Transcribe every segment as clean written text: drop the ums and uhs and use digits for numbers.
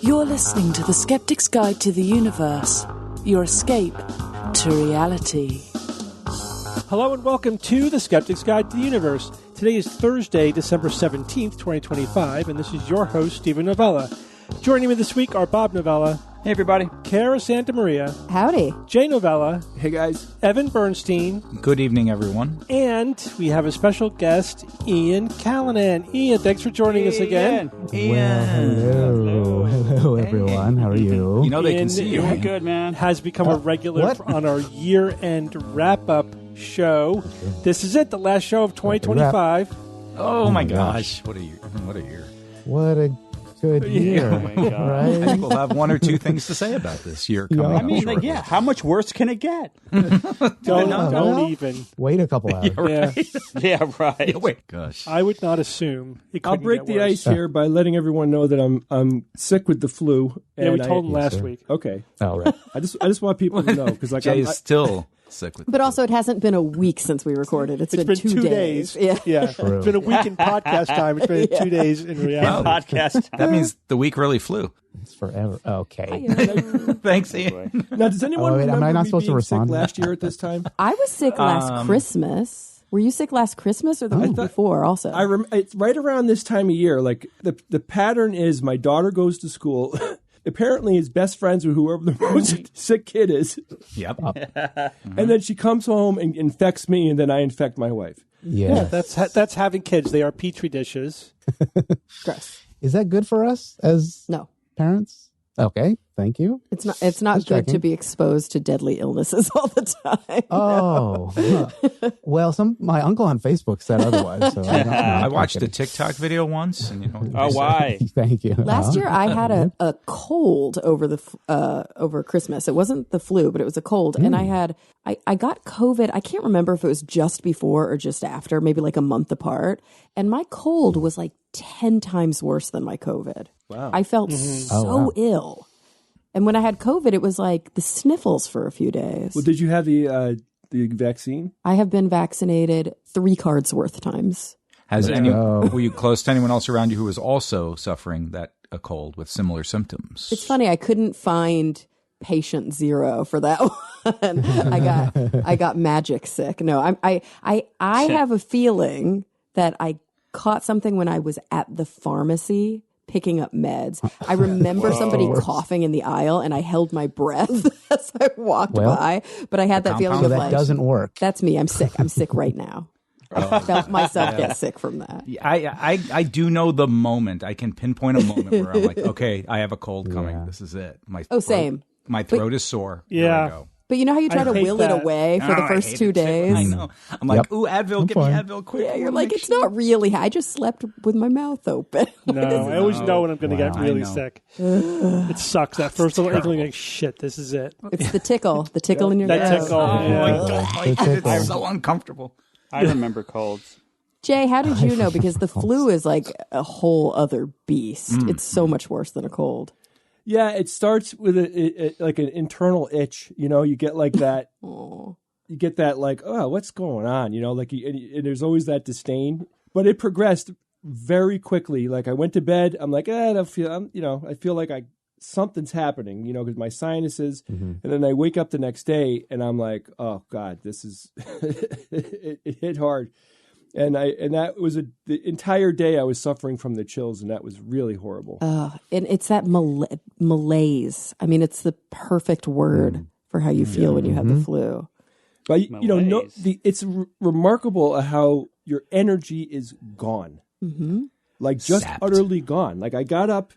You're listening to The Skeptic's Guide to the Universe, your escape to reality. Hello and welcome to The Skeptic's Guide to the Universe. Today is Thursday, December 17th, 2025, and this is your host, Stephen Novella. Joining me this week are Bob Novella. Hey, everybody. Kara Santa Maria. Howdy. Jay Novella. Hey, guys. Evan Bernstein. Good evening, everyone. And we have a special guest, Ian Callanan. Ian, thanks for joining us again. Well, hello, everyone. How are you? You know they Ian can see you. is- Good, man. Has become a regular on our year-end wrap-up show. This is it, the last show of 2025. Oh, my gosh. What a year. What a year. What a good year, Oh, my God. right? I think we'll have one or two things to say about this year coming up. I mean, shortly. how much worse can it get? Don't even. Wait a couple hours. Yeah. Yeah, right. Yeah, wait, gosh. I would not assume it I'll couldn't break get the worse. ice here by letting everyone know that I'm sick with the flu. Yeah, we and told him Yes, last sir. week. Okay, Oh, right. I just want people to know because Jay is still sick with But also, it hasn't been a week since we recorded. It's been 2 days. Yeah. Yeah. True. It's been a week in podcast time. It's been 2 days in reality. Podcast. That means the week really flew. It's forever. Okay. Thanks, Ian. Now, does anyone Oh, wait, am I remember not me supposed to being respond? sick last year at this time? I was sick last Christmas. Were you sick last Christmas or the week before also? It's right around this time of year. Like the pattern is, my daughter goes to school. Apparently, is best friends with whoever the most sick kid is, Yep. and then she comes home and infects me, and then I infect my wife. Yeah. That's having kids. They are petri dishes. Gross. Is that good for us as No. parents? Okay. Thank you. It's not Just good checking. to be exposed to deadly illnesses all the time. Oh. Huh. Well, my uncle on Facebook said otherwise. So I don't know. I watched a TikTok video once, and you know. Oh, why? Thank you. Last year, I had a cold over Christmas. It wasn't the flu, but it was a cold, and I got COVID. I can't remember if it was just before or just after, maybe like a month apart. And my cold was like 10 times worse than my COVID. Wow! I felt so ill, and when I had COVID, it was like the sniffles for a few days. Well, did you have the vaccine? I have been vaccinated 3 cards worth times. Were you close to anyone else around you who was also suffering a cold with similar symptoms? It's funny, I couldn't find patient 0 for that one. I got magic sick. No, I have a feeling that I caught something when I was at the pharmacy picking up meds. I remember somebody coughing in the aisle, and I held my breath as I walked by. But I had that feeling So of that like, doesn't work. that's me. I'm sick. I'm sick right now. I felt myself get sick from that. I do know the moment. I can pinpoint a moment where I'm like, okay, I have a cold coming. Yeah. This is it. Same. My throat is sore. Yeah. Here I go. But you know how you try to hate will it that. away for the I first hate 2 it too. days? I know. I'm like, Yep. ooh, Advil, I'm give me fine. Advil quick. Yeah, you're like, it's not really. I just slept with my mouth open. No, I always know when I'm going to get Wow. really I know. sick. It sucks. That first little inkling, like, shit, this is it. It's the tickle in your That nose. tickle. Oh, yeah. my God. It's It's so uncomfortable. I remember colds. Jay, how did you know? Because the flu is like a whole other beast. It's so much worse than a cold. Yeah, it starts with like an internal itch. You know, you get like that. Oh. You get that like, oh, what's going on? You know, like, and there's always that disdain. But it progressed very quickly. Like I went to bed, I'm like, I feel like something's happening. You know, because my sinuses. And then I wake up the next day, and I'm like, oh God, this is it hit hard. And that was the entire day I was suffering from the chills, and that was really horrible. And it's that malaise. I mean, it's the perfect word for how you feel when you have the flu. But Malaise. it's remarkable how your energy is gone, like just Sapped. utterly gone. Like I got up,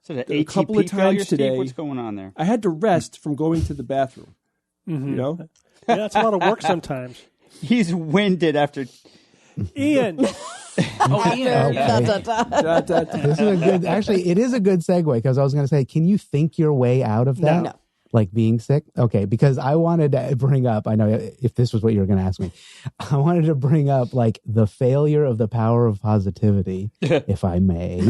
So the A ATP couple of failure, times Steve? today- What's going on there? I had to rest from going to the bathroom. You know, Yeah, that's a lot of work sometimes. He's winded after. Ian, Oh, Ian. This is a good. Actually, it is a good segue because I was going to say, can you think your way out of that? No. Like being sick? Okay, because I wanted to bring up, I know if this was what you were going to ask me, I wanted to bring up like the failure of the power of positivity, if I may,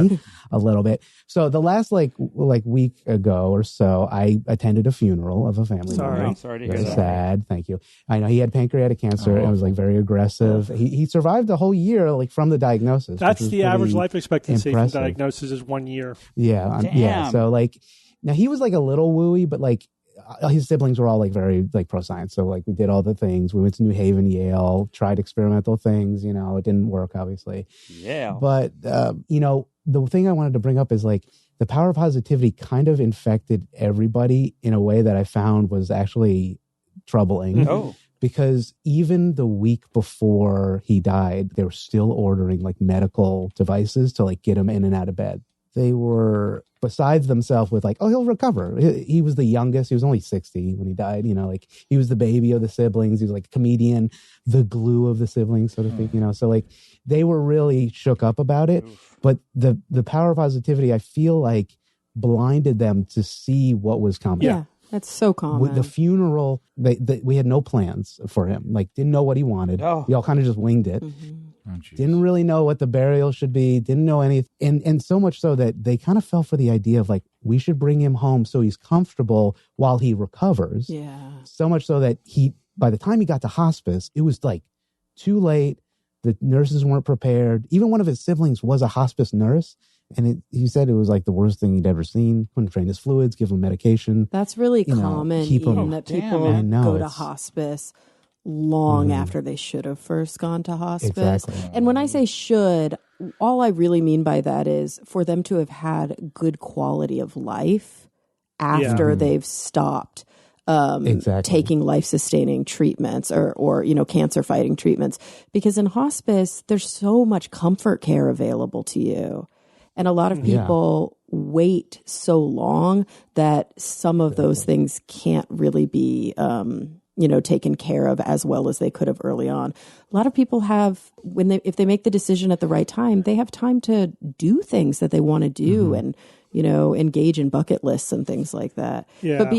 a little bit. So the last like week ago or so, I attended a funeral of a family member. Sorry to hear Very that. sad. Thank you. I know he had pancreatic cancer. It was like very aggressive. He survived the whole year, like from the diagnosis. That's the average life expectancy from impressive. diagnosis is 1 year. Yeah. Damn. Yeah. So like, now he was like a little wooey, but like his siblings were all like very like pro science. So like we did all the things. We went to New Haven, Yale, tried experimental things. You know, it didn't work, obviously. Yeah. But you know, the thing I wanted to bring up is like the power of positivity kind of infected everybody in a way that I found was actually troubling. Oh. Because even the week before he died, they were still ordering like medical devices to like get him in and out of bed. They were besides themselves with like, oh, he'll recover. He was the youngest. He was only 60 when he died. You know, like he was the baby of the siblings. He was like a comedian, the glue of the siblings, so to speak, you know. So like they were really shook up about it. But the power of positivity, I feel like blinded them to see what was coming. Yeah. That's so common. With the funeral, we had no plans for him. Like, didn't know what he wanted. Oh. We all kind of just winged it. Oh, geez. Didn't really know what the burial should be. Didn't know anything. And so much so that they kind of fell for the idea of like, we should bring him home so he's comfortable while he recovers. Yeah. So much so that by the time he got to hospice, it was like too late. The nurses weren't prepared. Even one of his siblings was a hospice nurse. And he said it was like the worst thing he'd ever seen. Couldn't drain his fluids, give him medication. That's really You know, common, keep 'em- Ian, that Damn, people man. I know, go to it's- hospice long after they should have first gone to hospice. Exactly. And when I say should, all I really mean by that is for them to have had good quality of life after they've stopped Exactly. taking life-sustaining treatments or you know, cancer-fighting treatments. Because in hospice, there's so much comfort care available to you. And a lot of people wait so long that some of those things can't really be, you know, taken care of as well as they could have early on. A lot of people have, if they make the decision at the right time, they have time to do things that they want to do and, you know, engage in bucket lists and things like that. Yeah.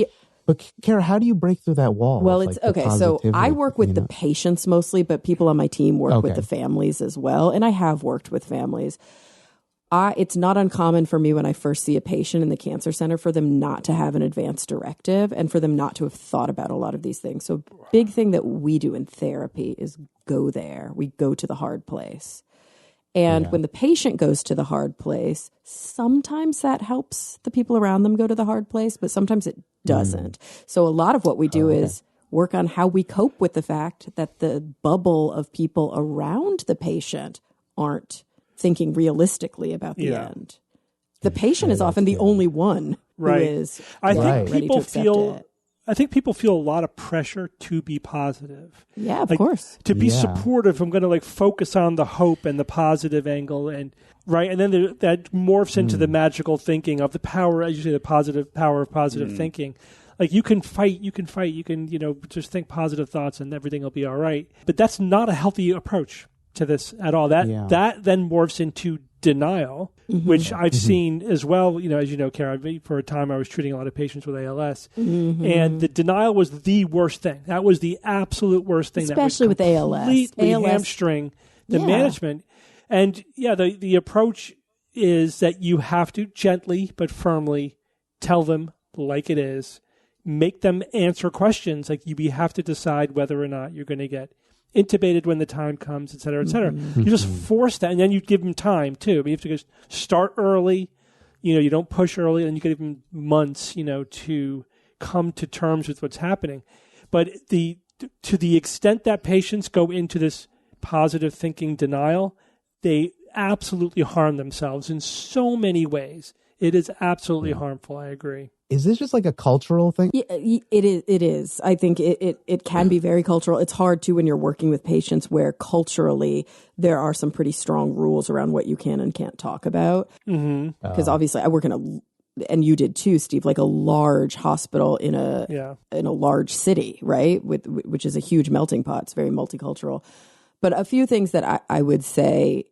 But Kara, how do you break through that wall? Well, of, it's like, the okay. So positivity, I work with you the know? patients mostly, but people on my team work with Okay. the families as well. And I have worked with families. It's not uncommon for me when I first see a patient in the cancer center for them not to have an advance directive and for them not to have thought about a lot of these things. So big thing that we do in therapy is go there. We go to the hard place. And when the patient goes to the hard place, sometimes that helps the people around them go to the hard place, but sometimes it doesn't. So a lot of what we do is work on how we cope with the fact that the bubble of people around the patient aren't thinking realistically about the end. The patient is often the only one who is I think Right. ready to accept it. I think people feel a lot of pressure to be positive. Yeah, of Like, course. To be Yeah. supportive, I'm going to like focus on the hope and the positive angle, and right, and then that morphs into the magical thinking of the power, as you say, the positive power of positive thinking. Like you can fight, you can you know, just think positive thoughts and everything will be all right. But that's not a healthy approach to this at all. That then morphs into denial, which I've seen as well. You know, as you know, Kara, for a time I was treating a lot of patients with ALS, and the denial was the worst thing. That was the absolute worst thing. Especially that with would ALS. completely ALS hamstring the Yeah. management. And yeah, the approach is that you have to gently but firmly tell them like it is, make them answer questions. Like you have to decide whether or not you're going to get intubated when the time comes, et cetera, et cetera. You just force that, and then you give them time too. But you have to just start early. You know, you don't push early, and you give them months, you know, to come to terms with what's happening. But to the extent that patients go into this positive thinking denial, they absolutely harm themselves in so many ways. It is absolutely harmful. I agree. Is this just like a cultural thing? Yeah, it is. I think it can be very cultural. It's hard too when you're working with patients where culturally there are some pretty strong rules around what you can and can't talk about. Because obviously I work and you did too, Steve, like a large hospital in a large city, right? Which is a huge melting pot. It's very multicultural. But a few things that I would say,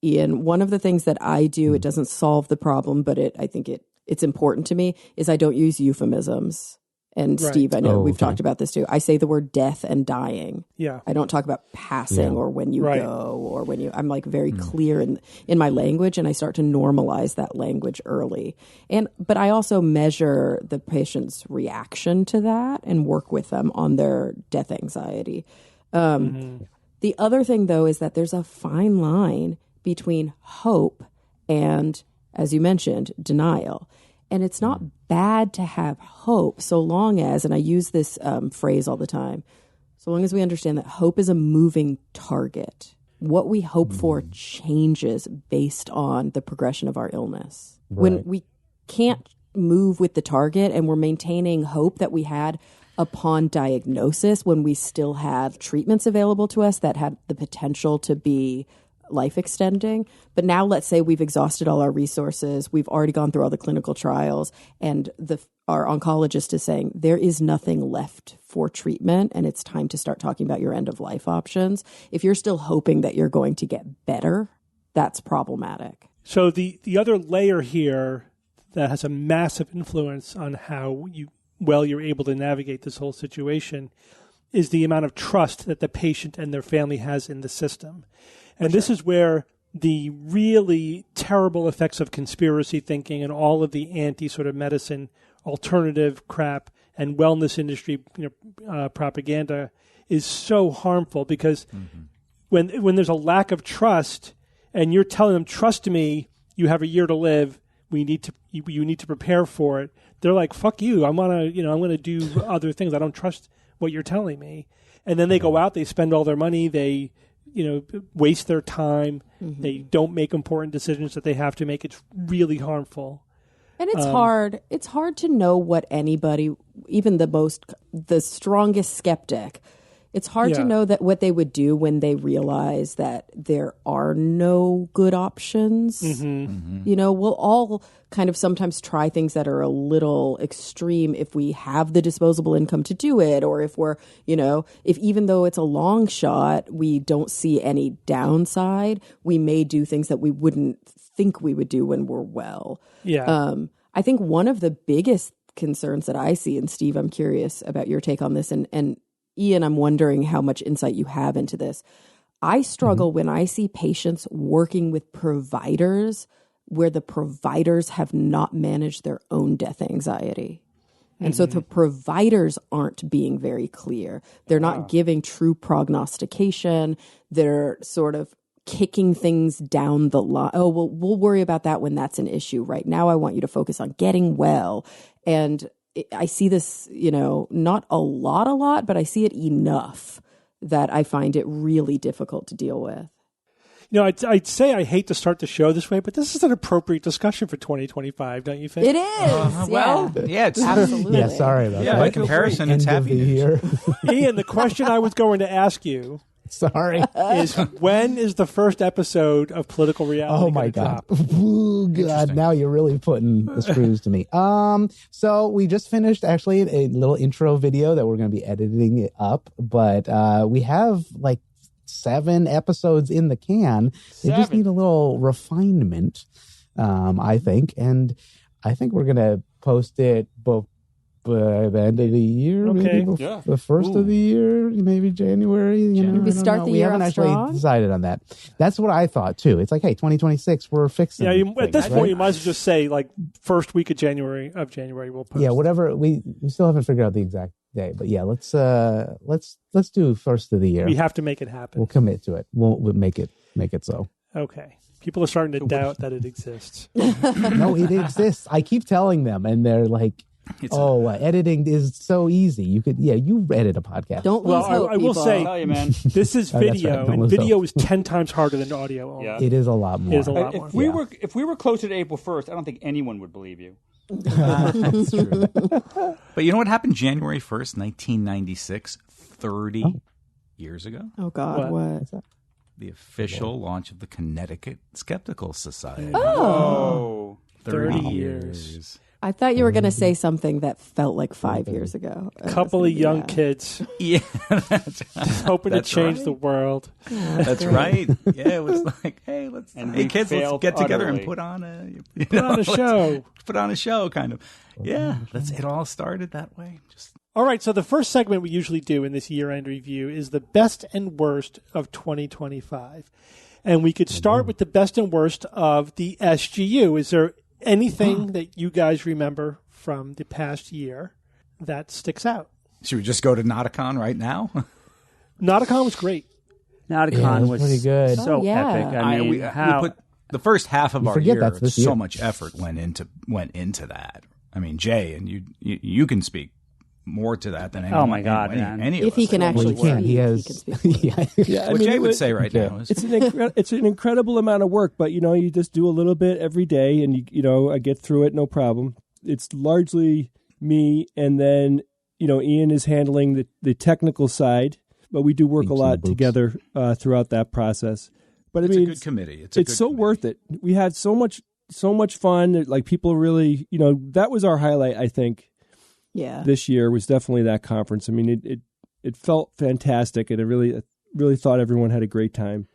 Ian, one of the things that I do, it doesn't solve the problem, but I think it's important to me, is I don't use euphemisms. And Right. Steve, I know we've okay. talked about this too. I say the word death and dying. Yeah. I don't talk about passing or when you Right. go or when you. I'm like very clear in my language, and I start to normalize that language early. But I also measure the patient's reaction to that and work with them on their death anxiety. The other thing, though, is that there's a fine line between hope and, as you mentioned, denial. And it's not bad to have hope so long as, and I use this phrase all the time, so long as we understand that hope is a moving target. What we hope for changes based on the progression of our illness. When we can't move with the target and we're maintaining hope that we had upon diagnosis when we still have treatments available to us that had the potential to be life extending. But now let's say we've exhausted all our resources. We've already gone through all the clinical trials, and our oncologist is saying there is nothing left for treatment and it's time to start talking about your end of life options. If you're still hoping that you're going to get better, that's problematic. So the other layer here that has a massive influence on how you're able to navigate this whole situation is the amount of trust that the patient and their family has in the system. And this is where the really terrible effects of conspiracy thinking and all of the anti sort of medicine alternative crap and wellness industry propaganda is so harmful, because when there's a lack of trust and you're telling them, trust me, you have a year to live, you need to prepare for it. They're like, fuck you. I'm going to do other things. I don't trust what you're telling me. And then they go out, they spend all their money, they waste their time. They don't make important decisions that they have to make. It's really harmful. And it's hard. It's hard to know what anybody, even the strongest skeptic, it's hard to know that what they would do when they realize that there are no good options. We'll all kind of sometimes try things that are a little extreme if we have the disposable income to do it, or if we're, if even though it's a long shot, we don't see any downside, we may do things that we wouldn't think we would do when we're well. Yeah. I think one of the biggest concerns that I see, and Steve, I'm curious about your take on this, and Ian, I'm wondering how much insight you have into this. I struggle when I see patients working with providers where the providers have not managed their own death anxiety. And so the providers aren't being very clear. They're not giving true prognostication. They're sort of kicking things down the line. Oh, well, we'll worry about that when that's an issue. Right now, I want you to focus on getting well. And I see this, not a lot, but I see it enough that I find it really difficult to deal with. I'd say I hate to start the show this way, but this is an appropriate discussion for 2025, don't you think? It is. It's Absolutely. Yeah, sorry about that. by comparison, it's End of happy the news. year. Ian, the question I was going to ask you Sorry. is, when is the first episode of Political Reality Oh my gonna God. drop? Ooh, God, now you're really putting the screws to me. So we just finished actually a little intro video that we're going to be editing it up, but we have like 7 episodes in the can. They just need a little refinement, I think, and I think we're going to post it both by the end of the year, Okay. maybe the first of the year, maybe January. Maybe start the we year haven't off actually strong? decided on that. That's what I thought too. It's like, hey, 2026, we're fixing. Yeah, at things, this right? point, you might as well just say, like, first week of January we'll post. Yeah, whatever. We still haven't figured out the exact day, but yeah, let's do first of the year. We have to make it happen. We'll commit to it. We'll make it so. Okay. People are starting to doubt that it exists. No, it exists. I keep telling them, and they're like, editing is so easy. You edit a podcast. Don't lose Well, hope, I will people. say, Tell you, man. this is Oh, that's video, right. Don't and lose video hope. is 10 times harder than audio only. Yeah. It is a lot more. It is a lot more. If we were closer to April 1st, I don't think anyone would believe you. That's true. But you know what happened January 1st, 1996, 30 years ago? Oh, God, what? The official launch of the Connecticut Skeptical Society. Oh. 30 30 years. I thought you were going to say something that felt like 5 years ago. A couple of young kids Yeah, that's hoping to That's change right. the world. That's right. Yeah, it was like, hey, And hey we kids, let's failed get together utterly. and put on a a show. Put on a show, kind of. Yeah, that's it. All started that way. Just All right, so the first segment we usually do in this year-end review is the best and worst of 2025. And we could start with the best and worst of the SGU. Is there anything that you guys remember from the past year that sticks out? should we just go to Nauticon right now? Nauticon was great. Nauticon it was pretty good. so Oh, yeah. epic. I mean, we put the first half of You our forget year. that's this So year. much effort went into that. I mean, Jay, and you can speak more to that than anyone. Oh, my God, any, man. any of If he us. can Well, actually he can. speak, He has. can speak. yeah. yeah, I What mean, Jay it would was- say right Yeah. now is It's it's an incredible amount of work, but you just do a little bit every day, and I get through it no problem. It's largely me, and then Ian is handling the technical side, but we do work a Beeps lot and boops. together throughout that process. But I it's mean, a good committee. It's it's so good worth it. We had so much fun. Like people really, that was our highlight. I think Yeah. this year was definitely that conference. I mean, it felt fantastic, and I really thought everyone had a great time.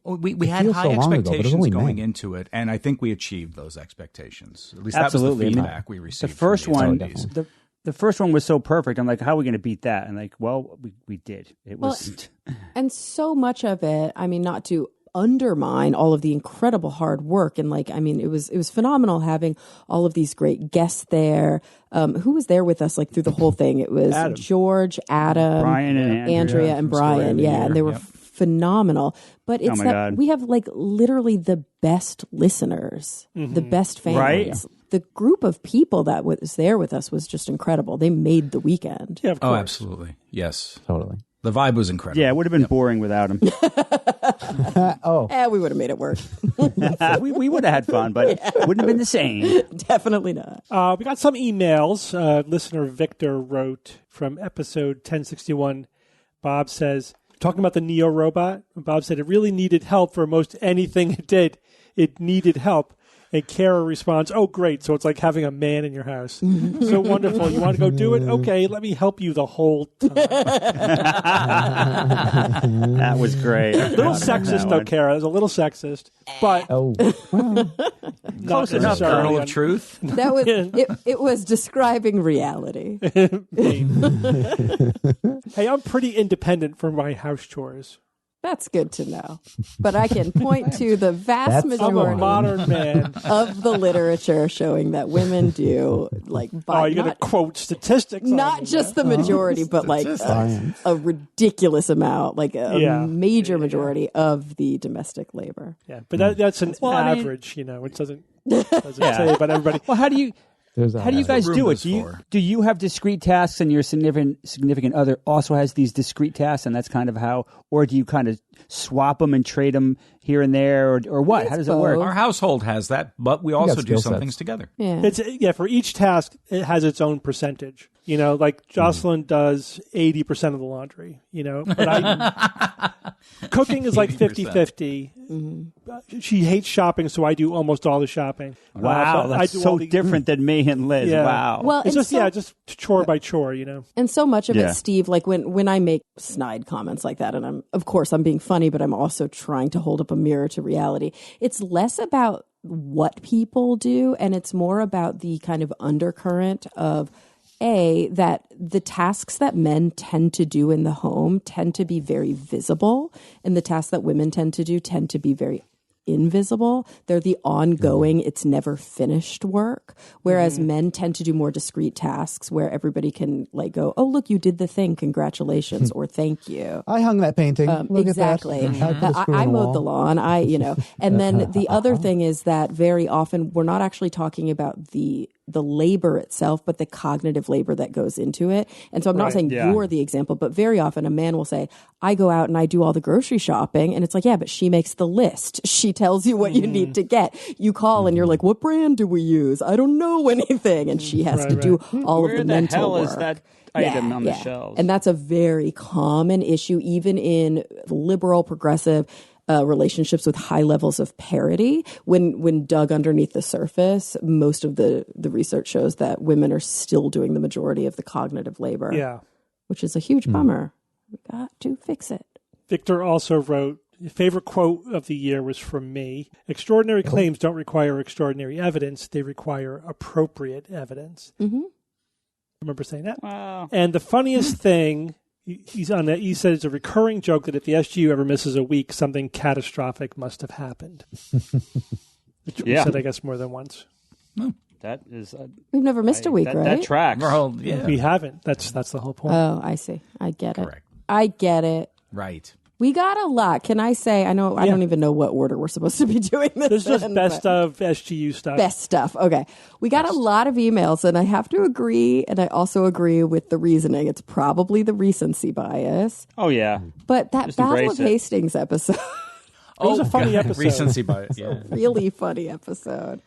We had feels high so long ago, but it was expectations only going May. into it, and I think we achieved those expectations. At least Absolutely. I that was mean, the feedback we received. The first from the one, attendees. the first one was so perfect. I'm like, how are we going to beat that? And like, well, we did. It was. And so much of it, I mean, not to undermine all of the incredible hard work, and it was phenomenal having all of these great guests there. Who was there with us through the whole thing? It was Adam. George, Adam, Brian and Andrea, and from Story of Brian. the Yeah, Year. and they were Yep. phenomenal. But it's my that God. we have literally the best listeners, the best fans. Right? The group of people that was there with us was just incredible. They made the weekend. Yeah, of course. Oh, absolutely. Yes. Totally. The vibe was incredible. Yeah, it would have been boring without him. Oh, We would have made it work. we would have had fun, but it wouldn't have been the same. Definitely not. We got some emails. Listener Victor wrote from episode 1061. Bob says, talking about the Neo robot, Bob said it really needed help for most anything it did. It needed help. And Kara responds, oh, great. So it's like having a man in your house. So wonderful. You want to go do it? Okay, let me help you the whole time. That was great. A little sexist, though, Kara. It was a little sexist. But oh, not Close enough, necessarily Kernel un- of truth. That was it was describing reality. Hey, I'm pretty independent for my house chores. That's good to know. But I can point to the vast That's I'm a majority modern man. of the literature showing that women do Oh, by you're going to quote statistics. on not me, just the majority, but a ridiculous amount, Yeah. major majority of the domestic labor. Yeah, but that's an I mean- average, It doesn't say about everybody. Well, how do you there's a How do you guys what do room it? is Do you for. do you have discrete tasks, and your significant other also has these discrete tasks, and that's kind of how, or do you kind of swap them and trade them here and there, or what? How does it work? both. Our household has that, but we also do skill some sets. things together. Yeah. It's for each task, it has its own percentage. Like Jocelyn does 80% of the laundry. But cooking is like 50-50. She hates shopping, so I do almost all the shopping. Wow, but that's so different than me and Liz. Yeah. Wow. Well, It's and just chore by chore. And so much of Yeah. it, Steve, when I make snide comments like that, and I'm being funny, but I'm also trying to hold up a mirror to reality. It's less about what people do, and it's more about the kind of undercurrent of that the tasks that men tend to do in the home tend to be very visible, and the tasks that women tend to do tend to be very invisible. They're the ongoing, it's never finished work. Whereas men tend to do more discrete tasks where everybody can go, oh, look, you did the thing. Congratulations. Or thank you. I hung that painting. Look Exactly. At that. I put a screw in I the mowed wall. the lawn. And then the other thing is that very often we're not actually talking about the labor itself, but the cognitive labor that goes into it. And so I'm not saying you're the example, but very often a man will say, I go out and I do all the grocery shopping. And it's like, yeah, but she makes the list. She tells you what you need to get. You call and you're like, what brand do we use? I don't know anything. And she has to do all Where of the the mental hell work. is that item on the shelves? And that's a very common issue, even in liberal, progressive, relationships with high levels of parity. When dug underneath the surface, most of the research shows that women are still doing the majority of the cognitive labor. Yeah. Which is a huge bummer. We got to fix it. Victor also wrote, favorite quote of the year was from me. Extraordinary claims don't require extraordinary evidence. They require appropriate evidence. Mm-hmm. Remember saying that? Wow. And the funniest thing, he said it's a recurring joke that if the SGU ever misses a week, something catastrophic must have happened. Which we said, I guess, more than once. That is... We've never missed a week, right? That tracks. Well, yeah. We haven't. That's the whole point. Oh, I see. I get it. Correct. I get it. Right. We got a lot. Can I say, I don't even know what order we're supposed to be doing this. This is just in, best of SGU stuff. Best stuff. Okay. We got a lot of emails, and I have to agree, and I also agree with the reasoning. It's probably the recency bias. Oh, yeah. But that Just Battle embrace of it. Hastings episode, It was a funny episode. Recency bias. Yeah. really funny episode.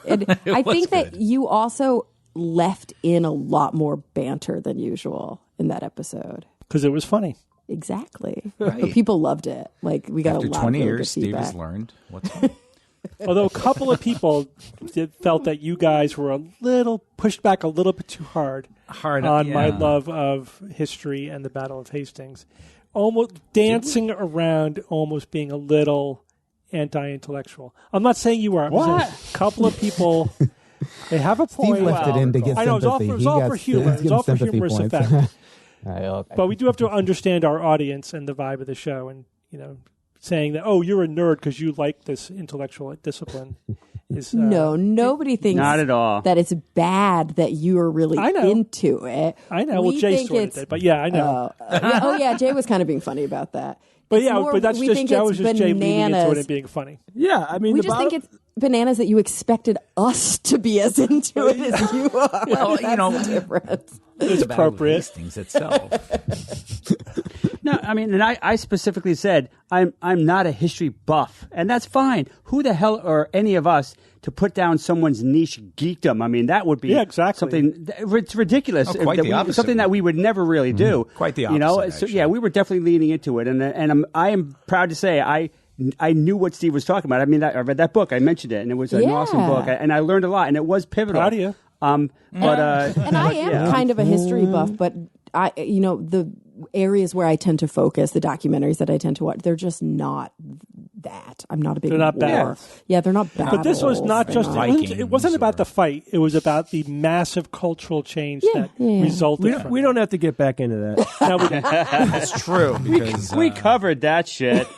And I was think that good. you also left in a lot more banter than usual in that episode. Because it was funny. Exactly. Right. But people loved it. Like, we got After a lot 20 of really years, good Steve feedback. has learned what's up. Although a couple of people felt that you guys were a little pushed back a little bit too hard on my love of history and the Battle of Hastings. Almost dancing around almost being a little anti-intellectual. I'm not saying you are. I'm What? saying a couple of people, they have a point. Steve left it in to get I know, it was all sympathy. for, it was He all got- for humor. he's It was all for getting sympathy humorous points. effect. Okay. But we do have to understand our audience and the vibe of the show, and saying that you're a nerd because you like this intellectual discipline is No, nobody thinks Not at all. that it's bad that you are really I know. into it. I know. Well, We Jay think sort of it's- did, but yeah, I know. Yeah, Jay was kind of being funny about that. But It's yeah, more- but that's we just think that it's was just Jay leaning into it bananas. and being funny. Yeah, I mean, We the just think bottom- it's bananas that you expected us to be as into it as you are. Well, That's the difference. It's Battle of appropriate. Hastings itself. No, I mean, and I specifically said I'm not a history buff, and that's fine. Who the hell are any of us to put down someone's niche geekdom? I mean, that would be Yeah, exactly. something. It's ridiculous. Oh, quite that the opposite. Something that we would never really do. Quite the You know, opposite, so actually. yeah, we were definitely leaning into it, and I am proud to say I knew what Steve was talking about. I mean, I read that book. I mentioned it, and it was an awesome book, and I learned a lot, and it was pivotal. Proud of you. But And I am kind of a history buff, but the areas where I tend to focus, the documentaries that I tend to watch, they're just not that. I'm not a big They're not war. battles. Yeah, they're not battles. But this was not They're just, not- it wasn't about the fight. It was about the massive cultural change that resulted from we it. don't have to get back into that. No, we didn't. That's true. Because we covered that shit.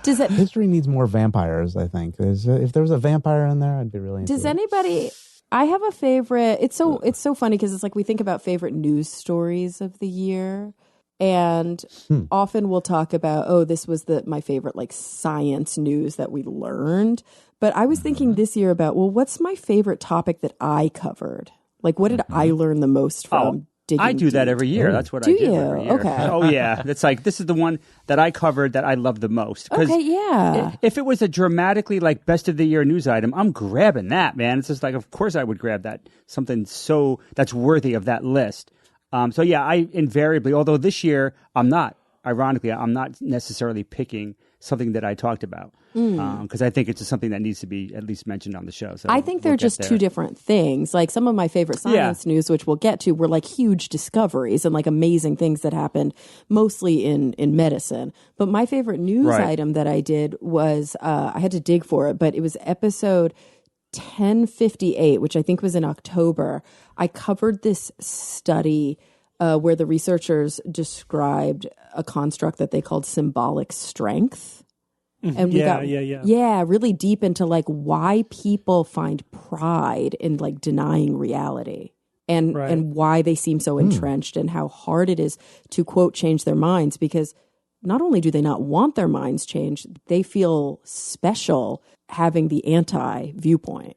Does it? History needs more vampires, I think. If there was a vampire in there, I'd be really into Does it. anybody? I have a favorite. It's so funny because it's like we think about favorite news stories of the year, and often we'll talk about this was my favorite like science news that we learned. But I was thinking this year about what's my favorite topic that I covered? Like what did I learn the most from? I do that deep? every year. That's what Do I do you? every year. Okay. Oh yeah, it's like this is the one that I covered that I love the most. 'Cause Okay, yeah. If it was a dramatically like best of the year news item, I'm grabbing that, man. It's just like, of course I would grab that. Something so that's worthy of that list. So yeah, I invariably, although this year I'm not. Ironically, I'm not necessarily picking something that I talked about because I think it's just something that needs to be at least mentioned on the show. So I think they're just two different things. Like some of my favorite science news, which we'll get to, were like huge discoveries and like amazing things that happened mostly in medicine. But my favorite news item that I did was I had to dig for it, but it was episode 1058, which I think was in October. I covered this study where the researchers described a construct that they called symbolic strength. And we got really deep into like why people find pride in like denying reality and why they seem so entrenched and how hard it is to quote change their minds, because not only do they not want their minds changed, they feel special having the anti viewpoint.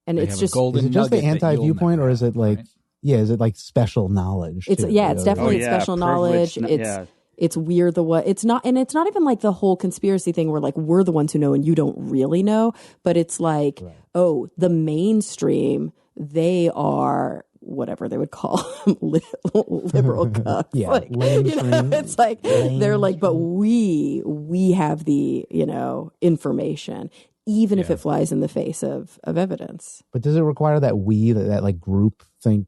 And They it's have a just golden Is it just the nugget that you'll anti-viewpoint, never or is have, it like, right? is it like special knowledge? it's too? it's definitely special knowledge. Privileged, It's weird it's not even like the whole conspiracy thing where like we're the ones who know and you don't really know, but it's like the mainstream, they are whatever they would call them, liberal cucks. Yeah, Like, it's like they're like, but we have the information, even if it flies in the face of evidence. But does it require that that like group think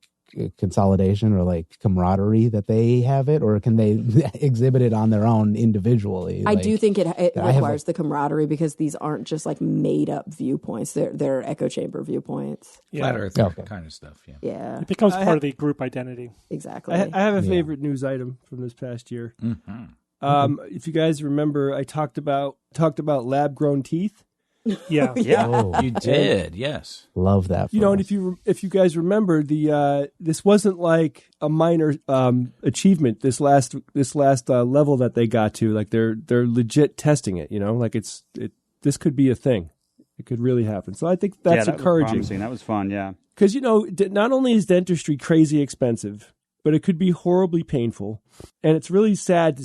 consolidation or like camaraderie that they have it, or can they exhibit it on their own individually? I do think it requires the camaraderie, because these aren't just like made up viewpoints. They're echo chamber viewpoints. Flat Earth kind of stuff. Yeah. It becomes part of the group identity. Exactly. I have a favorite news item from this past year. If you guys remember, I talked about lab grown teeth. Yeah. Oh, You did, yes. love that. And if you guys remember, this wasn't like a minor achievement. This last level that they got to, like they're legit testing it. Like this could be a thing. It could really happen. So I think that's encouraging. Was that was fun. Yeah, because not only is dentistry crazy expensive, but it could be horribly painful, and it's really sad.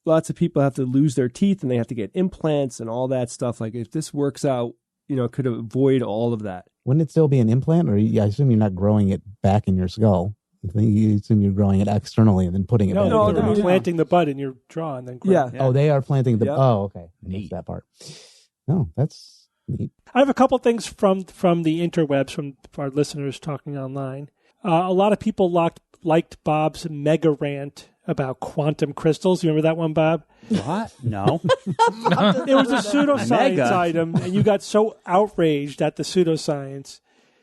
Lots of people have to lose their teeth and they have to get implants and all that stuff. Like if this works out, it could avoid all of that. Wouldn't it still be an implant, or I assume you're not growing it back in your skull? I think you assume you're growing it externally and then putting it back. No, in they're your planting the bud in your jaw and then Yeah. Oh, they are planting the. Yep. Oh, okay. I Neat. missed that part. No, that's neat. I have a couple things from the interwebs, from our listeners talking online. A lot of people liked Bob's mega rant about quantum crystals. You remember that one, Bob? what? No. It was a pseudoscience Mega. item, and you got so outraged at the pseudoscience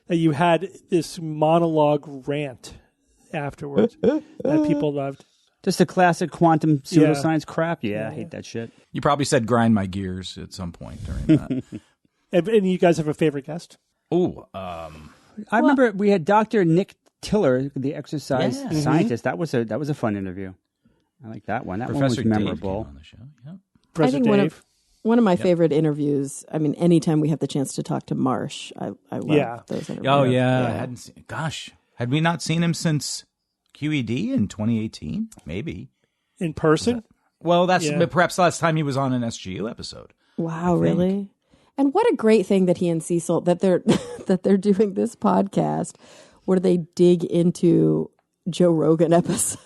that you had this monologue rant afterwards that people loved. Just a classic quantum pseudoscience crap. Yeah, I hate that shit. You probably said grind my gears at some point during that. And you guys have a favorite guest? Oh, I remember we had Dr. Nick Tiller, the exercise scientist. That was a fun interview. I like that one. That Professor one was Dave memorable. came on the show. Yeah. Professor I think Dave. one of my favorite interviews. I mean, anytime we have the chance to talk to Marsh, I love those interviews. Oh yeah, I hadn't seen. Gosh, had we not seen him since QED in 2018? Maybe In person? Well, that's Yeah. perhaps the last time he was on an SGU episode. Wow, really? And what a great thing that he and Cecil that they're doing this podcast where they dig into Joe Rogan episodes.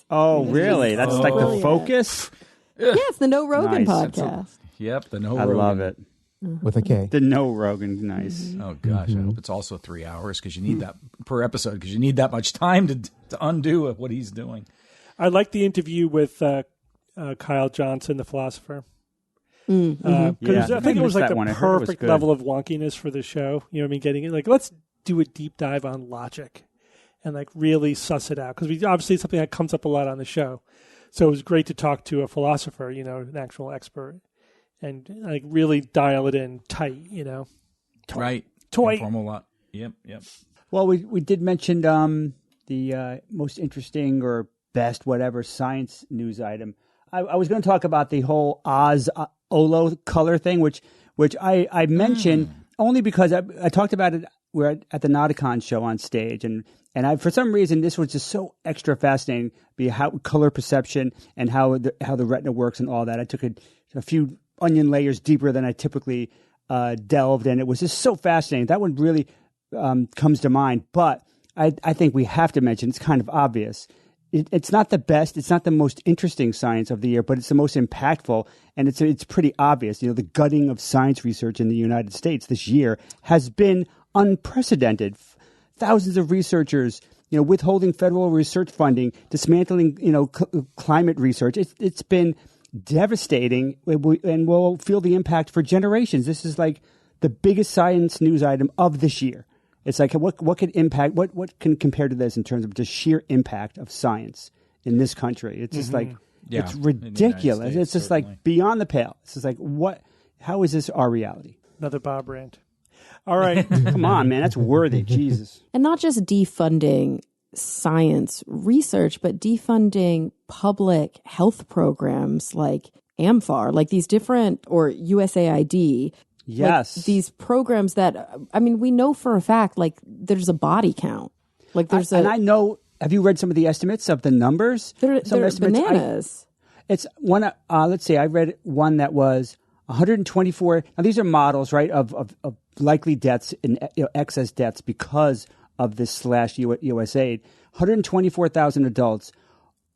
Oh, really? That's like the brilliant. focus? Yeah, it's the No Rogan Nice. podcast. Yep, the no. I Rogan. love it. With a K. The no Rogan. Nice. Oh gosh, I hope it's also 3 hours because you need that per episode because you need that much time to undo what he's doing. I like the interview with Kyle Johnson, the philosopher. Because Yeah. I think it was I like missed that the one. I heard it was perfect good. level of wonkiness for the show. You know what I mean? Getting it like, let's do a deep dive on logic and like really suss it out. Because obviously it's something that comes up a lot on the show. So it was great to talk to a philosopher, an actual expert, and like really dial it in tight, Right, Toy. Informal lot. Yep. Well, we did mention the most interesting or best whatever science news item. I was going to talk about the whole Oz Olo color thing, which I mentioned only because I talked about it. We're at the Nauticon show on stage, and I, for some reason, this was just so extra fascinating. How color perception and how the retina works and all that. I took a few onion layers deeper than I typically delved, and it was just so fascinating. That one really comes to mind, but I think we have to mention, it's kind of obvious. It's not the best, it's not the most interesting science of the year, but it's the most impactful, and it's pretty obvious. The gutting of science research in the United States this year has been unprecedented. Thousands of researchers, withholding federal research funding, dismantling, climate research. It's been devastating, and we'll feel the impact for generations. This is like the biggest science news item of this year. It's like what can impact, what can compare to this in terms of just sheer impact of science in this country? It's just like it's ridiculous. It's just like beyond the pale. It's just like how is this our reality? Another Bob rant. All right. Come on, man, that's worthy. Jesus. And not just defunding science research, but defunding public health programs like AMFAR, like these different, or USAID. Yes. Like these programs that, we know for a fact, like there's a body count. Like there's and I know, have you read some of the estimates of the numbers? They're estimates, bananas. It's one, let's see, I read one that was 124. Now these are models, right, of likely deaths and excess deaths because of this /USAID, 124,000 adults,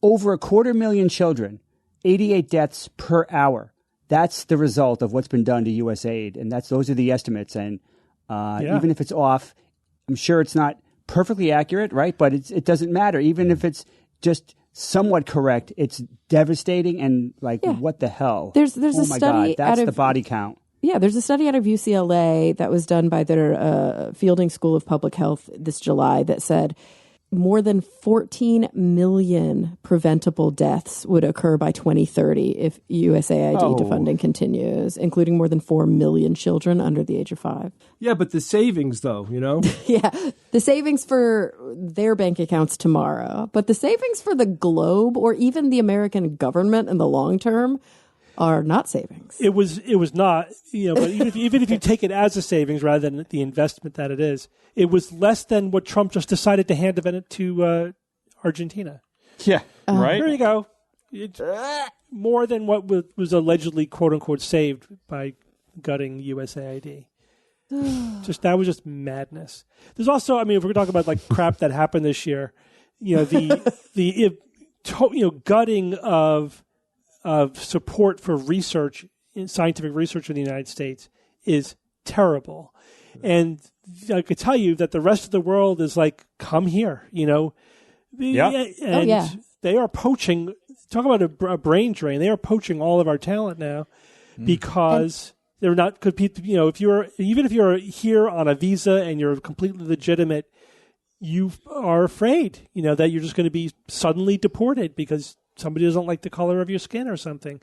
over 250,000 children, 88 deaths per hour. That's the result of what's been done to USAID, and those are the estimates. And even if it's off, I'm sure it's not perfectly accurate, right? But it doesn't matter. Even if it's just somewhat correct, it's devastating and what the hell? There's a study God, that's the body count. Yeah, there's a study out of UCLA that was done by their Fielding School of Public Health this July that said more than 14 million preventable deaths would occur by 2030 if USAID defunding continues, including more than 4 million children under the age of 5. Yeah, but the savings, though, Yeah, the savings for their bank accounts tomorrow, but the savings for the globe or even the American government in the long term are not savings. It was not, but even if you take it as a savings rather than the investment that it is, it was less than what Trump just decided to hand it to Argentina. Yeah, right. There you go. It's more than what was allegedly, quote unquote, saved by gutting USAID. That was just madness. There's also, if we're going to talk about crap that happened this year, the gutting of support for research, scientific research in the United States is terrible. And I could tell you that the rest of the world is come here, And they are poaching, talk about a brain drain. They are poaching all of our talent now because they're not, even if you're here on a visa and you're completely legitimate, you are afraid, that you're just going to be suddenly deported because somebody doesn't like the color of your skin or something,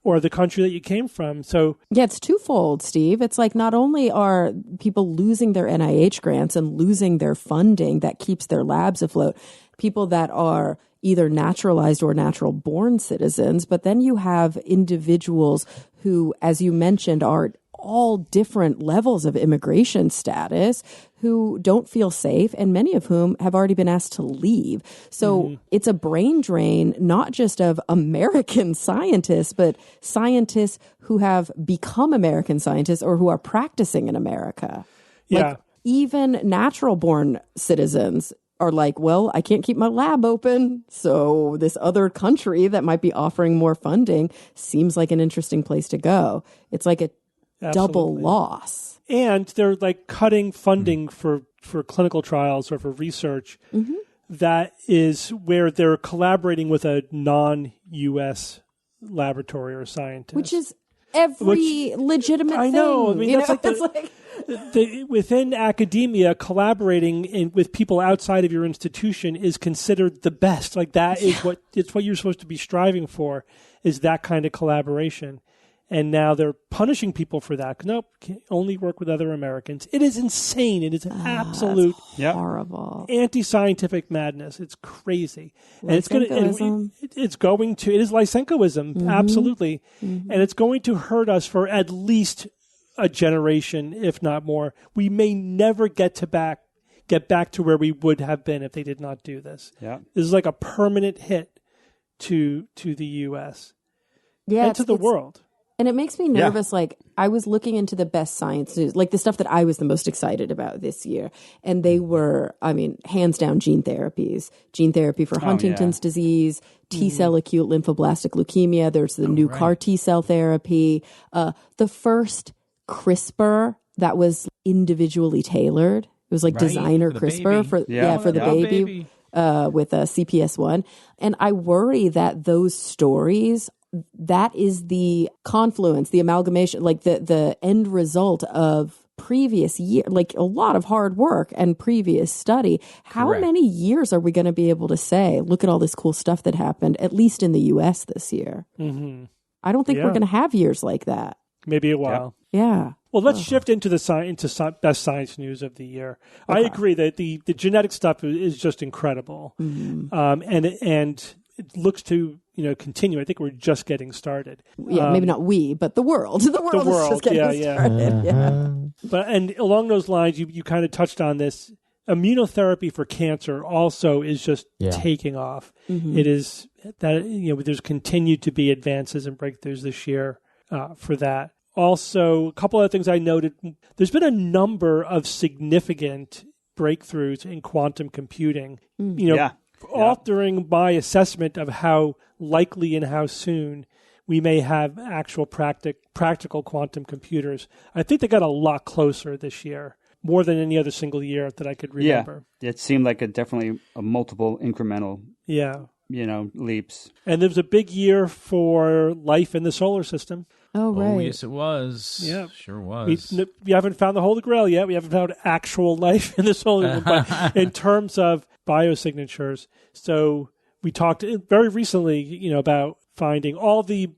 or the country that you came from. So yeah, it's twofold, Steve. It's not only are people losing their NIH grants and losing their funding that keeps their labs afloat, people that are either naturalized or natural-born citizens, but then you have individuals who, as you mentioned, are all different levels of immigration status who don't feel safe, and many of whom have already been asked to leave. So it's a brain drain, not just of American scientists, but scientists who have become American scientists or who are practicing in America. Yeah. Even natural-born citizens are well, I can't keep my lab open, so this other country that might be offering more funding seems like an interesting place to go. It's like a double loss. And they're cutting funding for clinical trials or for research. That is where they're collaborating with a non-U.S. laboratory or scientist. Which is every legitimate thing. I know. That's within academia, collaborating with people outside of your institution is considered the best. That is what you're supposed to be striving for, is that kind of collaboration. And now they're punishing people for that. Nope, can only work with other Americans. It is insane. It is absolute horrible anti-scientific madness. It's crazy, and it's going to. It is Lysenkoism, absolutely, and it's going to hurt us for at least a generation, if not more. We may never get back to where we would have been if they did not do this. Yeah, this is a permanent hit to the U.S. and to the world. And it makes me nervous. I was looking into the best science news, the stuff that I was the most excited about this year. And they were, hands down gene therapies. Gene therapy for Huntington's disease, T-cell acute lymphoblastic leukemia. There's the new CAR T-cell therapy. The first CRISPR that was individually tailored. It was designer for CRISPR for the baby. With a CPS1. And I worry that those stories, that is the confluence, the amalgamation, the end result of previous year, a lot of hard work and previous study. How many years are we going to be able to say, look at all this cool stuff that happened, at least in the U.S. this year? I don't think we're going to have years like that. Maybe a while. Yeah. Well, let's shift into the best science news of the year. Okay. I agree that the genetic stuff is just incredible, and it looks to continue. I think we're just getting started. Yeah, maybe not we, but the world. The world is just getting started. Yeah. But and along those lines, you kind of touched on this. Immunotherapy for cancer also is just taking off. It is that there's continued to be advances and breakthroughs this year for that. Also, a couple of things I noted. There's been a number of significant breakthroughs in quantum computing. Altering my assessment of how likely and how soon we may have actual practical quantum computers. I think they got a lot closer this year, more than any other single year that I could remember. Yeah, it seemed like definitely a multiple incremental leaps. And there was a big year for life in the solar system. Oh, right. Oh, yes, it was. Yeah. Sure was. We haven't found the Holy Grail yet. We haven't found actual life in the solar system. But in terms of biosignatures, so we talked very recently, about finding all the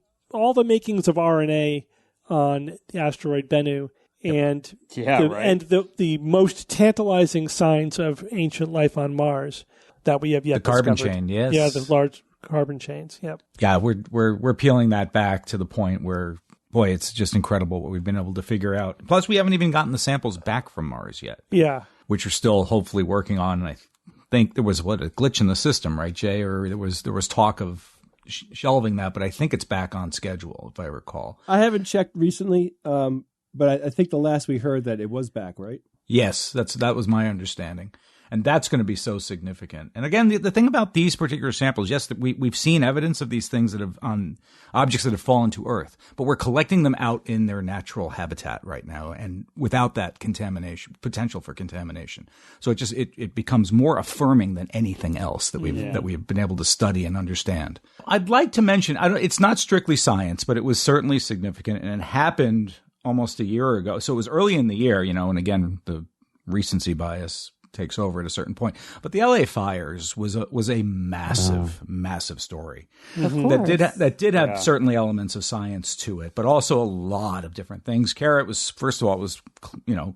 makings of RNA on the asteroid Bennu. And the most tantalizing signs of ancient life on Mars that we have yet the carbon discovered. chain, yes. Yeah, the large carbon chains. Yep. Yeah, we're peeling that back to the point where, boy, it's just incredible what we've been able to figure out. Plus, we haven't even gotten the samples back from Mars yet. Yeah. Which we're still hopefully working on. And I think there was a glitch in the system, right, Jay? Or there was talk of shelving that, but I think it's back on schedule, if I recall. I haven't checked recently. But I think the last we heard that it was back, right? Yes, that was my understanding. And that's going to be so significant. And again, the thing about these particular samples, yes, that we've seen evidence of these things that have on objects that have fallen to Earth, but we're collecting them out in their natural habitat right now, and without that potential for contamination. So it becomes more affirming than anything else that we've been able to study and understand. I'd like to mention, it's not strictly science, but it was certainly significant, and it happened almost a year ago. So it was early in the year, and again, the recency bias takes over at a certain point. But the LA fires was a massive story. Of course. That did have certainly elements of science to it, but also a lot of different things. Kara, first of all, it was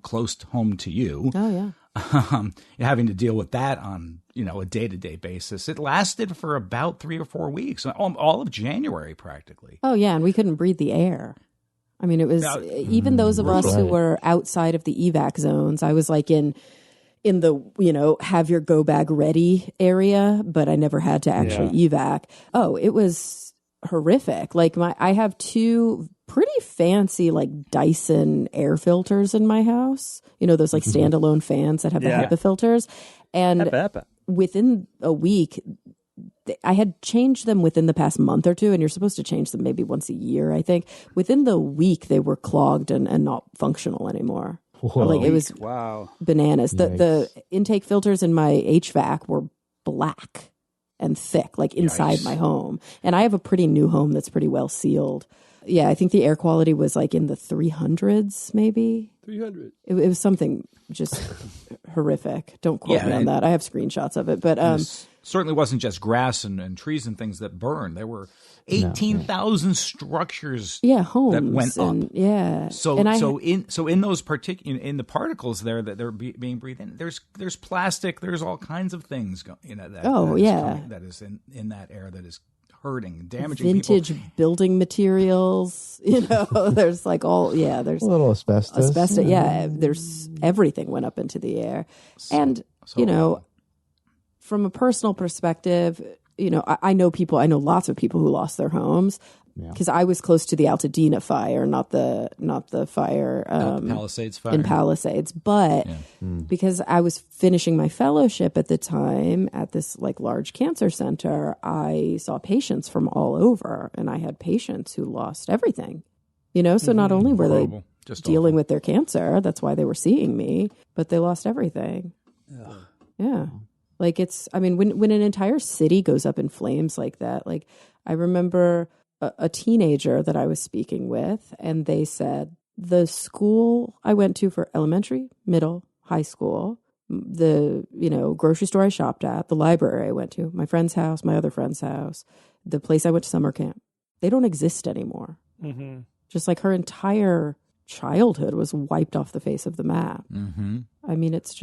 close to home to you. Oh, yeah. Having to deal with that on a day-to-day basis. It lasted for about 3 or 4 weeks, all of January practically. Oh, yeah, and we couldn't breathe the air. I mean, it was even those of us who were outside of the evac zones. I was like in the, have your go bag ready area, but I never had to actually evac. Oh, it was horrific. Like I have 2 pretty fancy like Dyson air filters in my house. Those like standalone fans that have the HEPA filters. And within a week, I had changed them within the past month or 2, and you're supposed to change them maybe once a year, I think. Within the week, they were clogged and not functional anymore. Whoa. Like it was bananas. The intake filters in my HVAC were black and thick, like inside my home. And I have a pretty new home that's pretty well sealed. Yeah, I think the air quality was like in the 300s, maybe. 300. It was something just horrific. Don't quote me on that. I have screenshots of it, but certainly wasn't just grass and trees and things that burned. There were 18,000 structures homes that went up. Yeah. So in those in the particles there that they're being breathed in, there's plastic, there's all kinds of things that is in that air that is hurting, damaging vintage people. Building materials, there's like there's a little asbestos. There's everything went up into the air. From a personal perspective, I know lots of people who lost their homes because I was close to the Altadena fire, not the fire, the Palisades fire in Palisades, but because I was finishing my fellowship at the time at this like large cancer center, I saw patients from all over, and I had patients who lost everything. So not only were they just dealing with their cancer, that's why they were seeing me, but they lost everything. Yeah. Like when an entire city goes up in flames like that, like I remember a teenager that I was speaking with, and they said the school I went to for elementary, middle, high school, the, grocery store I shopped at, the library I went to, my friend's house, my other friend's house, the place I went to summer camp, they don't exist anymore. Mm-hmm. Just like her entire childhood was wiped off the face of the map. Mm-hmm. I mean, it's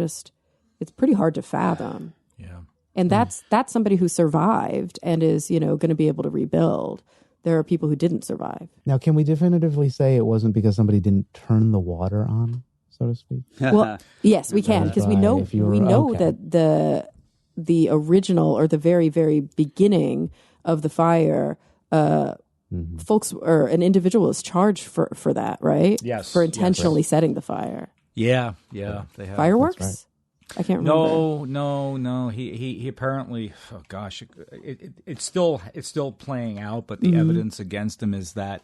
pretty hard to fathom. Yeah. And that's somebody who survived and is, going to be able to rebuild. There are people who didn't survive. Now, can we definitively say it wasn't because somebody didn't turn the water on, so to speak? Well, yes, we can, because we know that the original or the very, very beginning of the fire, folks or an individual is charged for that, right? Yes. For intentionally setting the fire. Yeah. They have. Fireworks? I can't remember. No. He apparently. Oh gosh, it's still playing out. But the evidence against him is that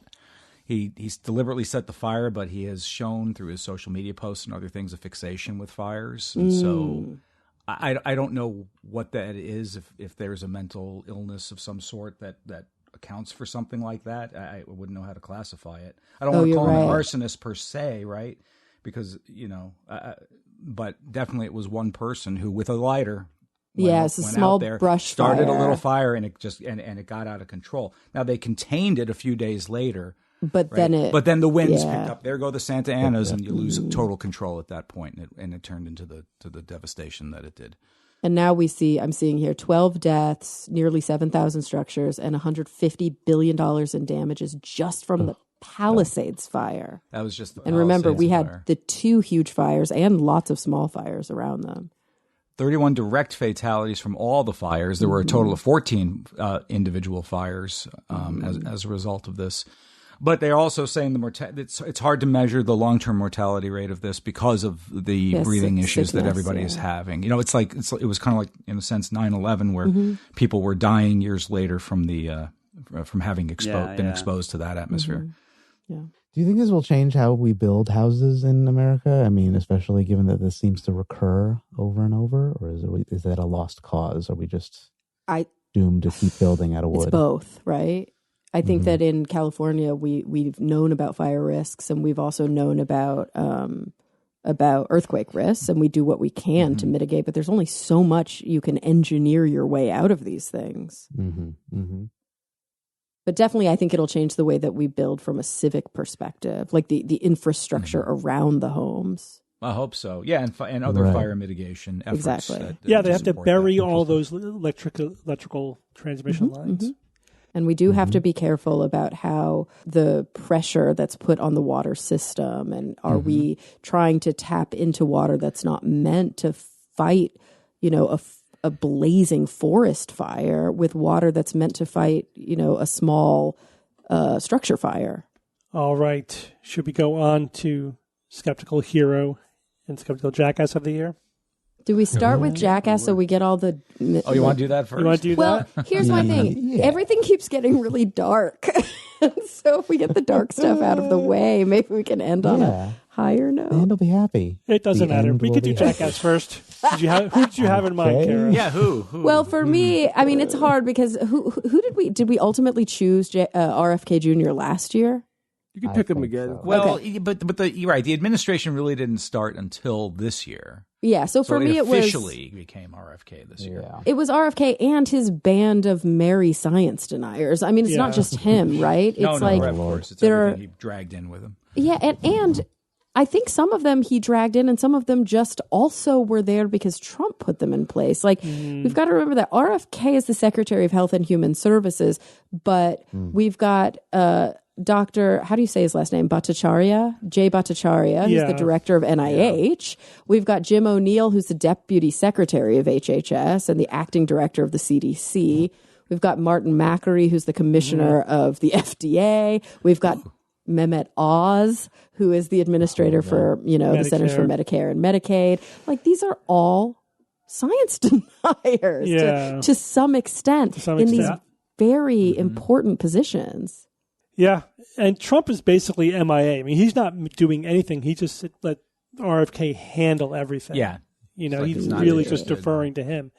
he's deliberately set the fire, but he has shown through his social media posts and other things a fixation with fires. And so I don't know what that is. If there's a mental illness of some sort that accounts for something like that, I wouldn't know how to classify it. I don't want to call him an arsonist per se, right? Because but definitely it was one person who, with a lighter, it's a small brush started fire. a little fire, and it just and it got out of control. Now they contained it a few days later, but right? then the winds picked up. There go the Santa Anas, and you lose total control at that point, and it turned into the devastation that it did. And now I'm seeing here 12 deaths, nearly 7,000 structures, and $150 billion in damages just from the Palisades fire. That was just the And remember, we fire. had the 2 huge fires and lots of small fires around them. 31 direct fatalities from all the fires. There were a total of 14 individual fires as a result of this. But they're also saying it's hard to measure the long-term mortality rate of this because of the breathing issues that everybody is having. You know, it was kind of like, in a sense, 9/11, where people were dying years later from having been exposed to that atmosphere. Yeah. Do you think this will change how we build houses in America? I mean, especially given that this seems to recur over and over, or is that a lost cause? Are we just doomed to keep building out of wood? It's both, right? I think that in California, we've known about fire risks, and we've also known about earthquake risks, and we do what we can to mitigate. But there's only so much you can engineer your way out of these things. But definitely, I think it'll change the way that we build from a civic perspective, like the infrastructure around the homes. I hope so. Yeah, and other fire mitigation efforts. Exactly. They have to bury all those electrical transmission lines. And we do have to be careful about how the pressure that's put on the water system, and are we trying to tap into water that's not meant to fight, a blazing forest fire with water that's meant to fight, a small structure fire. All right. Should we go on to Skeptical Hero and Skeptical Jackass of the Year? Do we start with Jackass so we get all the... Oh, you want to do that first? You want to do that? Well, here's my thing. Everything keeps getting really dark. So if we get the dark stuff out of the way, maybe we can end on a higher note. And will be happy. It doesn't matter. We could do Jackass first. Who did you have in mind, Kara? Yeah, who? Well, for me, I mean, it's hard because who did we ultimately choose RFK Jr. last year? You can pick him again. So. Well, but you're right. The administration really didn't start until this year. Yeah, so for me it was... officially became RFK this year. It was RFK and his band of merry science deniers. I mean, it's not just him, right? It's of course. It's everything he dragged in with him. Yeah, and I think some of them he dragged in, and some of them just also were there because Trump put them in place. Like, we've got to remember that RFK is the Secretary of Health and Human Services, but we've got... Dr. How do you say his last name? Bhattacharya? Jay Bhattacharya, who's the director of NIH. We've got Jim O'Neill, who's the deputy secretary of HHS and the acting director of the CDC. We've got Martin Macri, who's the commissioner of the FDA. We've got Mehmet Oz, who is the administrator for, the Centers for Medicare and Medicaid. Like, these are all science deniers to some extent in these very important positions. Yeah, and Trump is basically MIA. I mean, he's not doing anything. He just let RFK handle everything. Yeah. He's really just deferring to him.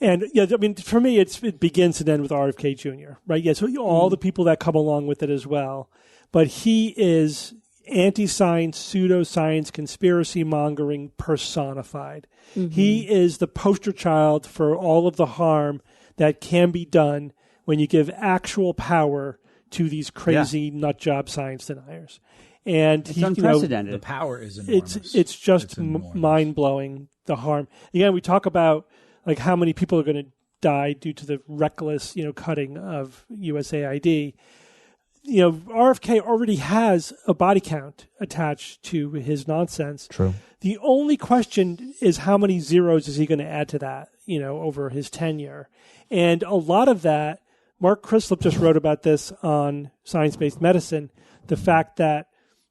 And, I mean, for me, it begins and ends with RFK Jr., right? Yeah, so all the people that come along with it as well. But he is anti-science, pseudoscience, conspiracy mongering personified. He is the poster child for all of the harm that can be done when you give actual power to these crazy nut job science deniers. And it's unprecedented. The power is enormous. It's just mind-blowing, the harm. Again, we talk about like how many people are going to die due to the reckless, cutting of USAID. RFK already has a body count attached to his nonsense. True. The only question is how many zeros is he going to add to that, over his tenure. And a lot of that, Mark Crislip just wrote about this on Science-Based Medicine, the fact that,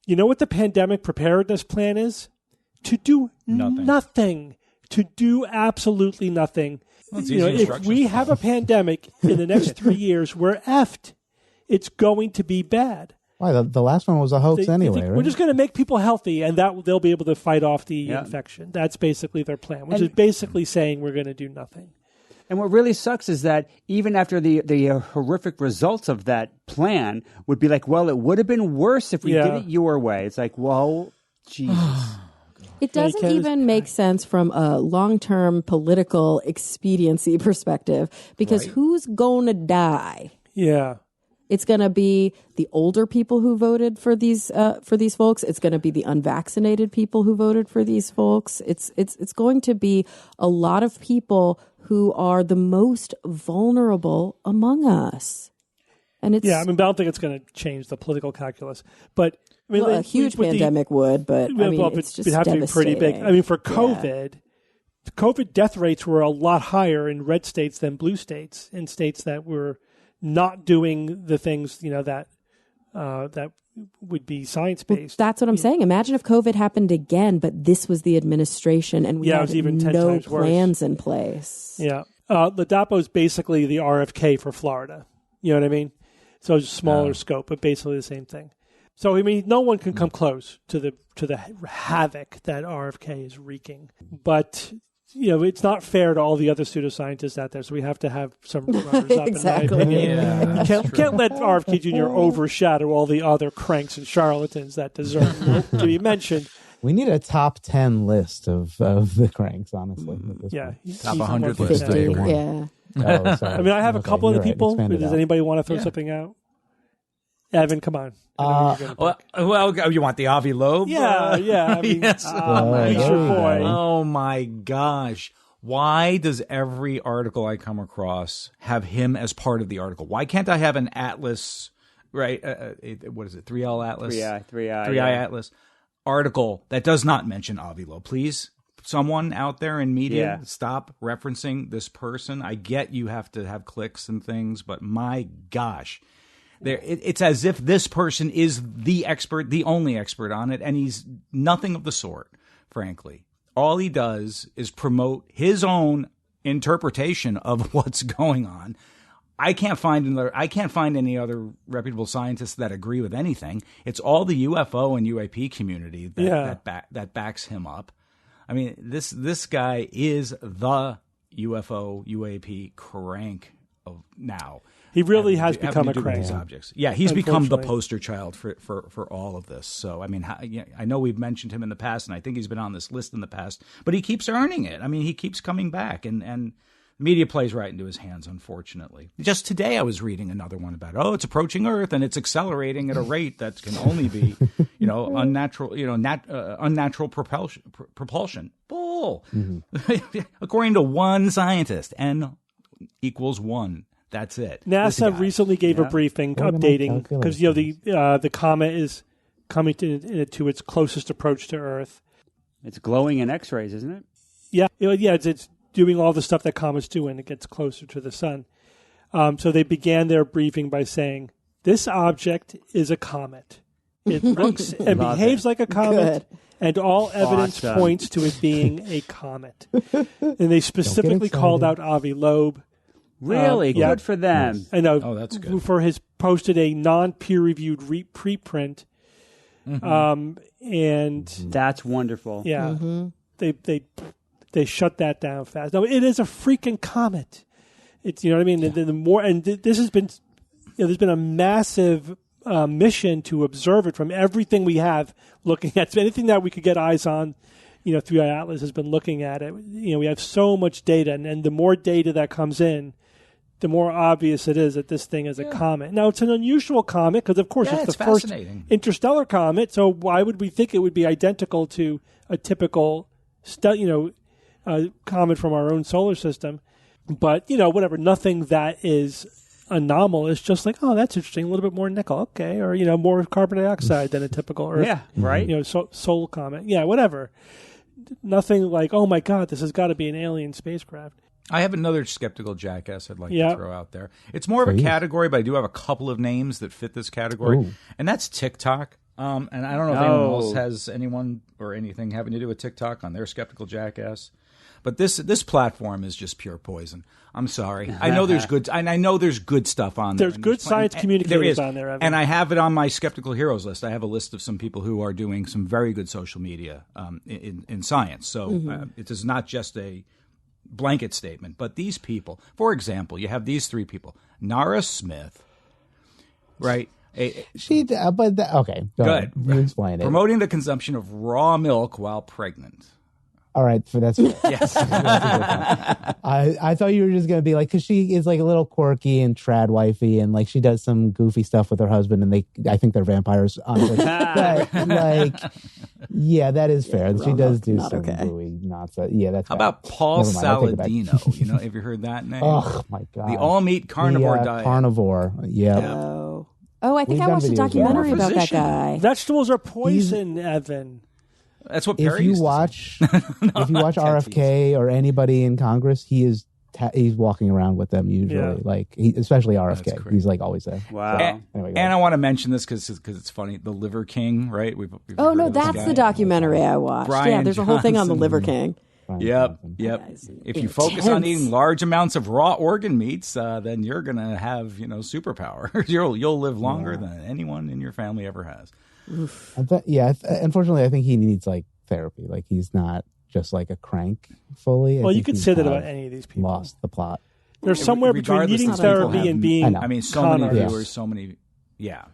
what the pandemic preparedness plan is? To do nothing. to do absolutely nothing. Well, it's You know, easy if instructions we to have a pandemic in the next 3 years, we're effed. It's going to be bad. Why? The last one was a hoax They anyway, think right? we're just going to make people healthy, and that they'll be able to fight off the infection. That's basically their plan, which is basically saying we're going to do nothing. And what really sucks is that even after the horrific results of that plan would be like, well, it would have been worse if we did it your way. It's like, well, Jesus. It doesn't even make sense from a long-term political expediency perspective because who's going to die? Yeah. It's going to be the older people who voted for these folks. It's going to be the unvaccinated people who voted for these folks. It's going to be a lot of people who are the most vulnerable among us. And it's I don't think it's going to change the political calculus. But I mean, a huge pandemic would, but I mean, it's just it'd have to be pretty big. I mean, for COVID, COVID death rates were a lot higher in red states than blue states, in states that were not doing the things that would be science based. That's what I'm saying. Imagine if COVID happened again, but this was the administration and we it had was even 10 no times worse. plans in place. Yeah, Ladapo is basically the RFK for Florida. You know what I mean? So it's a smaller scope, but basically the same thing. So I mean, no one can come close to the havoc that RFK is wreaking. But it's not fair to all the other pseudoscientists out there. So we have to have some runners up. Exactly. In my opinion. Yeah, You can't let RFK Jr. overshadow all the other cranks and charlatans that deserve to be mentioned. We need a top 10 list of the cranks, honestly. Yeah, Top 100 150. list. Fifty, One. yeah. Oh, sorry. I mean, I have a Okay, couple you're other right. people. Expand it Does out. anybody want to throw something out? Evan, come on. I know you're gonna pick. Well, you want the Avi Loeb? Yeah. I mean, Yes. he's your boy. Oh my gosh. Why does every article I come across have him as part of the article? Why can't I have an Atlas, right? What is it? 3L Atlas? 3i Atlas article that does not mention Avi Loeb. Please, someone out there in media, stop referencing this person. I get you have to have clicks and things, but my gosh. It's as if this person is the expert, the only expert on it, and he's nothing of the sort, frankly. All he does is promote his own interpretation of what's going on. I can't find any other reputable scientists that agree with anything. It's all the UFO and UAP community that backs him up. I mean, this guy is the UFO UAP crank of now. He really has become a crank. crank. These objects. Yeah, he's become the Unfortunately. poster child for all of this. So, I mean, I know we've mentioned him in the past, and I think he's been on this list in the past, but he keeps earning it. I mean, he keeps coming back, and media plays right into his hands, unfortunately. Just today I was reading another one about, it's approaching Earth, and it's accelerating at a rate that can only be, unnatural, unnatural propulsion. Bull! Mm-hmm. According to one scientist, N equals 1. That's it. NASA recently gave a briefing updating because the comet is coming to its closest approach to Earth. It's glowing in X-rays, isn't it? Yeah, it's doing all the stuff that comets do when it gets closer to the sun. So they began their briefing by saying, "This object is a comet. It looks and behaves like a comet." Good. And all evidence points to it being a comet. And they specifically called out Avi Loeb. Really? Good for them. I know. Oh, that's good. For his posted a non-peer-reviewed preprint, and That's wonderful. they shut that down fast. No, it is a freaking comet. It's what I mean. This has been there's been a massive mission to observe it from everything we have looking at. Anything that we could get eyes on. 3i Atlas has been looking at it. We have so much data, and the more data that comes in, the more obvious it is that this thing is a comet. Now, it's an unusual comet because, of course, it's the first interstellar comet. So why would we think it would be identical to a typical, comet from our own solar system? But whatever, nothing that is anomalous. Just like, that's interesting. A little bit more nickel, okay, or more carbon dioxide than a typical Earth. Yeah, right. Soul comet. Yeah, whatever. Nothing like, oh my God, this has got to be an alien spacecraft. I have another skeptical jackass I'd like to throw out there. It's more of a category, but I do have a couple of names that fit this category, and that's TikTok. And I don't know if anyone else has anyone or anything having to do with TikTok on their skeptical jackass. But this platform is just pure poison. I'm sorry. I know there's good. And I know there's good stuff on there. There's good science communicators on there, Evan. And I have it on my Skeptical Heroes list. I have a list of some people who are doing some very good social media in science. So it is not just a blanket statement. But these people, for example, you have these three people: Nara Smith, right? Okay, go ahead. You explain it. Promoting the consumption of raw milk while pregnant. All right, so that's Yes. I thought you were just gonna be like, because she is like a little quirky and trad wifey, and like she does some goofy stuff with her husband, and I think they're vampires. Honestly, but like, yeah, that is fair. She does do some gooey nonsense. Yeah, that's. How about Paul Saladino? You know, have you heard that name? Oh my god, the all meat carnivore diet. Carnivore. Yeah. Oh, I think I watched a documentary about that guy. Vegetables are poison, Evan. That's what Perry if you watch RFK or anybody in Congress, he's walking around with them usually, like especially RFK. He's like always there. Wow. So, anyway, and I want to mention this because it's funny. The Liver King, right? We've that's the documentary I watched. Brian there's a whole thing on the Liver King. Yep. If you focus on eating large amounts of raw organ meats, then you're gonna have superpowers. You'll live longer than anyone in your family ever has. Unfortunately, I think he needs like therapy. Like he's not just like a crank fully. Well, you could say that about any of these people. Lost the plot. There's somewhere between needing therapy and being. I mean, so many viewers, so many. Yeah.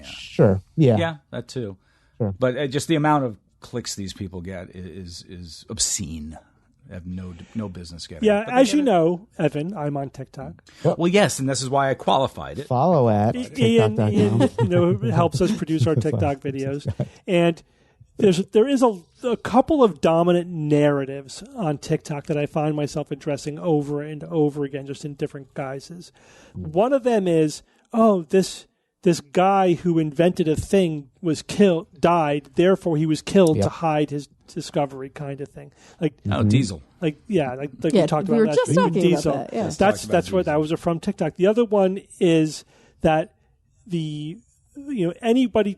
Sure. Yeah. Yeah, that too. Sure. But just the amount of clicks these people get is obscene. They have no business getting. Yeah, as you know, Evan, I'm on TikTok. Well, yes, and this is why I qualified it. Follow at Ian helps us produce our TikTok videos, and there is a couple of dominant narratives on TikTok that I find myself addressing over and over again, just in different guises. One of them is, this guy who invented a thing died, therefore he was killed to hide his discovery, kind of thing. Like Diesel. Like we talked about. We were just talking Diesel. about that. Yeah. That's what that was from TikTok. The other one is that anybody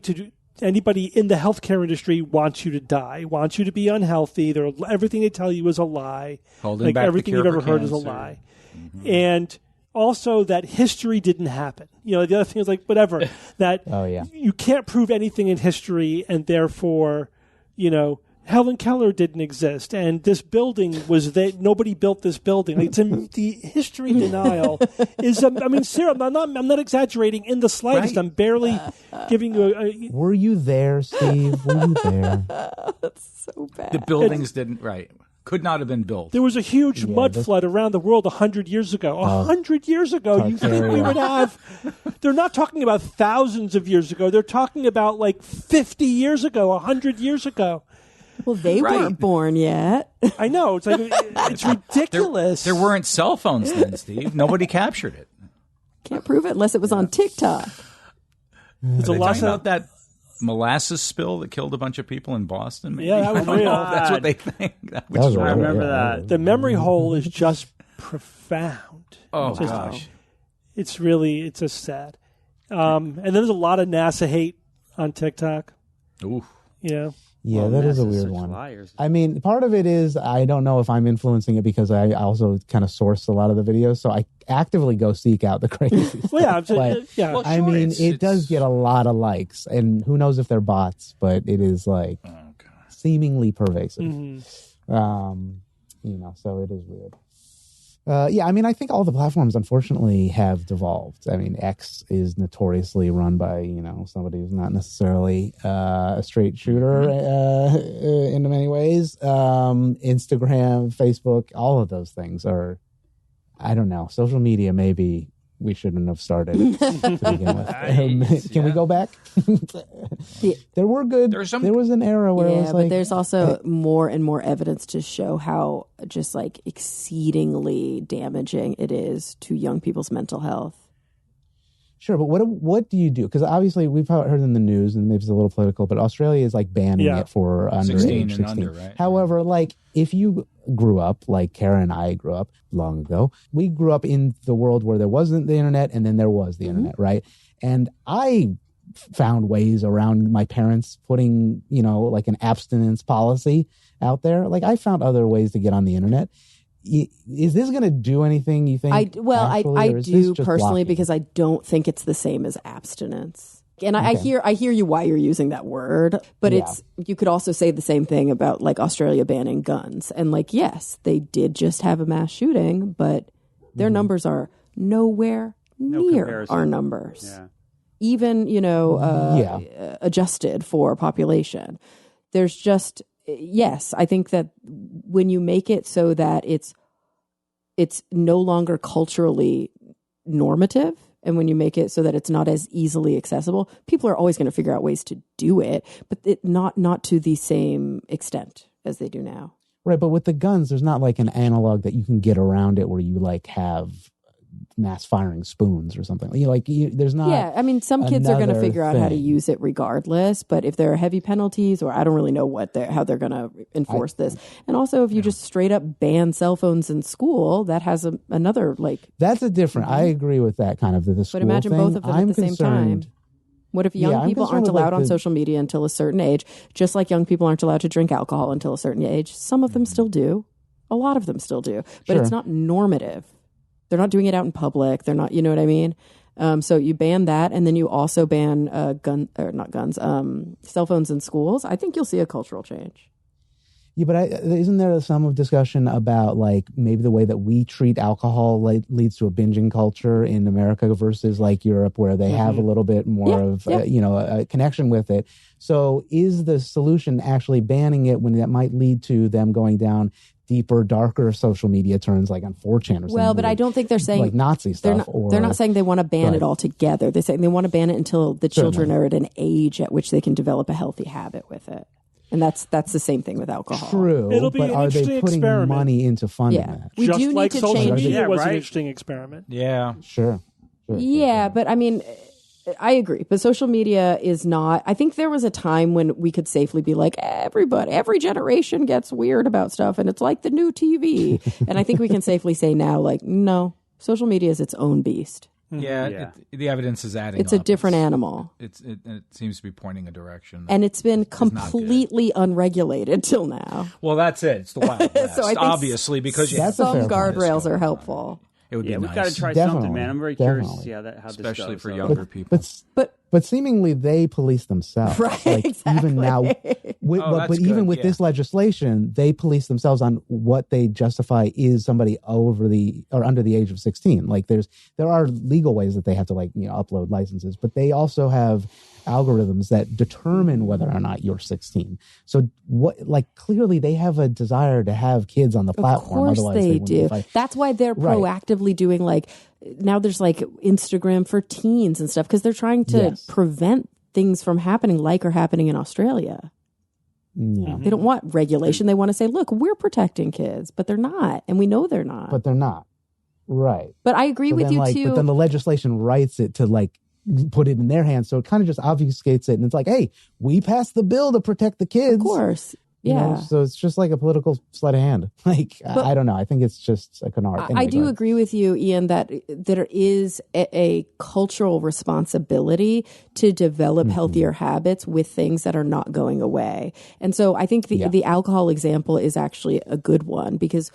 in the healthcare industry wants you to die, wants you to be unhealthy. Everything they tell you is a lie. Holding back everything you've ever heard is a lie. And also that history didn't happen. The other thing is like whatever that you can't prove anything in history, and therefore Helen Keller didn't exist, and this building was that nobody built this building. Like, the history denial is. I mean, Sarah, I'm not exaggerating in the slightest. Right? I'm barely giving you. Were you there, Steve? Were you there? That's so bad. The buildings could not have been built. There was a huge mud flood around the world 100 years ago. 100 years ago, you think we would have? They're not talking about thousands of years ago. They're talking about like 50 years ago, 100 years ago. Well, they weren't born yet. I know. It's like it's ridiculous. There weren't cell phones then, Steve. Nobody captured it. Can't prove it unless it was on TikTok. It's a lot about that molasses spill that killed a bunch of people in Boston. Maybe? Yeah, that was real. That's what they think. I remember that. The memory hole is just profound. Oh gosh, it's just sad. And then there's a lot of NASA hate on TikTok. Ooh. Yeah, that is a weird one. Liars. I mean, part of it is I don't know if I'm influencing it because I also kind of source a lot of the videos, so I actively go seek out the crazy stuff. It does get a lot of likes, and who knows if they're bots, but it is like seemingly pervasive. Mm-hmm. So it is weird. I think all the platforms, unfortunately, have devolved. I mean, X is notoriously run by, somebody who's not necessarily a straight shooter in many ways. Instagram, Facebook, all of those things are, I don't know, social media maybe we shouldn't have started to begin with. Can we go back? There were good. There was an era where it was like. But there's also more and more evidence to show how just like exceedingly damaging it is to young people's mental health. Sure, but what do you do? Because obviously we've heard in the news, and maybe it's a little political, but Australia is like banning it for underage 16. Under, right? However, like if you grew up like Kara and I grew up long ago, we grew up in the world where there wasn't the internet, and then there was the internet, right? And I found ways around my parents putting, like an abstinence policy out there. Like I found other ways to get on the internet. Is this going to do anything, you think? I do personally, because I don't think it's the same as abstinence. And I hear you why you're using that word, but you could also say the same thing about like Australia banning guns. And like, yes, they did just have a mass shooting, but their numbers are nowhere near our numbers. Yeah. Even, adjusted for population. There's just, yes, I think that when you make it so that it's no longer culturally normative, and when you make it so that it's not as easily accessible, people are always going to figure out ways to do it, but not to the same extent as they do now. Right, but with the guns, there's not like an analog that you can get around it where you like have mass firing spoons or something. There's not. Yeah, I mean, some kids are going to figure out how to use it regardless, but if there are heavy penalties, or I don't really know how they're going to enforce this. And also, if you just straight up ban cell phones in school, that has another like. That's a different. I agree with that kind of the school. But imagine thing. both of them at the same time. What if young people aren't allowed on social media until a certain age, just like young people aren't allowed to drink alcohol until a certain age? Some of them still do. A lot of them still do. But it's not normative. They're not doing it out in public. They're not, you know what I mean? So you ban that, and then you also ban cell phones in schools. I think you'll see a cultural change. Yeah, but isn't there some discussion about like maybe the way that we treat alcohol leads to a binging culture in America versus like Europe, where they have a little bit more of a connection with it. So is the solution actually banning it when that might lead to them going down deeper, darker social media turns like on 4chan or something? Well, but I don't think they're saying like Nazi stuff. They're not saying they want to ban it altogether. They're saying they want to ban it until the children are at an age at which they can develop a healthy habit with it. And that's the same thing with alcohol. True. It'll be but an are they interesting putting experiment. Money into funding that? We Just do like need to social change. media was an interesting experiment. Yeah. Sure. But I mean, I agree. But social media is not. I think there was a time when we could safely be like, every generation gets weird about stuff, and it's like the new TV. And I think we can safely say now, like, no, social media is its own beast. Yeah. The evidence is adding. It's a different animal. It seems to be pointing a direction, and it's been completely unregulated till now. Well, that's it. It's the Wild West, So I think obviously, because some guardrails are helpful. It would be we've nice. got to try something, man. I'm very curious to see how this goes. Especially for younger people. But seemingly they police themselves. Right, like, exactly. Even now, but even with this legislation, they police themselves on what they justify is somebody under the age of 16. Like there are legal ways that they have to upload licenses, but they also have algorithms that determine whether or not you're 16. So clearly they have a desire to have kids on the platform. Of course they do. That's why they're proactively doing now there's Instagram for teens and stuff, because they're trying to prevent things from happening are happening in Australia. Yeah. They don't want regulation. They want to say, look, we're protecting kids, but they're not. And we know they're not. But they're not. Right. But I agree with you too. But then the legislation writes it to put it in their hands. So it kind of just obfuscates it. And it's like, hey, we passed the bill to protect the kids. Of course. Yeah. So it's just like a political sleight of hand. I don't know. I think it's just a canard. I do agree with you, Ian, that there is a cultural responsibility to develop healthier habits with things that are not going away. And so I think the alcohol example is actually a good one, because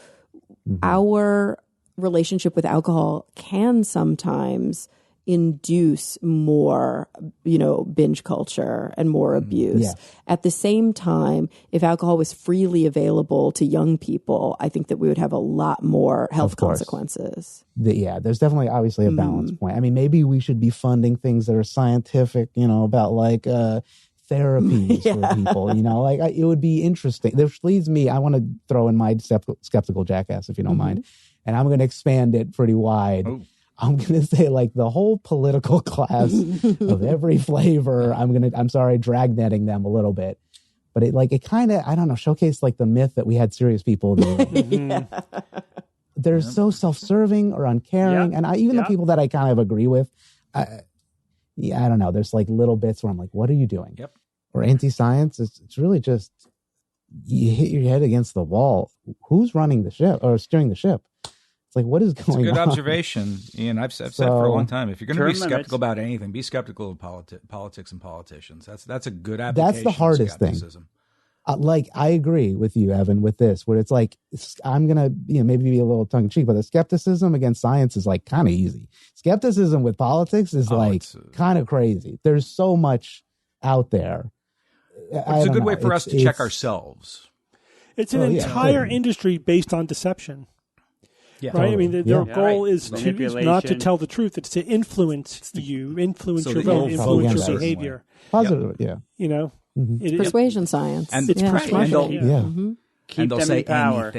our relationship with alcohol can sometimes induce more, binge culture and more abuse. Yeah. At the same time, if alcohol was freely available to young people, I think that we would have a lot more health consequences. There's definitely obviously a balance point. I mean, maybe we should be funding things that are scientific, about therapies for people, it would be interesting. This leads me, I want to throw in my skeptical jackass, if you don't mind, and I'm going to expand it pretty wide. Oh. I'm going to say the whole political class of every flavor. I'm sorry, dragnetting them a little bit, but it kind of, I don't know, showcased the myth that we had serious people. They're so self-serving or uncaring. And the people that I kind of agree with, I don't know. There's little bits where I'm like, what are you doing? Yep. Or anti-science. It's really just, you hit your head against the wall. Who's running the ship or steering the ship? It's like, what is It's a going good on? observation, Ian. I've said for a long time, if you're going to be Term skeptical limits. about anything, be skeptical of politics and politicians. That's a good application. That's the hardest of thing. skepticism. Like, I agree with you, Evan, with this, where it's like, I'm going to, maybe be a little tongue in cheek, but the skepticism against science is like kind of easy. Skepticism with politics is kind of crazy. There's so much out there. It's a good way for us to check ourselves. It's an entire industry based on deception. Yeah. Right? I mean, their goal right. is not to tell the truth. It's to influence you, influence your vote, influence your behavior. Positive, You know? It's persuasion science. And It's persuasion. Keep they'll them say in power.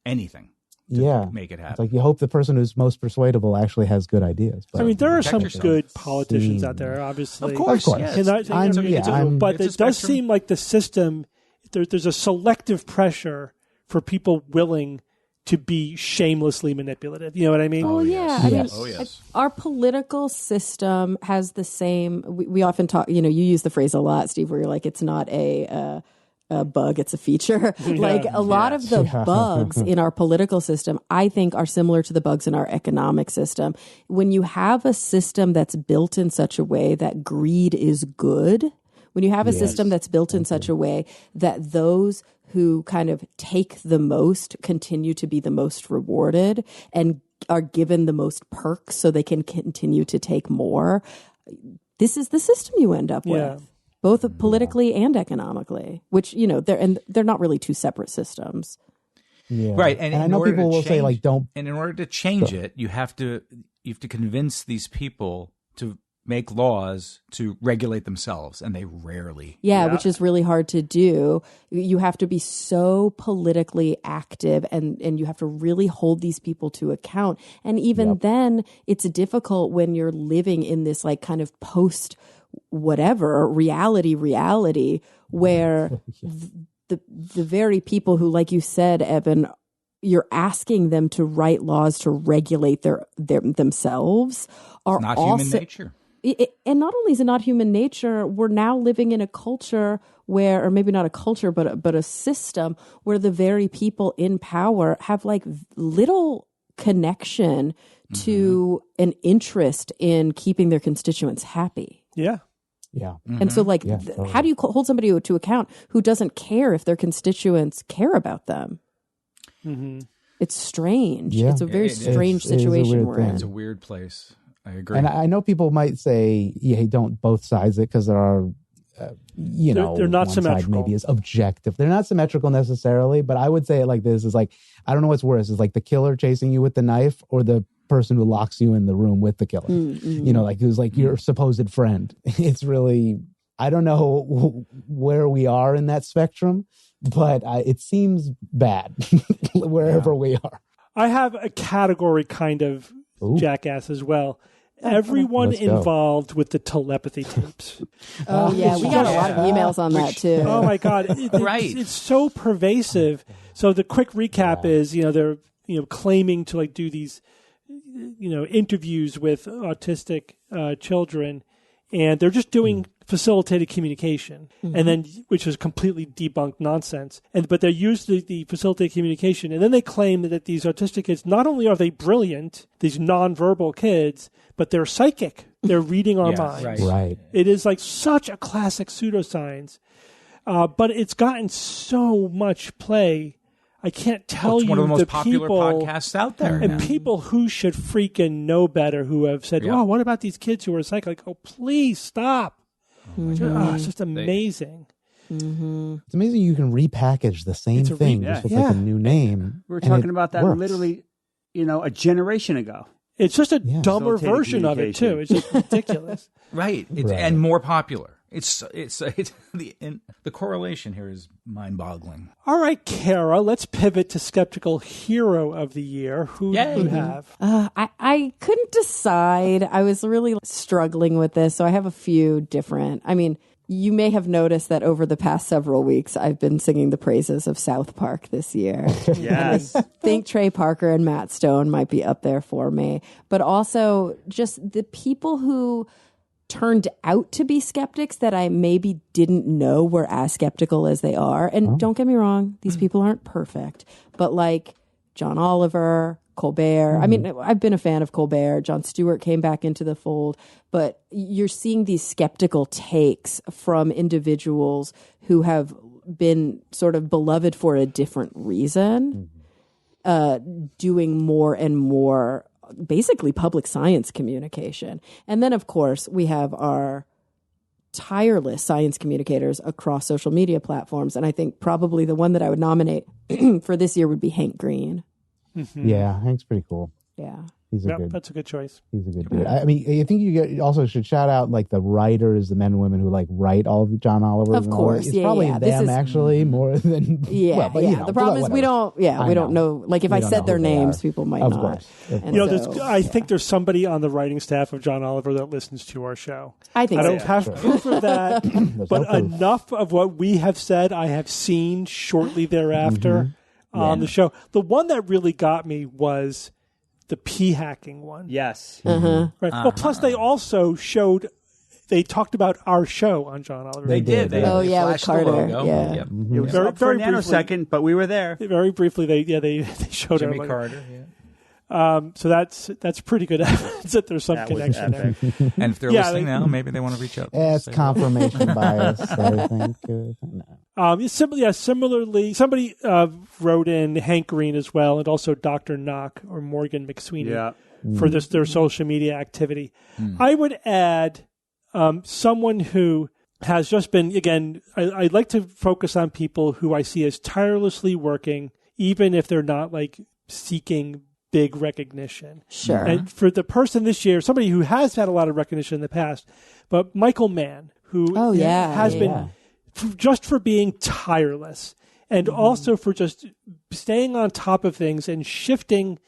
anything to make it happen. It's like you hope the person who's most persuadable actually has good ideas. But I mean, there are some yourself. good politicians out there, obviously. Of course. Yes. And but it's it a does spectrum. seem like the system, there's a selective pressure for people willing to be shamelessly manipulative. You know what I mean? Well, yeah. I mean, Oh, yes. our political system has the same. We often talk. You use the phrase a lot, Steve, where you're like, it's not a bug, it's a feature. Like a lot of the bugs in our political system, I think, are similar to the bugs in our economic system. When you have a system that's built in such a way that greed is good, when you have a system that's built in such a way that those who kind of take the most continue to be the most rewarded and are given the most perks so they can continue to take more, this is the system you end up with, both politically and economically, which, they're not really two separate systems. Yeah. Right. And I know people will say, like, don't. And in order to change it, you have to convince these people to make laws to regulate themselves, and they rarely. Yeah, which is really hard to do. You have to be so politically active, and you have to really hold these people to account. And even then, it's difficult when you're living in this like kind of post whatever reality where the very people who, like you said, Evan, you're asking them to write laws to regulate themselves are Not also human nature. And not only is it not human nature, we're now living in a culture where, or maybe not a culture, but a system where the very people in power have like little connection to an interest in keeping their constituents happy. Yeah. Yeah. And so like, totally. how do you hold somebody to account who doesn't care if their constituents care about them? It's strange. Yeah. It's a very strange It is a situation weird we're thing. in. It's a weird place. I agree. And I know people might say, don't both sides it because there are, They're not one symmetrical. side maybe is objective. They're not symmetrical necessarily, but I would say it like this is like, I don't know what's worse. Is like the killer chasing you with the knife or the person who locks you in the room with the killer, like who's like your supposed friend. It's really, I don't know where we are in that spectrum, but it seems bad wherever we are. I have a category kind of Jackass as well. Everyone Let's go. involved with the telepathy tapes. Oh yeah, we got a lot of emails on that too. Oh my God. Right. It's so pervasive. So the quick recap is, they're, claiming to like do these, interviews with autistic children, and they're just doing facilitated communication, and then, which is completely debunked nonsense. But they use the facilitated communication, and then they claim that these autistic kids, not only are they brilliant, these nonverbal kids, but they're psychic. They're reading our minds. Right. It is like such a classic pseudoscience, but it's gotten so much play. I can't tell It's you one of the most the popular people, podcasts out there. and now. people who should freaking know better, who have said, "Oh, what about these kids who are psychic?" Like, oh, please stop! It's just amazing. It's amazing you can repackage the same thing just with like a new name. We were and talking it about that works. literally, a generation ago. It's just a dumber Facilitated version of it too. It's just ridiculous. Right. And more popular. It's the correlation here is mind-boggling. All right, Kara, let's pivot to Skeptical Hero of the Year. Who do you have? I couldn't decide. I was really struggling with this, so I have a few different. I mean, you may have noticed that over the past several weeks, I've been singing the praises of South Park this year. Yes. I think Trey Parker and Matt Stone might be up there for me, but also just the people who turned out to be skeptics that I maybe didn't know were as skeptical as they are. And don't get me wrong, these people aren't perfect, but like John Oliver, Colbert. I mean, I've been a fan of Colbert. Jon Stewart came back into the fold, but you're seeing these skeptical takes from individuals who have been sort of beloved for a different reason, doing more and more basically public science communication. And then, of course, we have our tireless science communicators across social media platforms. And I think probably the one that I would nominate for this year would be Hank Green. Yeah, Hank's pretty cool. Yeah. He's a good. That's a good choice. He's a good dude. I mean, I think you also should shout out like the writers, the men and women who like write all of the John Oliver. Of course, it's probably them actually more than yeah. Well, the problem is we don't know. Like if I said their names, people might of not. Course. I think there's somebody on the writing staff of John Oliver that listens to our show. I think I don't have proof of that, but no proof. enough of what we have said, I have seen shortly thereafter on the show. The one that really got me was the pee hacking one. Yes. Right. Well, plus they also they talked about our show on John Oliver. They did. with Carter. Yeah. Yep. It was Very- up for a very nanosecond, but we were there. Very briefly, they showed Jimmy our Carter. Yeah. So that's pretty good evidence that there's some That was connection there. epic. And if they're listening now, maybe they want to reach out. It's Say, confirmation bias, I think. No. Similarly, somebody wrote in Hank Green as well, and also Dr. Knock or Morgan McSweeney Yeah. for their social media activity. I would add someone who has just been, again, I'd like to focus on people who I see as tirelessly working, even if they're not like seeking big recognition. Sure. And for the person this year, somebody who has had a lot of recognition in the past, but Michael Mann, who has been just for being tireless and also for just staying on top of things and shifting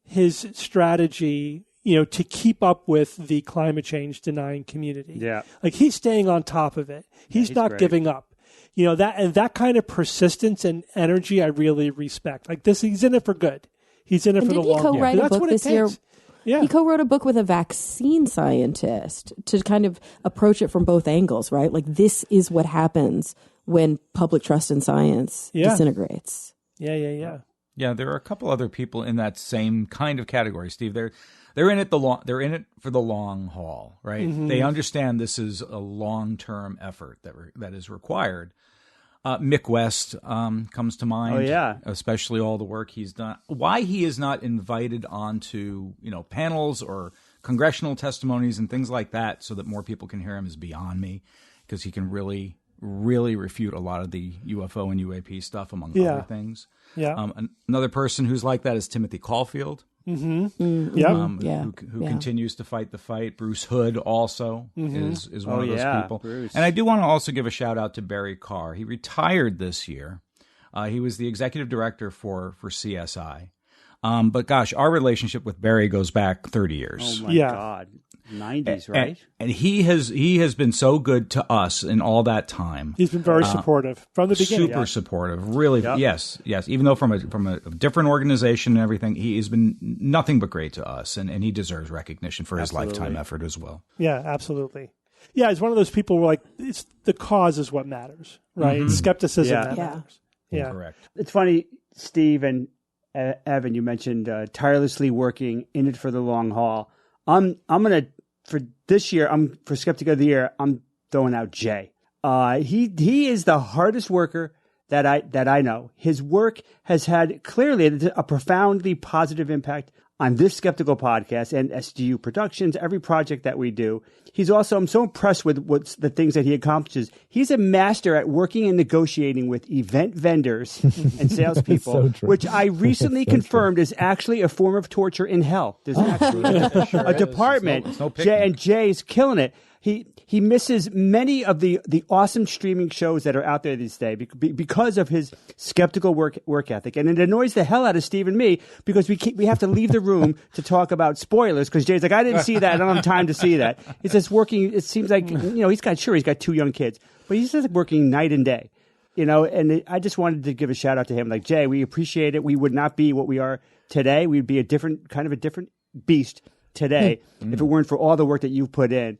his strategy, to keep up with the climate change denying community. Yeah. Like he's staying on top of it. He's not great. giving up. That kind of persistence and energy I really respect. Like this, he's in it for good. He's in it for the long Didn't he co-write a That's book what this it year? takes. Yeah. He co-wrote a book with a vaccine scientist to kind of approach it from both angles, right? Like this is what happens when public trust in science disintegrates. Yeah. Yeah, there are a couple other people in that same kind of category, Steve. They're in it they're in it for the long haul, right? They understand this is a long-term effort that is required. Mick West comes to mind. Oh, yeah. Especially all the work he's done. Why he is not invited onto, panels or congressional testimonies and things like that so that more people can hear him is beyond me, because he can really, really refute a lot of the UFO and UAP stuff, among other things. Yeah. Another person who's like that is Timothy Caulfield. Who continues to fight the fight. Bruce Hood also is one of those people. Bruce. And I do want to also give a shout out to Barry Carr. He retired this year. He was the executive director for CSI. But gosh, our relationship with Barry goes back 30 years. Oh my God. 90s, right? And he has been so good to us in all that time. He's been very supportive from the beginning. Super supportive, really. Yep. Yes. Even though from a different organization and everything, he has been nothing but great to us, and he deserves recognition for his lifetime effort as well. Yeah, absolutely. Yeah, he's one of those people where like it's the cause is what matters, right? Skepticism that matters. Yeah, correct. It's funny, Steve and Evan, you mentioned tirelessly working in it for the long haul. I'm gonna for this year. For Skeptic of the Year, I'm throwing out Jay. He is the hardest worker that I know. His work has had clearly a profoundly positive impact on this Skeptical podcast and SDU Productions, every project that we do. He's also, I'm so impressed with what's the things that he accomplishes. He's a master at working and negotiating with event vendors and salespeople, which I recently confirmed is actually a form of torture in hell. There's actually a department, and Jay's killing it. He misses many of the awesome streaming shows that are out there these days because of his skeptical work ethic, and it annoys the hell out of Steve and me because we have to leave the room to talk about spoilers because Jay's like, I didn't see that, I don't have time to see that. It's just working. It seems like he's got 2 young kids, but he's just working night and day, And I just wanted to give a shout out to him, like Jay. We appreciate it. We would not be what we are today. We'd be a different beast today if it weren't for all the work that you've put in.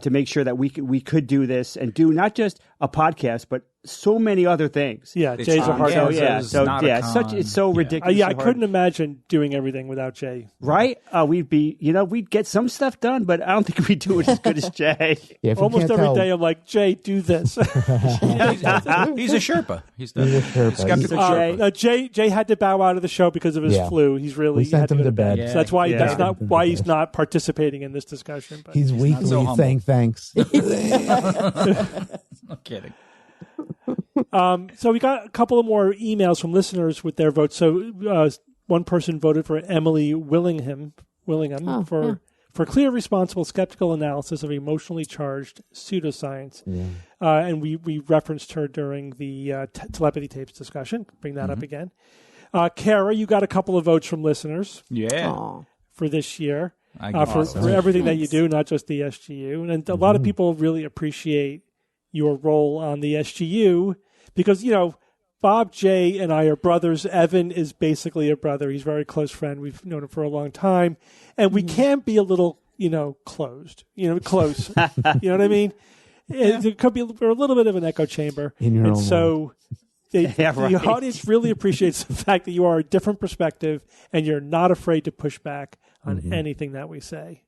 To make sure that we could do this and do not just a podcast, but so many other things. Yeah, It's Jay's a hard on ass. Kansas, not a con. It's so ridiculous. I couldn't imagine doing everything without Jay. Right? We'd get some stuff done, but I don't think we'd do it as good as Jay. Yeah, if you Almost can't every tell- day I'm like, Jay, do this. He's a Sherpa. He's the skeptical Jay. Jay had to bow out of the show because of his Yeah. flu. He's really We sent had to him go to bed. So that's why Yeah. that's not Yeah. why he's not participating in this discussion. But He's weekly so humble. saying thanks. No kidding. So we got a couple of more emails from listeners with their votes. So one person voted for Emily Willingham for clear, responsible, skeptical analysis of emotionally charged pseudoscience. Yeah. And we referenced her during the telepathy tapes discussion. Bring that up again. Kara, you got a couple of votes from listeners Yeah. Aw. for this year. I guess. For everything that you do, not just the SGU. And a lot of people really appreciate your role on the SGU because, Bob, Jay, and I are brothers. Evan is basically a brother. He's a very close friend. We've known him for a long time. And we can be a little, closed, close. You know what I mean? It could be we're a little bit of an echo chamber. In your and own so the right. audience really appreciates the fact that you are a different perspective and you're not afraid to push back on anything that we say.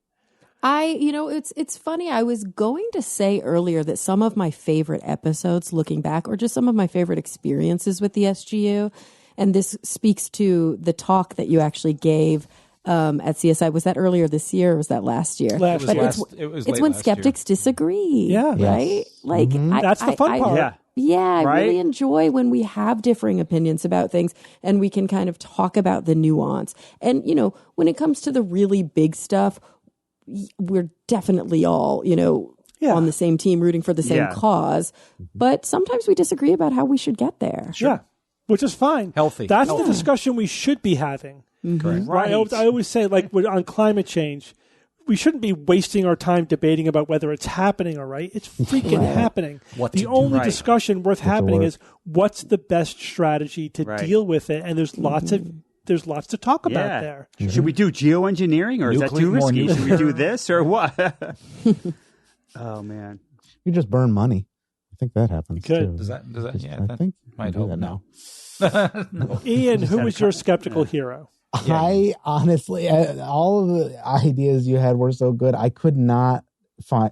It's funny. I was going to say earlier that some of my favorite episodes looking back, or just some of my favorite experiences with the SGU, and this speaks to the talk that you actually gave at CSI. Was that earlier this year or was that last year? Last But year. it's when skeptics disagree. Yeah. Right? Like That's the fun part. Yeah. Yeah, I Right? really enjoy when we have differing opinions about things and we can kind of talk about the nuance. And, when it comes to the really big stuff, we're definitely all, on the same team rooting for the same cause. But sometimes we disagree about how we should get there. Yeah, which is fine. Healthy. That's the discussion we should be having. Correct. Right. I always say, on climate change, we shouldn't be wasting our time debating about whether it's happening or right. It's freaking happening. The only discussion worth having is what's the best strategy to deal with it, and there's lots to talk about there. Should we do geoengineering or is that too risky? Should we do this or what? Oh, man. You just burn money. I think that happens Good. too. Does that? Yeah. I think might do hope that no. now. Ian, who was your skeptical hero? I honestly, all of the ideas you had were so good. I could not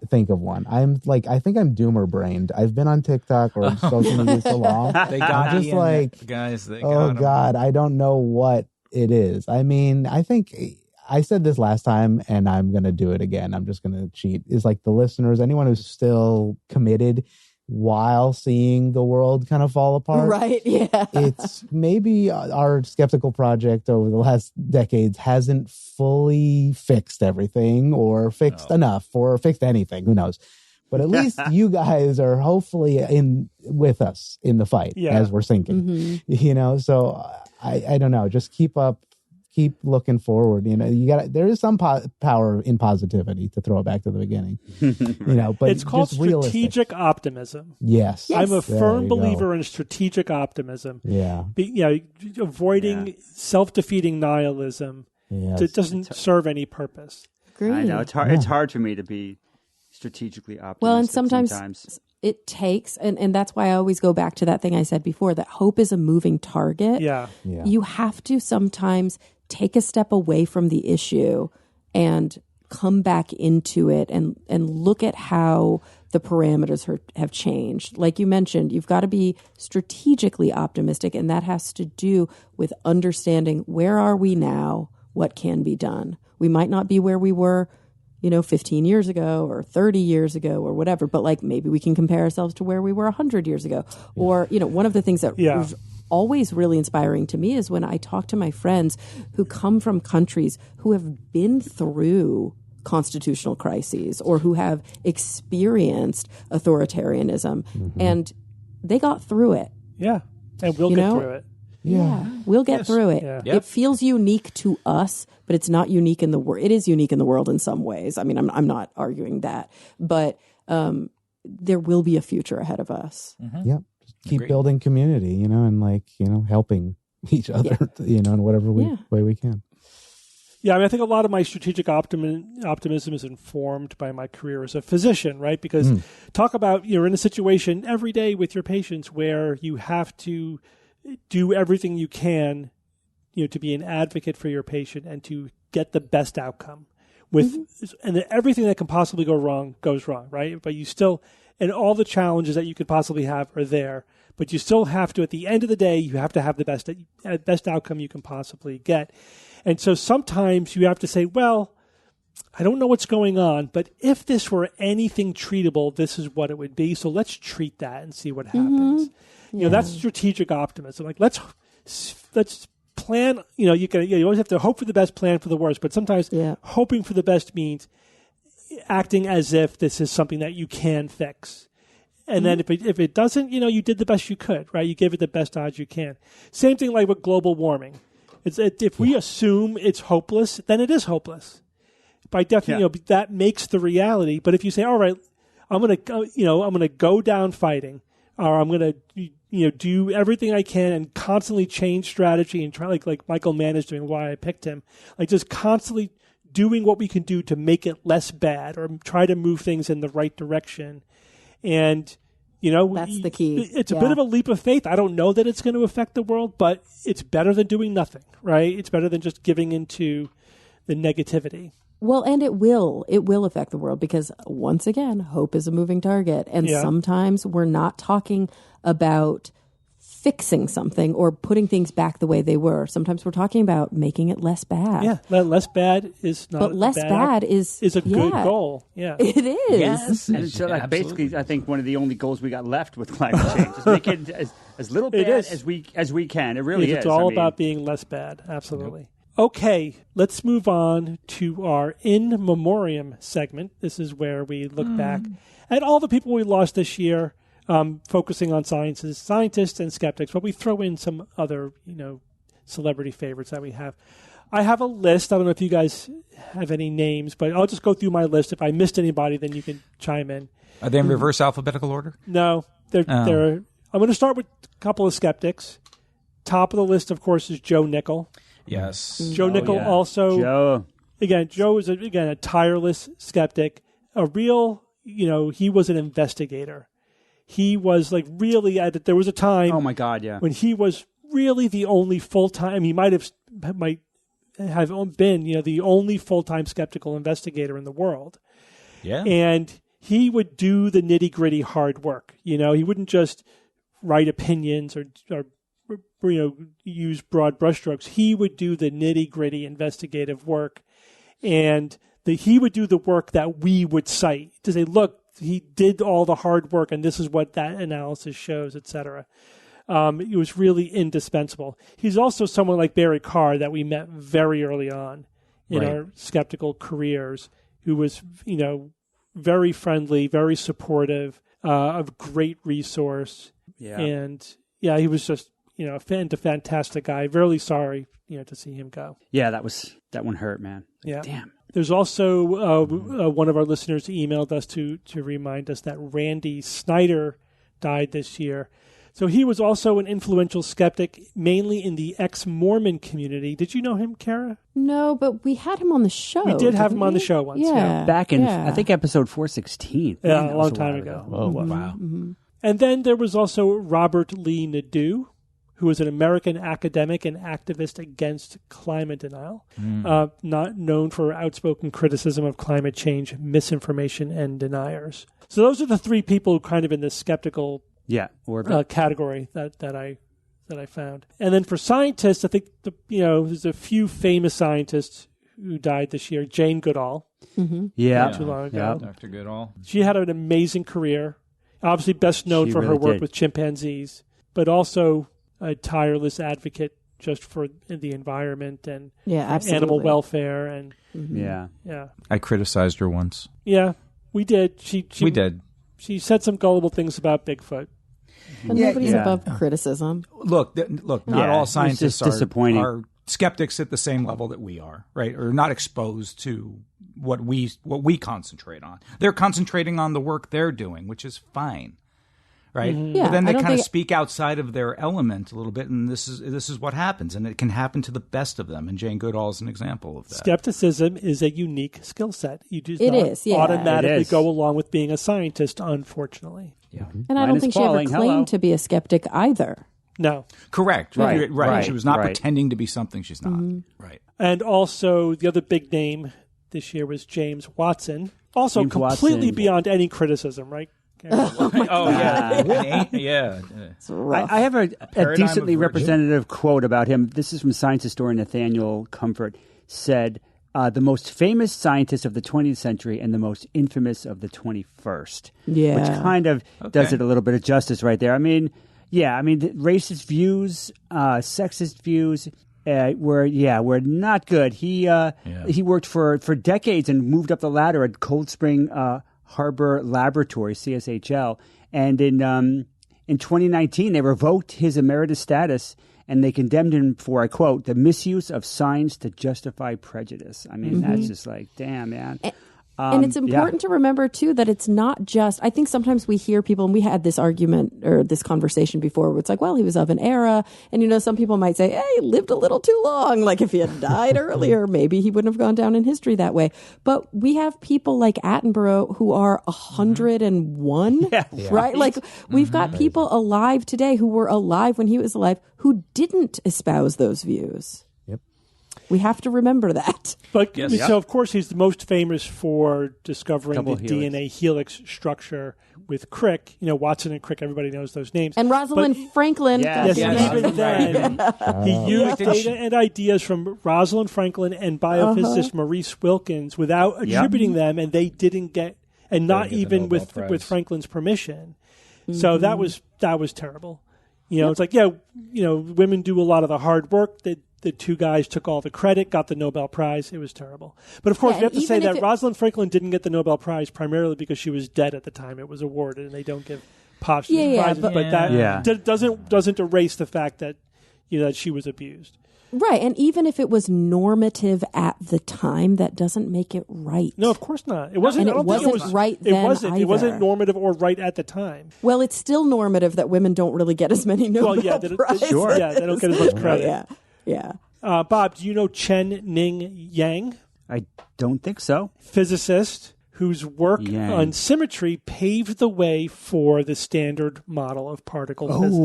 think of one. I think I'm doomer brained. I've been on TikTok or social media so long. They got I'm just Ian, like, guys. They oh got him. God, I don't know what it is. I mean, I think I said this last time and I'm going to do it again. I'm just going to cheat. Is like the listeners, anyone who's still committed while seeing the world kind of fall apart. Right, yeah. It's maybe our skeptical project over the last decades hasn't fully fixed everything or fixed enough or fixed anything. Who knows? But at least you guys are hopefully in with us in the fight as we're sinking. So I don't know. Just keep up. Keep looking forward. There is some power in positivity to throw it back to the beginning. But It's called just realistic. strategic opmism. Yes. I'm a There firm you go. believer in strategic optimism. Yeah. Avoiding self-defeating nihilism that doesn't serve any purpose. Agree. I know. It's hard. It's hard for me to be strategically optimistic Well, and sometimes it takes, and that's why I always go back to that thing I said before, that hope is a moving target. Yeah. You have to sometimes take a step away from the issue and come back into it and look at how the parameters have changed. Like you mentioned, you've got to be strategically optimistic, and that has to do with understanding where are we now, what can be done. We might not be where we were 15 years ago or 30 years ago or whatever, but maybe we can compare ourselves to where we were 100 years ago. Or, one of the things that was always really inspiring to me is when I talk to my friends who come from countries who have been through constitutional crises or who have experienced authoritarianism and they got through it. Yeah. And we'll get through it. Yeah, we'll get through it. Yeah. It feels unique to us, but it's not unique in the world. It is unique in the world in some ways. I mean, I'm not arguing that, but there will be a future ahead of us. Yep. Just keep building community, and helping each other, in whatever way we can. Yeah, I mean, I think a lot of my strategic optimism is informed by my career as a physician, right? Because talk about you're in a situation every day with your patients where you have to do everything you can, to be an advocate for your patient and to get the best outcome. And everything that can possibly go wrong goes wrong, right? But you still, and all the challenges that you could possibly have are there. But you still have to, at the end of the day, you have to have the best outcome you can possibly get. And so sometimes you have to say, well, I don't know what's going on, but if this were anything treatable, this is what it would be. So let's treat that and see what happens. That's strategic optimism. Like let's plan. You always have to hope for the best, plan for the worst. But sometimes hoping for the best means acting as if this is something that you can fix. And then if it doesn't, you did the best you could, right? You gave it the best odds you can. Same thing like with global warming. If we assume it's hopeless, then it is hopeless. By definition, that makes the reality. But if you say, all right, I'm going to go down fighting, or I'm going to do everything I can and constantly change strategy and try like Michael Mann is doing, why I picked him, like just constantly doing what we can do to make it less bad or try to move things in the right direction. And that's the key. It's a bit of a leap of faith. I don't know that it's going to affect the world, but it's better than doing nothing, right? It's better than just giving into the negativity. Well, and it will affect the world because, once again, hope is a moving target. And sometimes we're not talking about fixing something or putting things back the way they were. Sometimes we're talking about making it less bad. Yeah, less bad is not. But less bad is a good goal. Yeah, it is. Yes, and so basically, I think one of the only goals we got left with climate change is make it as little bad as we can. It really is. It's all about being less bad. Absolutely. Yep. Okay, let's move on to our In Memoriam segment. This is where we look back at all the people we lost this year. Focusing on scientists and skeptics, but we throw in some other, celebrity favorites that we have. I have a list. I don't know if you guys have any names, but I'll just go through my list. If I missed anybody, then you can chime in. Are they in reverse alphabetical order? No. They're. I'm going to start with a couple of skeptics. Top of the list, of course, is Joe Nickell. Yes. Joe Nickell also. Joe. Again, Joe is, a tireless skeptic. A real, he was an investigator. He was there was a time. Oh my God! Yeah. When he was really the only full-time. He might have been, the only full-time skeptical investigator in the world. Yeah. And he would do the nitty-gritty hard work. He wouldn't just write opinions or use broad brushstrokes. He would do the nitty-gritty investigative work, and he would do the work that we would cite to say, look, he did all the hard work, and this is what that analysis shows, etc. It was really indispensable. He's also someone like Barry Carr that we met very early on in our skeptical careers, who was, very friendly, very supportive, a great resource. Yeah. And, he was just, a fantastic guy. Really sorry, to see him go. Yeah, that one hurt, man. Yeah. Damn. There's also one of our listeners emailed us to remind us that Randy Snyder died this year. So he was also an influential skeptic, mainly in the ex-Mormon community. Did you know him, Kara? No, but we had him on the show. We did have him on the show once. Yeah. Back in, I think, episode 416. Yeah, a long time ago. Oh, wow. Mm-hmm. And then there was also Robert Lee Nadeau, who was an American academic and activist against climate denial, not known for outspoken criticism of climate change, misinformation, and deniers. So those are the three people kind of in the skeptical category that I found. And then for scientists, I think there's a few famous scientists who died this year. Jane Goodall, not too long ago. Yeah. Dr. Goodall. She had an amazing career. Obviously, best known for her work with chimpanzees, but also a tireless advocate just for the environment and animal welfare. And I criticized her once. Yeah, we did. We did. She said some gullible things about Bigfoot. But nobody's above criticism. Look, not all scientists are skeptics at the same level that we are, right? Or not exposed to what we concentrate on. They're concentrating on the work they're doing, which is fine. right? Yeah, but then I they don't kind of think- speak outside of their element a little bit, and this is what happens, and it can happen to the best of them. And Jane Goodall is an example of that. Skepticism is a unique skill set. You just It not is, yeah. automatically It is. go along with being a scientist, unfortunately. Yeah. And I Mine don't is think falling. she ever claimed Hello. to be a skeptic either. No. Correct. Right, Right. right, She was not right. pretending to be something she's not. Right. And also, the other big name this year was James Watson. Also, James completely Watson. beyond any criticism, right? Oh yeah. Yeah. It's rough. I have a paradigm decently of virtue. representative quote about him. This is from science historian Nathaniel Comfort. Said, the most famous scientist of the 20th century and the most infamous of the 21st. Yeah. Which kind of does Okay. it a little bit of justice right there. I mean, the racist views, sexist views were not good. He worked for decades and moved up the ladder at Cold Spring Harbor Laboratory, CSHL. And in 2019, they revoked his emeritus status and they condemned him for, I quote, the misuse of science to justify prejudice. I mean, that's just like, damn, man. And it's important to remember, too, that it's not just, I think sometimes we hear people, and we had this argument or this conversation before where it's like, well, he was of an era. And, some people might say, hey, he lived a little too long. Like if he had died earlier, maybe he wouldn't have gone down in history that way. But we have people like Attenborough who are 101, right? Like we've got people alive today who were alive when he was alive who didn't espouse those views. We have to remember that. But Yes. so, of course, he's the most famous for discovering Double the helix. DNA helix structure with Crick. Watson and Crick, everybody knows those names. And Rosalind Franklin. Yes, Yes. and even then, he used Didn't she- data and ideas from Rosalind Franklin and biophysicist Maurice Wilkins without attributing them, and they didn't get, and not get the even Nobel with Prize. Franklin's permission. So that was terrible. It's like, women do a lot of the hard work. The two guys took all the credit, got the Nobel Prize. It was terrible. But of course, Yeah, we have and to say even if that Rosalind Franklin didn't get the Nobel Prize primarily because she was dead at the time it was awarded, and they don't give posthumous Yeah, prizes. but- But that Yeah. doesn't erase the fact that that she was abused. Right. And even if it was normative at the time, that doesn't make it right. No, of course not. It wasn't. And I it don't think wasn't it was right It then wasn't. It wasn't either. normative or right at the time. Well, it's still normative that women don't really get as many Nobel Well, yeah, they don't, Prizes. Sure. yeah, they don't get as much credit. Yeah. Bob, do you know Chen Ning Yang, I don't think so. physicist whose work Yang. on symmetry paved the way for the standard model of particle physics?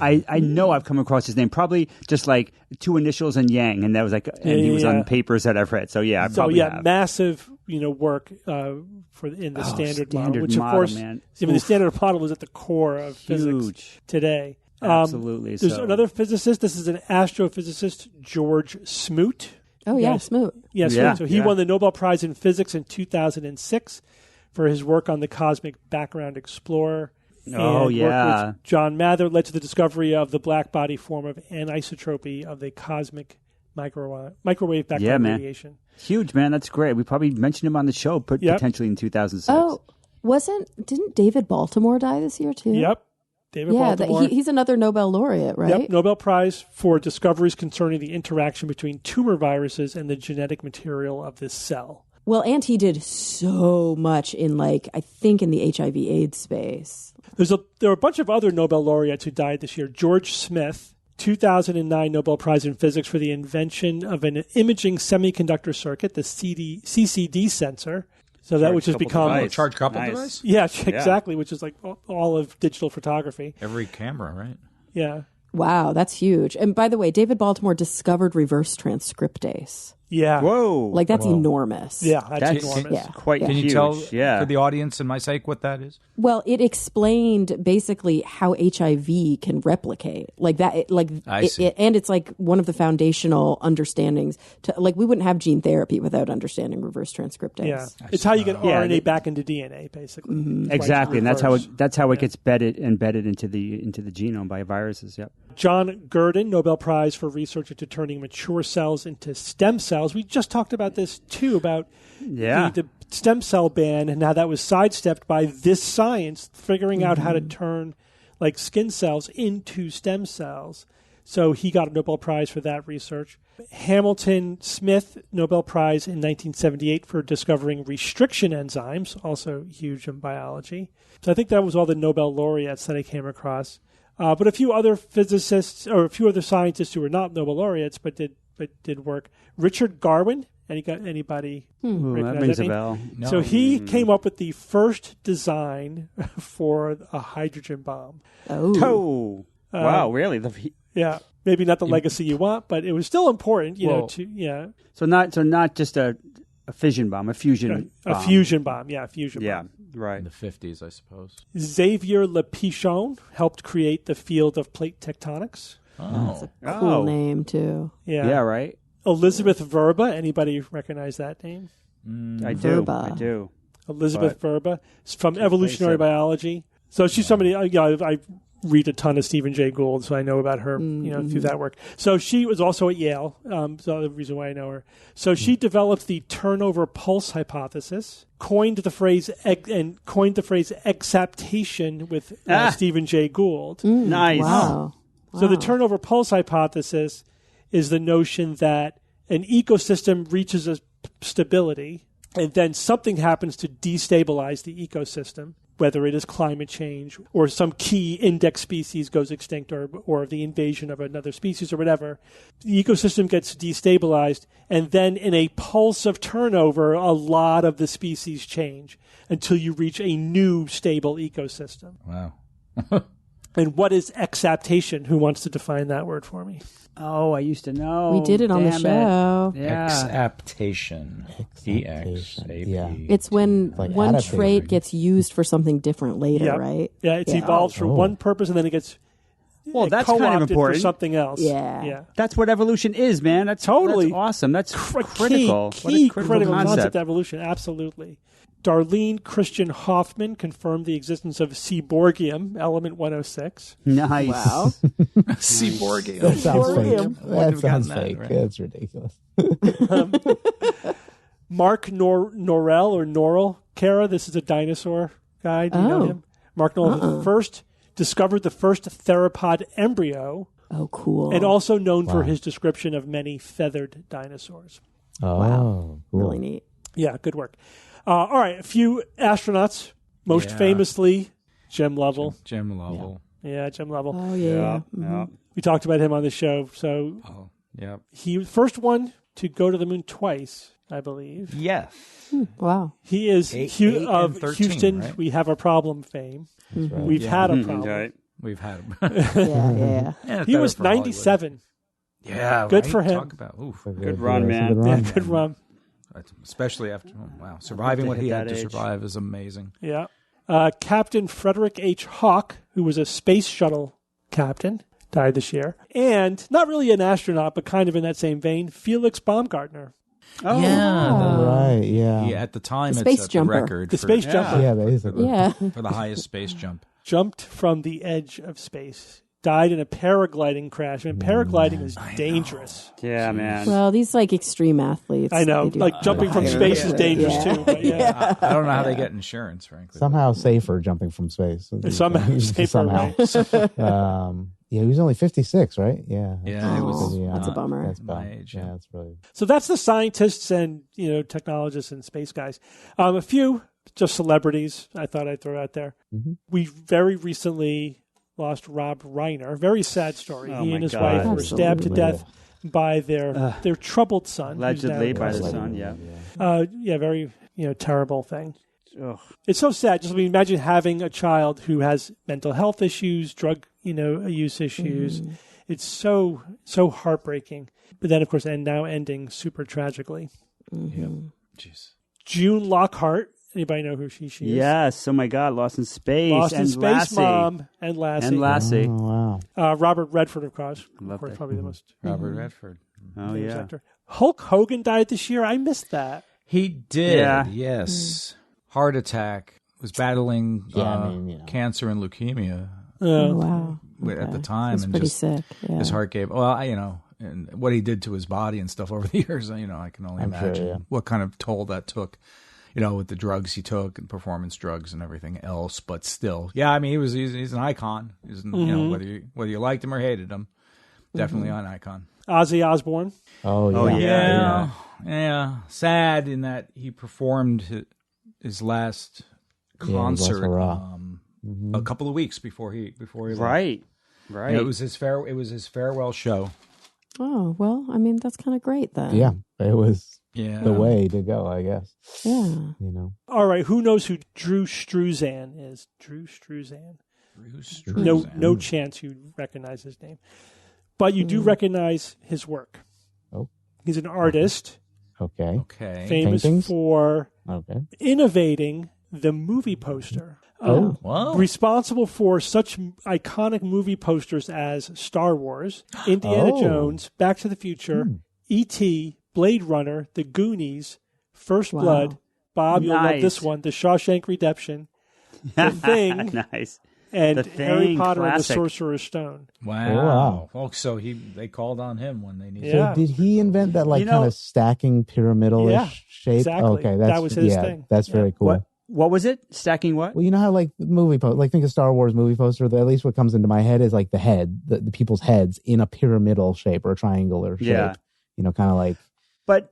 Oh, I know I've come across his name. Probably just like two initials and Yang, and that was like, and he was yeah. on papers that I've read. So yeah, I So probably yeah, have. massive work for in the standard model, standard which model, of course, man. I mean, the Oof. standard model is at the core of physics Huge. today. Absolutely. There's so. another physicist. This is an astrophysicist, George Smoot. Oh, yeah, Yes. Smoot. Yes, Yeah, so he yeah. won the Nobel Prize in Physics in 2006 for his work on the Cosmic Background Explorer. Oh, And yeah. work with John Mather led to the discovery of the black body form of anisotropy of the cosmic microwave background Yeah, man. radiation. Huge, man. That's great. We probably mentioned him on the show, Yep. potentially in 2006. Oh, didn't David Baltimore die this year, too? Yep. David Yeah, Baltimore. he's another Nobel laureate, right? Yep, Nobel Prize for discoveries concerning the interaction between tumor viruses and the genetic material of this cell. Well, and he did so much in, I think in the HIV/AIDS space. There are a bunch of other Nobel laureates who died this year. George Smith, 2009 Nobel Prize in Physics for the invention of an imaging semiconductor circuit, the CCD sensor. So that which has coupled become device. Charge coupled Nice. device? yeah, exactly, which is like all of digital photography. Every camera, right? Yeah, Wow, that's huge. And by the way, David Baltimore discovered reverse transcriptase. yeah, Whoa. That's enormous. yeah. That's That's enormous. Yeah. quite Yeah. Can huge. you tell yeah. for the audience and my sake what that is? Well, it explained basically how HIV can replicate, I see. and it's like one of the foundational understandings to we wouldn't have gene therapy without understanding reverse transcriptase. Yeah, it's how you get Yeah, RNA they- back into DNA, basically. Mm-hmm. Exactly, and that's how reverse. it gets embedded into the genome by viruses. Yep. John Gurdon, Nobel Prize for research into turning mature cells into stem cells. We just talked about this too, about Yeah. the stem cell ban and how that was sidestepped by this science, figuring out how to turn skin cells into stem cells. So he got a Nobel Prize for that research. Hamilton Smith, Nobel Prize in 1978 for discovering restriction enzymes, also huge in biology. So I think that was all the Nobel laureates that I came across. But a few other physicists, or a few other scientists who were not Nobel laureates but did work. Richard Garwin. Anybody Ooh, that recognize rings that a name? bell. No. So he came up with the first design for a hydrogen bomb. Oh, wow! Really? Yeah, maybe not the legacy you want, but it was still important, you know. So not just a fission bomb, a fusion. A bomb. fusion bomb. Yeah, a fusion Yeah, bomb. right. In the 50s, I suppose. Xavier Lepichon helped create the field of plate tectonics. Oh. Cool name too. Yeah, right. Elizabeth Verba. Anybody recognize that name? I do. Verba. I do. Elizabeth Verba from evolutionary biology. So she's somebody. I read a ton of Stephen Jay Gould, so I know about her, through that work. So she was also at Yale. So the reason why I know her. So she developed the turnover pulse hypothesis, coined the phrase exaptation with Stephen Jay Gould. Nice. Wow. So the turnover pulse hypothesis is the notion that an ecosystem reaches a stability, and then something happens to destabilize the ecosystem, whether it is climate change or some key index species goes extinct or the invasion of another species or whatever. The ecosystem gets destabilized, and then in a pulse of turnover, a lot of the species change until you reach a new stable ecosystem. Wow. And what is exaptation? Who wants to define that word for me? Oh, I used to know. We did it on the Damn show. It. Yeah. Exaptation. E-X-A-P. Yeah. It's when Like one adaptation. trait gets used for something different later, Yep. right? Yeah, it's evolved for one purpose and then it gets Well, that's kind of co-opted important. for something else. Yeah. That's what evolution is, man. That's Totally. That's awesome. That's critical. Key What a critical concept concept. of evolution. Absolutely. Darlene Christian Hoffman confirmed the existence of seaborgium, element 106. Nice. Wow. Seaborgium. That sounds Memoriam. fake. That sounds gotten that, fake. right? That's ridiculous. Mark Norrell or Norrell. Kara, this is a dinosaur guy. Do you know him? Mark Norrell first discovered the first theropod embryo Oh, cool. and also known for his description of many feathered dinosaurs. Oh, Wow. cool. Really neat. Yeah, good work. All right, a few astronauts, most famously Jim Lovell. Jim Lovell. Yeah, Jim Lovell. Oh, yeah. Yeah. We talked about him on the show. So Oh, yeah. he was the first one to go to the moon twice, I believe. Yes. Wow. He is Eight of and 13, Houston, right? we have a problem fame. That's right. We've had a problem. Right. We've had him. Yeah. Yeah, He better was for Hollywood. 97. Yeah, Good right? for him. Talk about, oof. Good run, man. Good run. Yeah, good run. Especially after, surviving to what hit he had that to age. survive is amazing. Yeah. Captain Frederick H. Hawk, who was a space shuttle captain, died this year. And not really an astronaut, but kind of in that same vein, Felix Baumgartner. Oh, Right, yeah. Yeah, at the time, The it's space at the jumper. record The for, space jumper. Yeah, basically. Yeah. for the highest space jump. Jumped from the edge of space. Died in a paragliding crash. And paragliding is dangerous. yeah, man. Well, these like extreme athletes. I know. they do Like jumping from higher- space is dangerous Yeah. too. But yeah. I don't know how they get insurance, frankly. Somehow safer jumping from space. Somehow safer, right? Yeah, he was only 56, right? Yeah. Yeah, it was Oh, that's a not bummer. That's my bummer. age. Yeah, that's really. So that's the scientists and technologists and space guys. A few just celebrities I thought I'd throw out there. Mm-hmm. We very recently lost Rob Reiner. Very sad story. Oh, He my and his God. wife were stabbed to Absolutely. death by their troubled son. who's now Allegedly by the incarcerated. son, yeah. Yeah, very terrible thing. Ugh. It's so sad. Just imagine having a child who has mental health issues, drug use issues. It's so heartbreaking. But then, of course, and now ending super tragically. Jeez. June Lockhart. Anybody know who she is? Yes. Oh, my God. Lost in Space. Lost in and Space Lassie. Mom and Lassie. And Lassie. Oh, wow. Robert Redford, of course. Love that. Probably the most Robert Redford. Oh, famous yeah. actor. Hulk Hogan died this year. I missed that. He did, Yeah. yes. Heart attack. Was battling cancer and leukemia Oh, wow. at the time. He's and pretty just sick. Yeah. his heart gave, and what he did to his body and stuff over the years, I can only I'm sure, imagine yeah. what kind of toll that took, with the drugs he took and performance drugs and everything else. But still, he's an icon. He's, whether you liked him or hated him, Definitely an icon. Ozzy Osbourne. Oh yeah. Yeah. Sad in that he performed his last concert a couple of weeks before he left. Right. Yeah, it was his farewell show. Oh, well, I mean, that's kind of great then. Yeah, it was Yeah. the way to go, I guess. Yeah. You know. All right, who knows who Drew Struzan is? Drew Struzan. No chance you recognize his name. But you do recognize his work. Oh. He's an artist. Okay. Famous Paintings? for innovating the movie poster. Wow. Responsible for such iconic movie posters as Star Wars, Indiana Jones, Back to the Future, E.T., Blade Runner, The Goonies, First Blood, Bob, you'll love this one, The Shawshank Redemption, The Thing, Nice. and The Harry Thing, Potter and the classic. Sorcerer's Stone. Wow. Oh, so they called on him when they needed. Yeah. So did he invent that kind of stacking pyramidal-ish shape? Exactly. Okay, that was his thing. That's very cool. What was it? Stacking what? Well, you know how movie think of Star Wars movie poster. At least what comes into my head is like the head, the people's heads in a pyramidal shape or a triangular shape. Yeah. You know, kind of like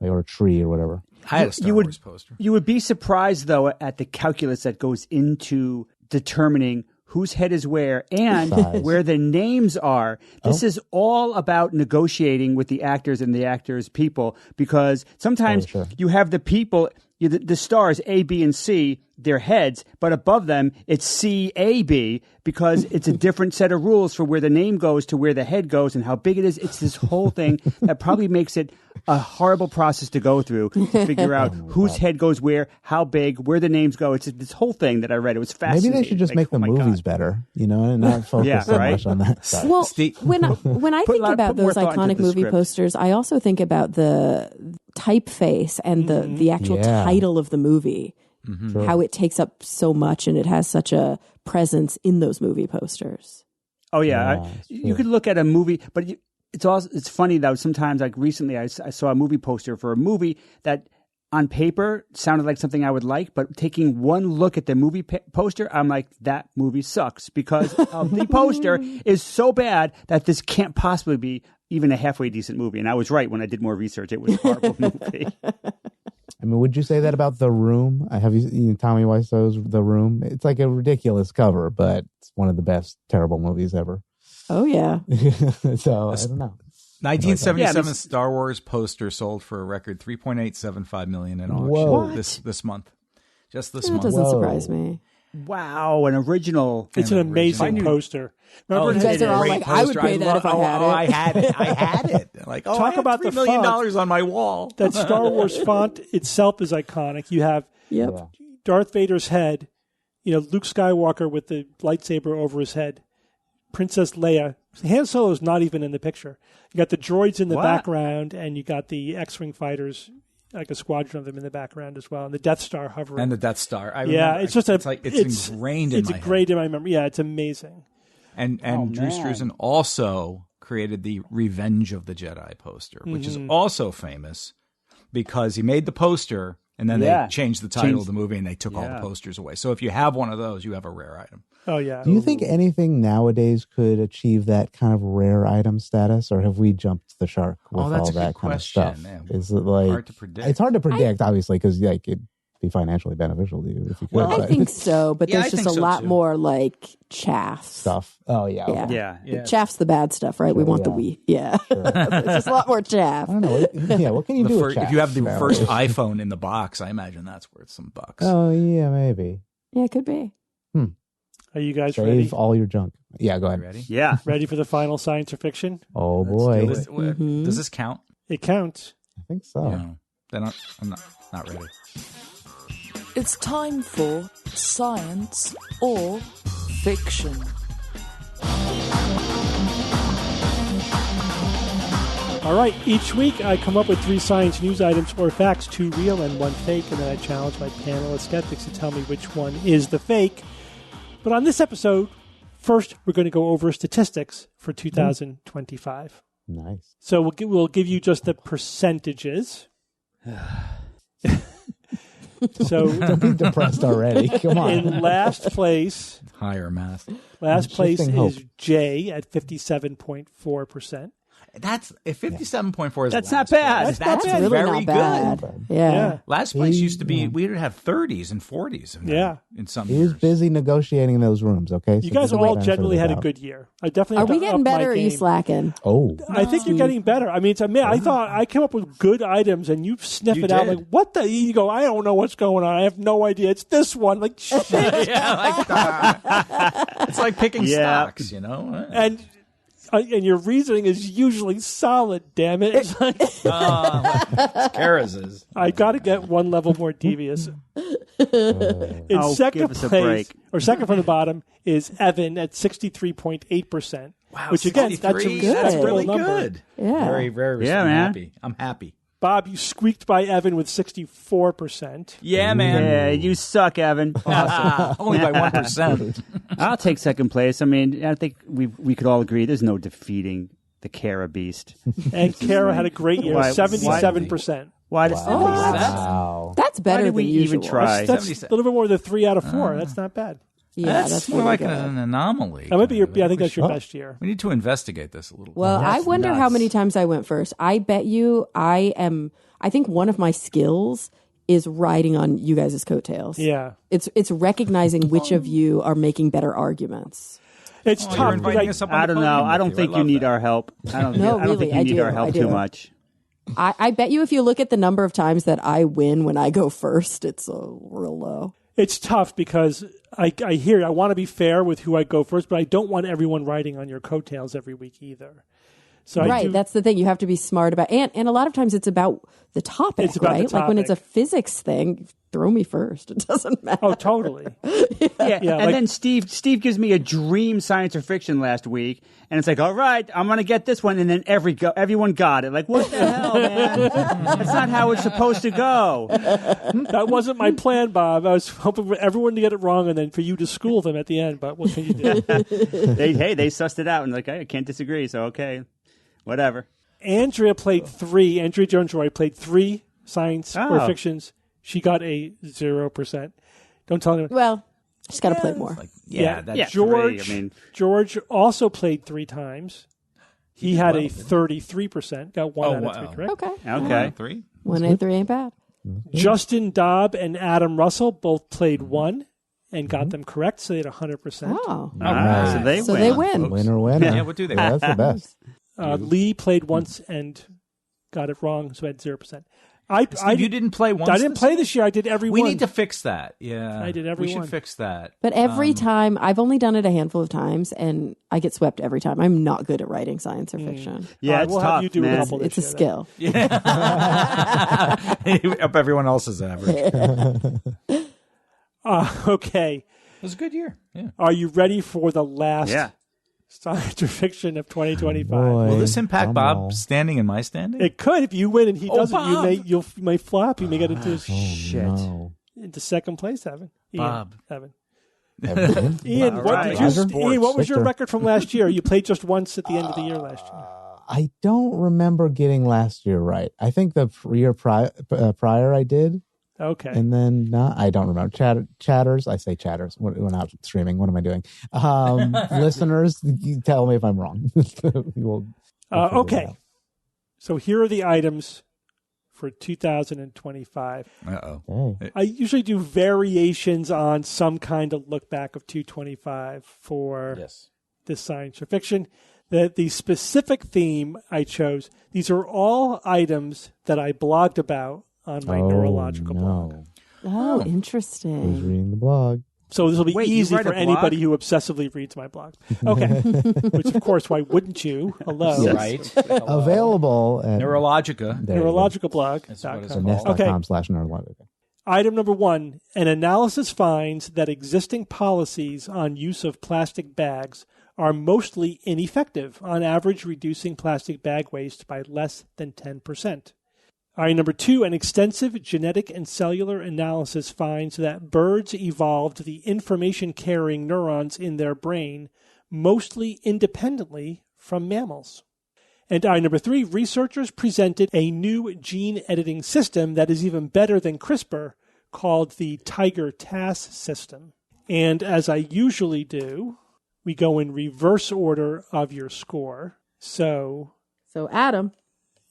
or a tree or whatever. I had a Star Wars poster. You would be surprised, though, at the calculus that goes into determining whose head is where and where the names are. This is all about negotiating with the actors and the actors' people, because sometimes you have the people, the stars A, B, and C, their heads, but above them it's C-A-B, because it's a different set of rules for where the name goes to where the head goes and how big it is. It's this whole thing that probably makes it a horrible process to go through to figure out whose head goes where, how big, where the names go. It's this whole thing that I read. It was fascinating. Maybe they should just make the movies better, you know, and not focus so much on that side. Well, when I think about those iconic movie posters, I also think about the typeface and the actual title of the movie. How it takes up so much and it has such a presence in those movie posters. Oh yeah, you could look at a movie, but it's funny though. Sometimes, like recently, I saw a movie poster for a movie that on paper sounded like something I would like, but taking one look at the movie poster, I'm like, that movie sucks, because the poster is so bad that this can't possibly be even a halfway decent movie. And I was right when I did more research. It was a horrible movie. I mean, would you say that about The Room? Have you seen Tommy Wiseau's The Room? It's like a ridiculous cover, but it's one of the best terrible movies ever. Oh, yeah. So, I don't know. 1977 Star Wars poster sold for a record $3.875 million in auction this month. Just this month. That doesn't surprise me. Wow, an original. It's an amazing poster. Remember, you guys are all like, I would pay that if I had it. I had it. Like, talk I have about $3 the million font. on my wall. That Star Wars font itself is iconic. You have Darth Vader's head, Luke Skywalker with the lightsaber over his head, Princess Leia. Han Solo's not even in the picture. You got the droids in the background, and you got the X-Wing fighters, like a squadron of them in the background as well, and the Death Star hovering. And the Death Star. It's just it's ingrained in my head. It's great in my memory. Yeah, it's amazing. And Drew Struzan also created the Revenge of the Jedi poster, which is also famous because he made the poster and then they changed the title of the movie and they took all the posters away. So if you have one of those, you have a rare item. Oh, yeah. Do you think anything nowadays could achieve that kind of rare item status, or have we jumped the shark with all that kind of stuff? Man. Is it like hard to predict? It's hard to predict, obviously, because it'd be financially beneficial to you if you could. I think so, but there's just a lot more like chaff stuff. Oh yeah, yeah. Chaff's the bad stuff, right? We want the wheat. Yeah, it's just a lot more chaff. I don't know. Yeah, what can you do with chaff? If you have the first iPhone in the box, I imagine that's worth some bucks. Oh yeah, maybe. Yeah, it could be. Are you guys Save ready? all your junk. Yeah, go ahead. Ready? Yeah. Ready for the final science or fiction? Oh boy, Does this count? It counts. I think so. No. Then I'm not ready. It's time for science or fiction. All right, each week I come up with 3 science news items or facts, 2 real and 1 fake, and then I challenge my panel of skeptics to tell me which one is the fake. But on this episode, first we're going to go over statistics for 2025. Nice. So we'll give you just the percentages. So Don't be depressed already. Come on. in last place, Higher math. last place Shifting hope. is Jay at 57.4%. That's if 57.4 is That's last not bad. place, That's really very not bad. good. Yeah. Last place used to be we would have 30s and 40s. In some He years. was busy negotiating those rooms, okay? You guys all generally had a good year. I definitely Are have we to getting up my better or are you game. slacking? Oh. I think you're getting better. I mean, I thought I came up with good items, and you sniff You it out did. like, what the? You go, I don't know what's going on. I have no idea. It's this one. Like, shit. It's like picking Yeah. stocks, you know. and your reasoning is usually solid, damn it. It's like, Karaz's. I got to get one level more devious. In Oh, second give us a place, break. or second from the bottom, is Evan at 63.8%. Wow, which again, that's a 63? respectable really number. good. Yeah. Very, very. Yeah, I'm man. happy. I'm happy. Bob, you squeaked by Evan with 64%. Yeah, man. Yeah, you suck, Evan. Only by 1%. I'll take second place. I mean, I think we could all agree there's no defeating the Kara Beast. And Kara had a great year, Why- 77%. Why does Wow. That's better did than we even usual. try? That's a 77. little bit more than 3 out of 4. That's not bad. Yeah, That's more really like good. an anomaly. That might be kind of. I think that's your best year. We need to investigate this a little. Well, I wonder how nuts. many times I went first. I bet you I think one of my skills is riding on you guys' coattails. Yeah. It's recognizing which of you are making better arguments. It's You're tough. inviting Like, us up on I the don't know. podium I don't with think I you love need that. our help. I don't No, think really, you I need do. our help I too do. much. I bet you if you look at the number of times that I win when I go first, it's real low. it's tough because I hear I want to be fair with who I go first, but I don't want everyone riding on your coattails every week either. So I Right, do, that's the thing. You have to be smart about, and a lot of times it's about the topic, It's about the right? Like when it's a topic. physics thing, throw me first. It doesn't matter. oh, totally. Yeah, and like- then Steve gives me a dream science or fiction last week, and it's like, all right, I'm gonna get this one, and then everyone got it. Like, what the hell, man? That's not how it's supposed to go. That wasn't my plan, Bob. I was hoping for everyone to get it wrong and then for you to school them at the end, but what can you do? They sussed it out, and like, I can't disagree. So okay, whatever. Andrea Jones-Roy played 3 science or Oh. fictions. She got a 0%. Don't tell anyone. Well, just got to play more. That's Yeah, George, 3, I mean- George also played 3 times. He had a 33%. Got 1 out of 3 correct. Okay. Okay. 3. 1 and 3 ain't bad. Justin Dobb and Adam Russell both played 1 and got them correct, so they had 100%. Oh. So they So win. they win. Winner, winner. Yeah, what do they That's the best. Lee played once and got it wrong, so had 0%. You didn't play once. I didn't play this year. I did every We one. need to fix that. Yeah, I did every We should one. fix that. But every time, I've only done it a handful of times, and I get swept every time. I'm not good at writing science or fiction. Yeah, I it's will tough, have you do a man. couple It's this a year, then. skill. Up everyone else's average. It Okay. was a good year. Yeah. Are you ready for the last Yeah. science or fiction of 2025? Boy. Will this impact Drum roll. Bob standing in my standing? It could if you win and he doesn't. Bob! You may flop. You may get into Shit. No. into second place, Evan. Bob. Evan. Evan? Ian, what right. did you? Ian, what was your Victor. record from last year? You played just once at the end of the year last year. I don't remember getting last year right. I think the year prior I did, Okay. and then not. I don't remember. Chatters. I say chatters. We're not streaming. What am I doing? Listeners, you tell me if I'm wrong. We'll figure it Okay. out. So here are the items for 2025. Uh-oh. Okay. I usually do variations on some kind of look back of 225 for Yes. this science or fiction. The specific theme I chose, these are all items that I blogged about on my neurological blog. no. Oh, Who's interesting. reading the blog? So this will be Wait, you easy write for a blog? anybody who obsessively reads my blog. Okay. Which, of course, why wouldn't you? Hello. Yes. Right. Available at Neurologica. there you go. Neurological blog. That's what it's So called. Okay. nest.com/neurologica. Item number 1, an analysis finds that existing policies on use of plastic bags are mostly ineffective, on average reducing plastic bag waste by less than 10%. Item number 2, an extensive genetic and cellular analysis finds that birds evolved the information-carrying neurons in their brain mostly independently from mammals. And item number 3, researchers presented a new gene editing system that is even better than CRISPR, called the Tiger-Tas system. And as I usually do, we go in reverse order of your score. So So Adam.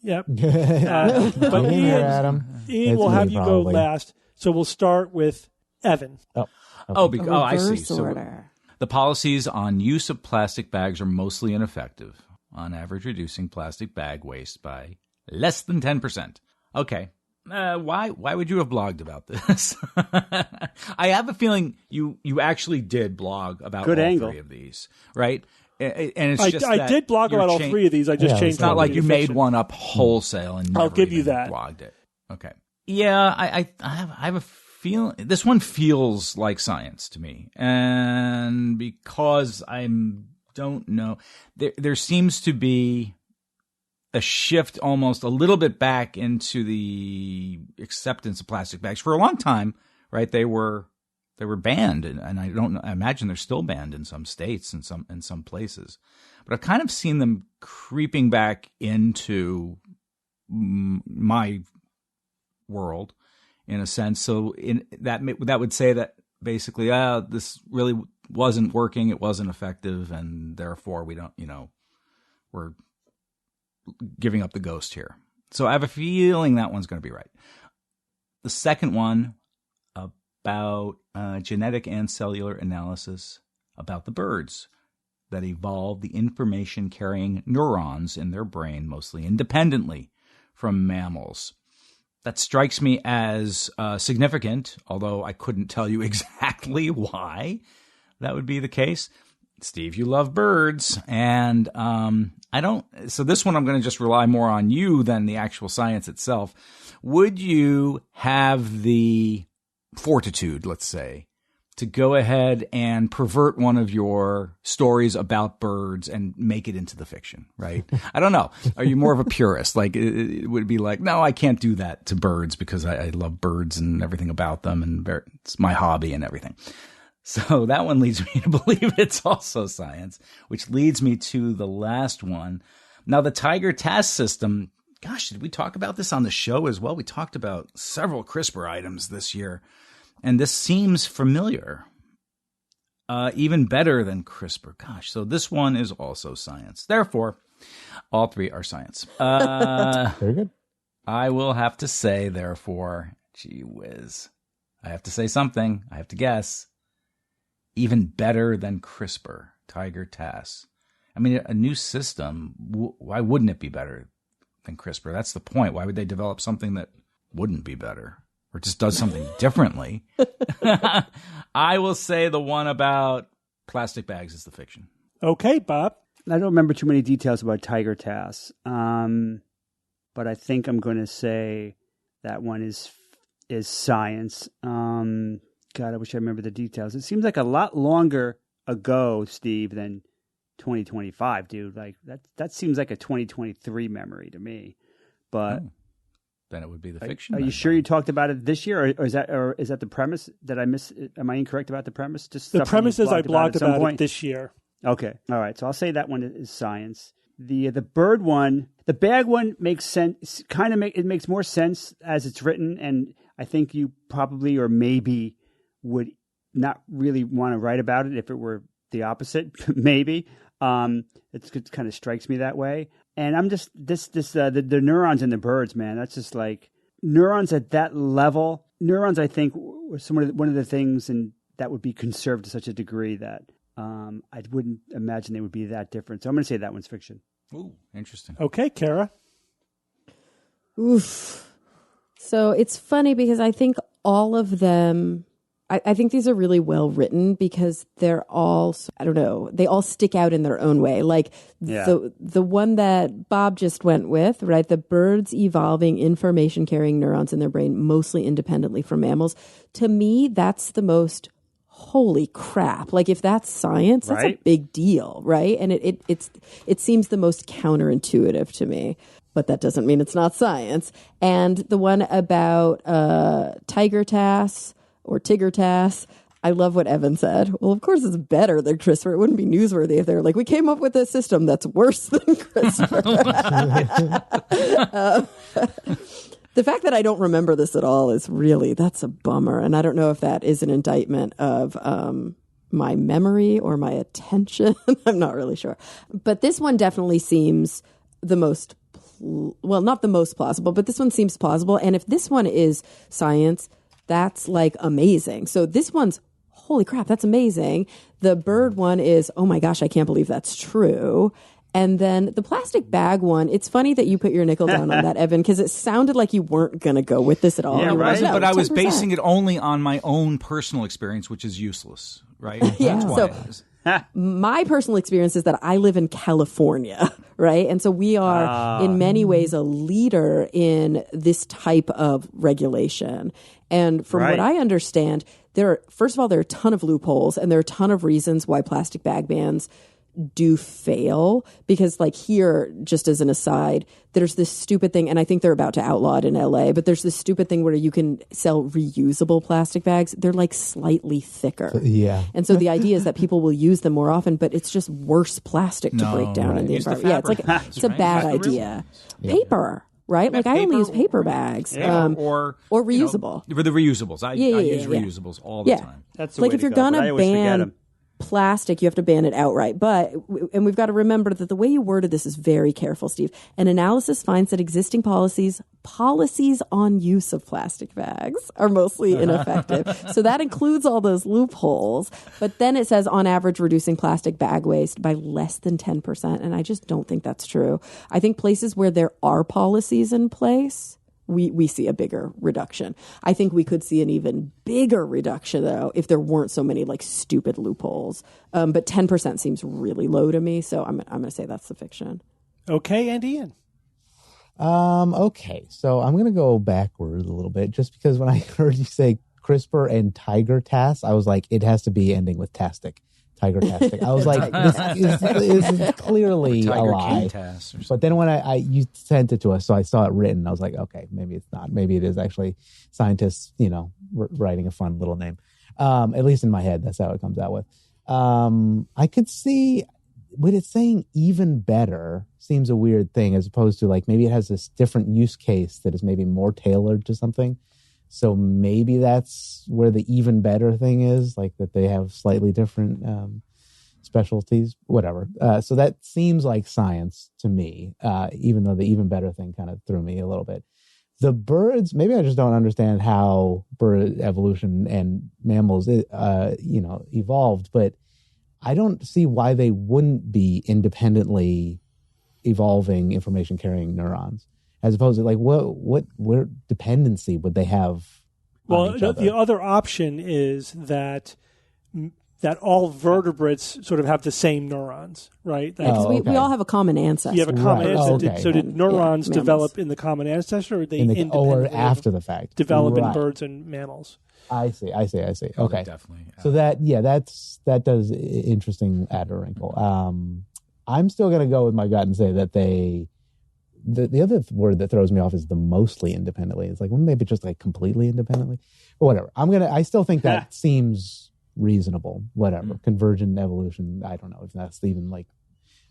Yep. But But Ian It's will have me, you probably. go last. So we'll start with Evan. I see. Reverse So order. the policies on use of plastic bags are mostly ineffective, on average reducing plastic bag waste by less than 10%. Okay. Why would you have blogged about this? I have a feeling you actually did blog about Good all angle. three of these, right? And it's just I that did blog you're about all cha- three of these. I just Yeah, changed It's not one like to you made fiction. one up wholesale and I'll never give you even that. blogged it. Okay. Yeah, I have a feeling this one feels like science to me, and because I don't know, there seems to be a shift almost a little bit back into the acceptance of plastic bags. For a long time, right, they were banned, and I don't know, I imagine they're still banned in some states and some places. But I've kind of seen them creeping back into my world in a sense. So in that would say that basically, this really wasn't working, it wasn't effective, and therefore we don't, we're giving up the ghost here. So I have a feeling that one's going to be right. The second one about genetic and cellular analysis about the birds that evolved the information-carrying neurons in their brain mostly independently from mammals. That strikes me as significant, although I couldn't tell you exactly why that would be the case. Steve, you love birds, and I don't. So this one I'm going to just rely more on you than the actual science itself. Would you have the fortitude, let's say, to go ahead and pervert one of your stories about birds and make it into the fiction, right? I don't know. Are you more of a purist? Like, it would be like, no, I can't do that to birds because I love birds and everything about them, and it's my hobby and everything. So that one leads me to believe it's also science, which leads me to the last one. Now, the Tiger task system, gosh, did we talk about this on the show as well? We talked about several CRISPR items this year. And this seems familiar, even better than CRISPR. Gosh, so this one is also science. Therefore, all three are science. Very good. I will have to say, therefore, gee whiz, I have to say something. I have to guess. Even better than CRISPR, Tiger TAS. I mean, a new system, why wouldn't it be better than CRISPR? That's the point. Why would they develop something that wouldn't be better? Or just does something differently. I will say the one about plastic bags is the fiction. Okay, Bob. I don't remember too many details about Tiger TAS, but I think I'm going to say that one is science. God, I wish I remember the details. It seems like a lot longer ago, Steve, than 2025, dude. Like that seems like a 2023 memory to me. But then it would be the fiction. Are you sure you talked about it this year, or is that the premise? Did I miss? Am I incorrect about the premise? Just the premise is I blogged about it point? this year. Okay, all right. So I'll say that one is science. The bird one, the bag one makes sense. It makes more sense as it's written, and I think you probably or maybe would not really want to write about it if it were the opposite. Maybe it kind of strikes me that way. And I'm just the neurons in the birds, man. That's just like neurons at that level. Neurons, I think, were one of the things that would be conserved to such a degree that I wouldn't imagine they would be that different. So I'm going to say that one's fiction. Ooh, interesting. Okay, Kara. Oof. So it's funny because I think all of them, I think these are really well written because they're all, I don't know, they all stick out in their own way. Like the one that Bob just went with, right? The birds evolving information carrying neurons in their brain mostly independently from mammals. To me, that's the most holy crap. Like if that's science, that's a big deal, right? And it seems the most counterintuitive to me. But that doesn't mean it's not science. And the one about Tiger TAS or Tigger TAS, I love what Evan said. Well, of course it's better than CRISPR. It wouldn't be newsworthy if they were like, we came up with a system that's worse than CRISPR. The fact that I don't remember this at all is that's a bummer. And I don't know if that is an indictment of my memory or my attention. I'm not really sure. But this one definitely seems the most, well, not the most plausible, but this one seems plausible. And if this one is science, that's like amazing. So this one's, holy crap, that's amazing. The bird one is, oh my gosh, I can't believe that's true. And then the plastic bag one, it's funny that you put your nickel down on that, Evan, because it sounded like you weren't going to go with this at all. Yeah, You were right. like, no, But I was 10%. basing it only on my own personal experience, which is useless, right? Yeah, That's why so- it is. My personal experience is that I live in California, right? And so we are in many ways a leader in this type of regulation. And from what I understand, first of all, there are a ton of loopholes and there are a ton of reasons why plastic bag bans do fail, because like here, just as an aside, there's this stupid thing, and I think they're about to outlaw it in LA, but there's this stupid thing where you can sell reusable plastic bags. They're like slightly thicker. Yeah. And so the idea is that people will use them more often, but it's just worse plastic to break down in the Use the environment. Yeah, it's a fabric. bad Right. idea. Paper, right? Like I only use paper bags. Or reusable. For the reusables. I use reusables all the time. That's the Like way if to you're go, but I gonna always forget ban 'em. plastic, you have to ban it outright. And we've got to remember that the way you worded this is very careful, Steve. An analysis finds that existing policies on use of plastic bags are mostly ineffective. So that includes all those loopholes. But then it says on average reducing plastic bag waste by less than 10%. And I just don't think that's true. I think places where there are policies in place, we see a bigger reduction. I think we could see an even bigger reduction, though, if there weren't so many like stupid loopholes. But 10% seems really low to me, so I'm going to say that's the fiction. Okay, and Ian. Okay, so I'm going to go backwards a little bit, just because when I heard you say CRISPR and tiger tass, I was like, it has to be ending with tastic. Tiger tastic. I was like, this is clearly a Tiger lie. King Tass or something. But then when you sent it to us, so I saw it written. I was like, okay, maybe it's not. Maybe it is actually scientists, writing a fun little name. At least in my head, that's how it comes out with. I could see, but it's saying even better seems a weird thing, as opposed to like maybe it has this different use case that is maybe more tailored to something. So maybe that's where the even better thing is, like that they have slightly different specialties, whatever. So that seems like science to me, even though the even better thing kind of threw me a little bit. The birds, maybe I just don't understand how bird evolution and mammals, evolved, but I don't see why they wouldn't be independently evolving information carrying neurons. As opposed to like what dependency would they have? Well, on each other? the other option is that all vertebrates sort of have the same neurons, right? Like, Because we okay. all have a common ancestor. you have a common Right. ancestor. Okay. So did neurons mammals. develop in the common ancestor, or they or independently after the fact? develop in Right. birds and mammals? I see. Oh, Okay. definitely. So that does interesting add a wrinkle. I'm still going to go with my gut and say that the other word that throws me off is the mostly independently. It's like, wouldn't they be just like completely independently? But whatever. I still think that seems reasonable. Whatever. Convergent evolution. I don't know if that's even like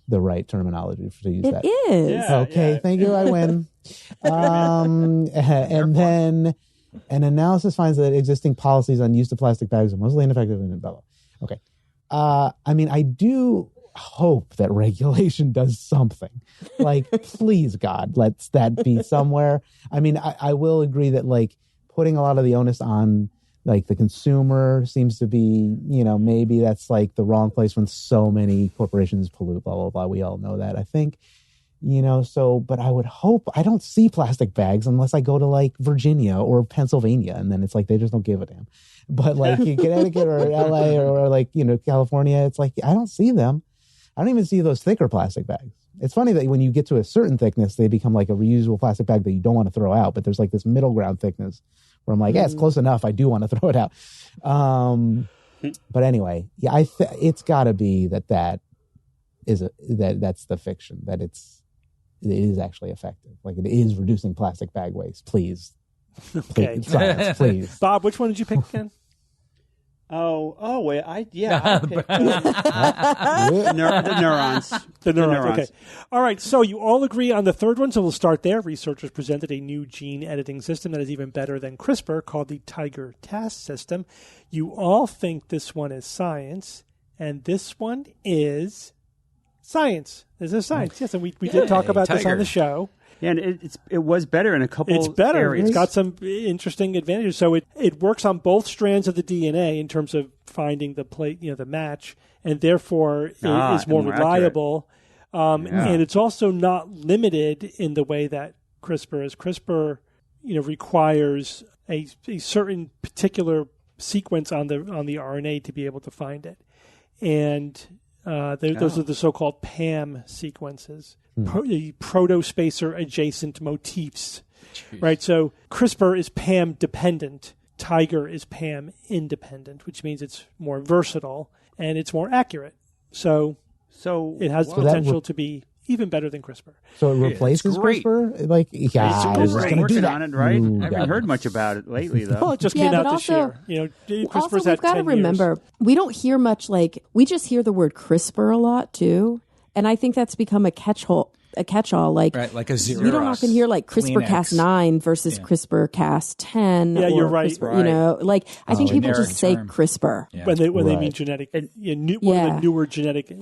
the right terminology to use It that. is. Yeah. Okay, thank you. I win. And then an analysis finds that existing policies on use of plastic bags are mostly ineffective and blah, blah. Okay. I do hope that regulation does something. Like, please, God, let's that be somewhere. I will agree that like putting a lot of the onus on like the consumer seems to be, maybe that's like the wrong place when so many corporations pollute, blah, blah, blah. We all know that, I think. But I would hope I don't see plastic bags unless I go to like Virginia or Pennsylvania, and then it's like they just don't give a damn. But like in Connecticut or LA or like, California, it's like I don't see them. I don't even see those thicker plastic bags. It's funny that when you get to a certain thickness, they become like a reusable plastic bag that you don't want to throw out. But there's like this middle ground thickness where I'm like, yeah, it's close enough. I do want to throw it out. But anyway, yeah, it's got to be that's the fiction, that it is actually effective. Like it is reducing plastic bag waste. Please, Okay. science, please. Bob, which one did you pick again? Oh, wait, I picked, the neurons. The neurons. Okay. All right. So you all agree on the third one. So we'll start there. Researchers presented a new gene editing system that is even better than CRISPR, called the Tiger Tass system. You all think this one is science, and this one is Science. This is science. Yes, and we did talk about this on tiger. the show. Yeah, and it was better in a couple It's better. areas. It's got some interesting advantages. So it works on both strands of the DNA in terms of finding the match, and therefore is more more reliable. And it's also not limited in the way that CRISPR is. CRISPR, requires a certain particular sequence on the RNA to be able to find it, and those are the so-called PAM sequences, protospacer adjacent motifs. Jeez. Right? So CRISPR is PAM dependent. Tiger is PAM independent, which means it's more versatile and it's more accurate. So it has the potential to be even better than CRISPR. So it replaces great. CRISPR? Like, I was just going to do working that. on it, right? No, I haven't heard much about it lately, though. Well, it just came out this year. CRISPR's Also, had we've got to 10 remember, years. we don't hear much we just hear the word CRISPR a lot too. And I think that's become a catch-all. Like a Xerox. we don't often hear Kleenex. CRISPR-Cas9 versus CRISPR-Cas10. Yeah, you're or right. CRISPR, I think people generic just say term. CRISPR. Yeah. When they Right. mean genetic, one of the newer genetic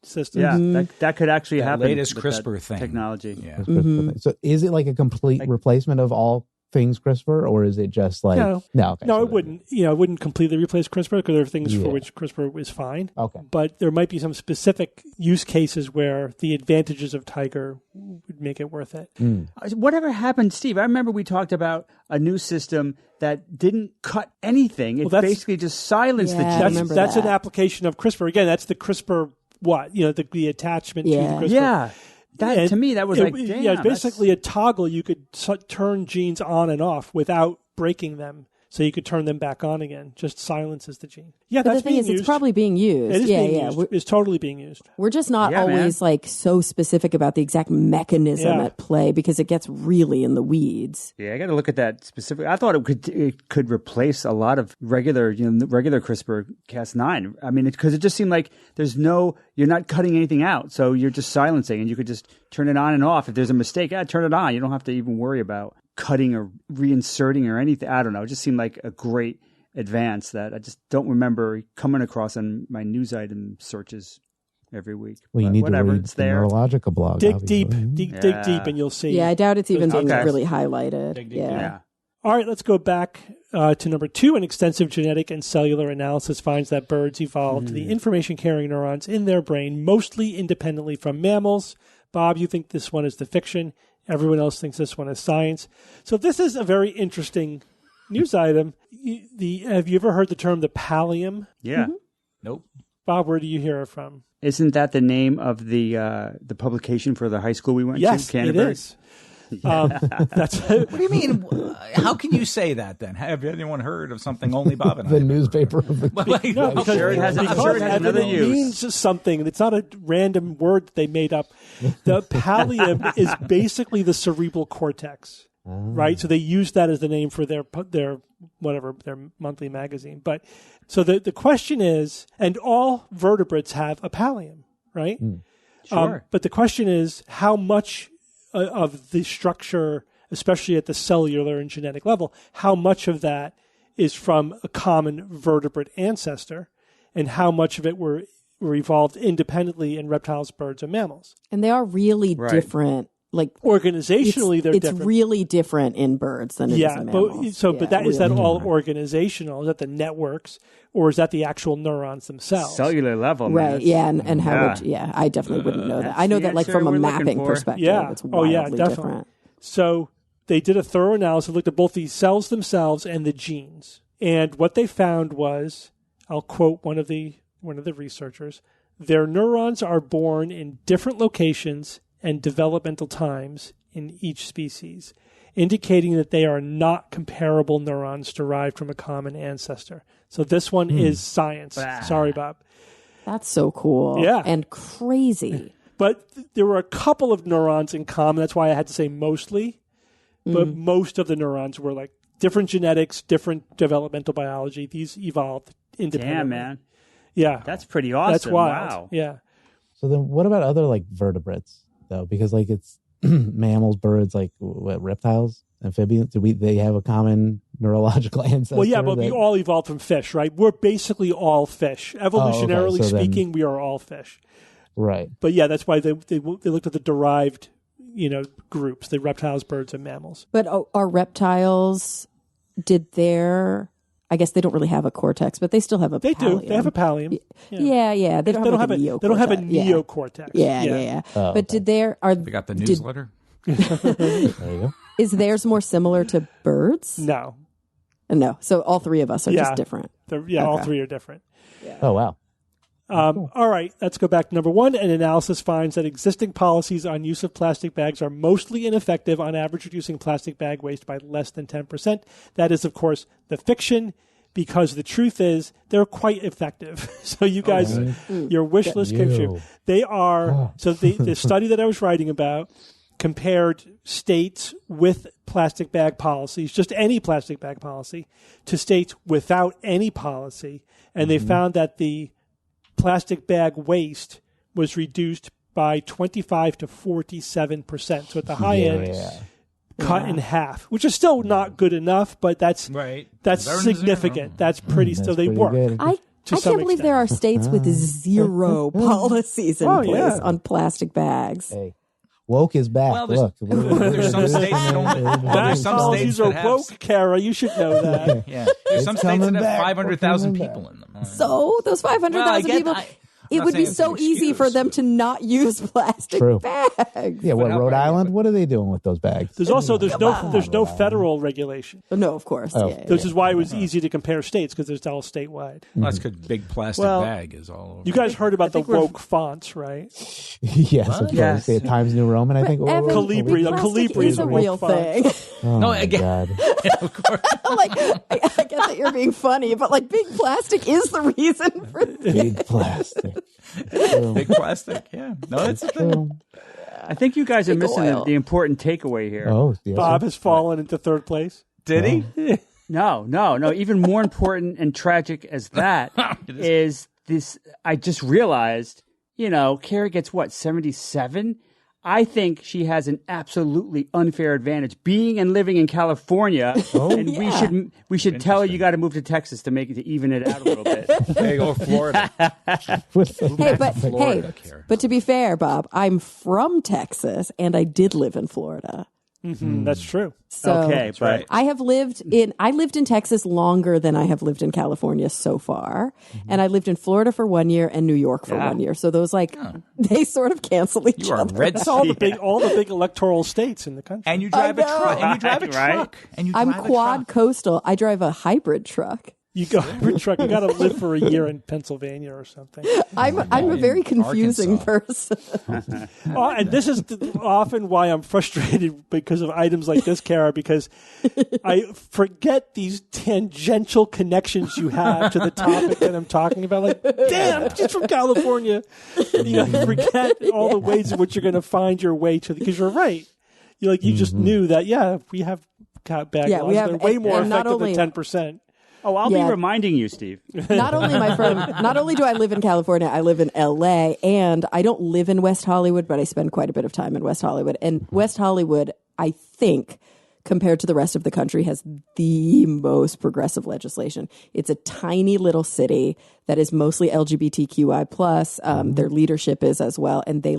systems. Yeah, that could actually That happen. latest with CRISPR that thing. technology. Yeah. CRISPR thing. So is it like a complete replacement of all things CRISPR, or is it just like No. okay, No, so it wouldn't. It wouldn't completely replace CRISPR because there are things for which CRISPR is fine. Okay. But there might be some specific use cases where the advantages of Tiger would make it worth it. Whatever happened, Steve? I remember we talked about a new system that didn't cut anything. It that's- basically just silenced the Yeah, I genes. remember That's an that. application of CRISPR. Again, that's the CRISPR the attachment to the Yeah. CRISPR. Yeah. That, to me, that was like, damn. it's basically a toggle. You could turn genes on and off without breaking them. So you could turn them back on again. Just silences the gene. Yeah, But that's the thing being is, used. it's probably being used. It is being used. We're, It's totally being used. we're just not Yeah, always so specific about the exact mechanism at play because it gets really in the weeds. Yeah, I got to look at that specifically. I thought it could replace a lot of regular CRISPR-Cas9. I mean, because it just seemed like you're not cutting anything out, so you're just silencing, and you could just turn it on and off. If there's a mistake, turn it on. You don't have to even worry about cutting or reinserting or anything. I don't know. It just seemed like a great advance that I just don't remember coming across in my news item searches every week. Well, you But need whatever, to read it's the there. neurological blog. Dig obviously. deep, dig deep, and you'll see. Yeah, I doubt it's even being Okay. really highlighted. Dig, Yeah. All right, let's go back to number 2. An extensive genetic and cellular analysis finds that birds evolved the information-carrying neurons in their brain mostly independently from mammals. Bob, you think this one is the fiction. Everyone else thinks this one is science. So this is a very interesting news item. Have you ever heard the term the pallium? Yeah. Nope. Bob, where do you hear it from? Isn't that the name of the publication for the high school we went Yes, to? it Canterbury? is. That's What do you mean? How can you say that then? Have anyone heard of something only Bob and I? The newspaper of the No, because, sure it has- I'm because sure it has Evan, another it use. means something. It's not a random word that they made up. The pallium is basically the cerebral cortex, right? So they use that as the name for their monthly magazine. But so the question is, and all vertebrates have a pallium, right? Sure. But the question is, how much of the structure, especially at the cellular and genetic level, how much of that is from a common vertebrate ancestor, and how much of it were evolved independently in reptiles, birds, and mammals? And they are really Right. different. Like Organizationally, they're it's different. really different in birds than it is in mammals. But is that really all different. organizational? Is that the networks, or is that the actual neurons themselves? Cellular level, man. Right, yeah, and how Yeah. would I definitely wouldn't know that. That's I know the that like answer from a we're looking mapping for. perspective, Yeah. it's Oh, wildly yeah, definitely. different. So they did a thorough analysis, looked at both the cells themselves and the genes. And what they found was, I'll quote one of the researchers, their neurons are born in different locations and developmental times in each species, indicating that they are not comparable neurons derived from a common ancestor. So this one is science. Sorry, Bob. That's so cool. Yeah. And crazy. But there were a couple of neurons in common. That's why I had to say mostly. But most of the neurons were like different genetics, different developmental biology. These evolved independently. Damn, man. Yeah. That's pretty awesome. That's wild. Wow. Yeah. So then, what about other like vertebrates though? Because like it's mammals, birds, like reptiles, amphibians. They have a common neurological ancestor? Well, yeah, but we that- all evolved from fish, right? We're basically all fish. Evolutionarily so then- speaking, we are all fish. Right. But yeah, that's why they looked at the derived, groups, the reptiles, birds, and mammals. But are reptiles, I guess they don't really have a cortex, but they still have a They pallium. do. They have a pallium. Yeah. They don't have a neocortex. They don't have a neocortex. Yeah. Oh, But okay. They got the newsletter. There you go. Is theirs more similar to birds? No. No. So all three of us are Yeah. just different. All Okay. three are different. Oh, wow. All right, let's go back to number one. An analysis finds that existing policies on use of plastic bags are mostly ineffective, on average reducing plastic bag waste by less than 10%. That is, of course, the fiction, because the truth is they're quite effective. So you guys, your wish list came true. They are, so the study that I was writing about compared states with plastic bag policies, just any plastic bag policy, to states without any policy, and they found that the plastic bag waste was reduced by 25 to 47%. So at the high end, cut in half, which is still not good enough, but that's Right. that's Better than significant. zero. That's pretty. That's So they pretty work. good. I To can't some believe extent. there are states with zero policies in Oh, place yeah. on plastic bags. Hey, woke is back. Well, Look. there's some states that only- Bag There's some policies states are that have- woke, Kara. You should know that. Yeah. There's some It's states that coming have back. 500,000 We're people coming in them. So those 500,000 Well, I people, get- it not would be saying it's so an easy for excuse. them to not use plastic True. bags. Yeah, what, But how Rhode about- Island? What are they doing with those bags? There's also there's no Rhode federal regulation. No, of course. Oh. Yeah, This is why it was easy to compare states, because it's all statewide. Well, that's because big plastic Well, bag is all over. You guys heard about the think we're- woke fonts, right? Yes, of course. Yes. Yeah, Times New Roman, I think. But Evan, Calibri- plastic Calibri is is a a real woke font. thing. Oh, No, my again- God. of course. Like, I get that you're being funny, but like big plastic is the reason for Big plastic. Big plastic. Yeah. No, it's a thing. True. I think you guys are Big missing oil. the important takeaway here. Oh, yes. Bob has fallen into third place. Did he? No. Even more important and tragic as that is this. I just realized, Carrie gets what, 77? I think she has an absolutely unfair advantage being and living in California. And Yeah. we should tell her you got to move to Texas to even it out a little bit. There you go, Florida. But to be fair, Bob, I'm from Texas and I did live in Florida. That's true. So Okay, but right. I lived in Texas longer than I have lived in California so far. And I lived in Florida for 1 year and New York for 1 year. So those they sort of cancel each You are other. red It's all the big electoral states in the country. And you drive a know. truck. And you drive a Right. truck. And you I'm drive a quad truck. coastal. I drive a hybrid truck. You go hybrid truck. You got to live for a year in Pennsylvania or something. I'm a very confusing Arkansas. person. And this is often why I'm frustrated because of items like this, Kara, because I forget these tangential connections you have to the topic that I'm talking about. Like, damn, she's from California. You forget all the ways in which you're going to find your way to because you're right. You just knew that, we have bag Yeah, laws. we have- They're way more and not effective only- than 10%. I'll Yeah. be reminding you, Steve. Not only do I live in California, I live in LA, and I don't live in West Hollywood, but I spend quite a bit of time in West Hollywood. And West Hollywood, I think, compared to the rest of the country, has the most progressive legislation. It's a tiny little city that is mostly LGBTQI plus. Their leadership is as well, and they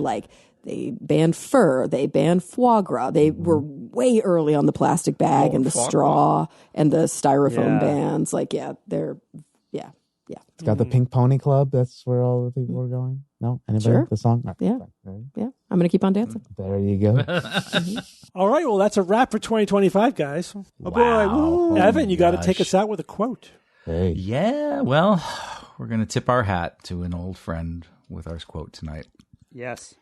banned fur, they banned foie gras. They were way early on the plastic bag and the straw and the styrofoam bans. It's got the Pink Pony Club. That's where all the people are going. No? Anybody? Sure. The song? Yeah. Yeah. I'm going to keep on dancing. There you go. All right, well, that's a wrap for 2025, guys. Oh, boy. Woo. Evan, you got to take us out with a quote. Hey. Yeah, well, we're going to tip our hat to an old friend with our quote tonight. Yes.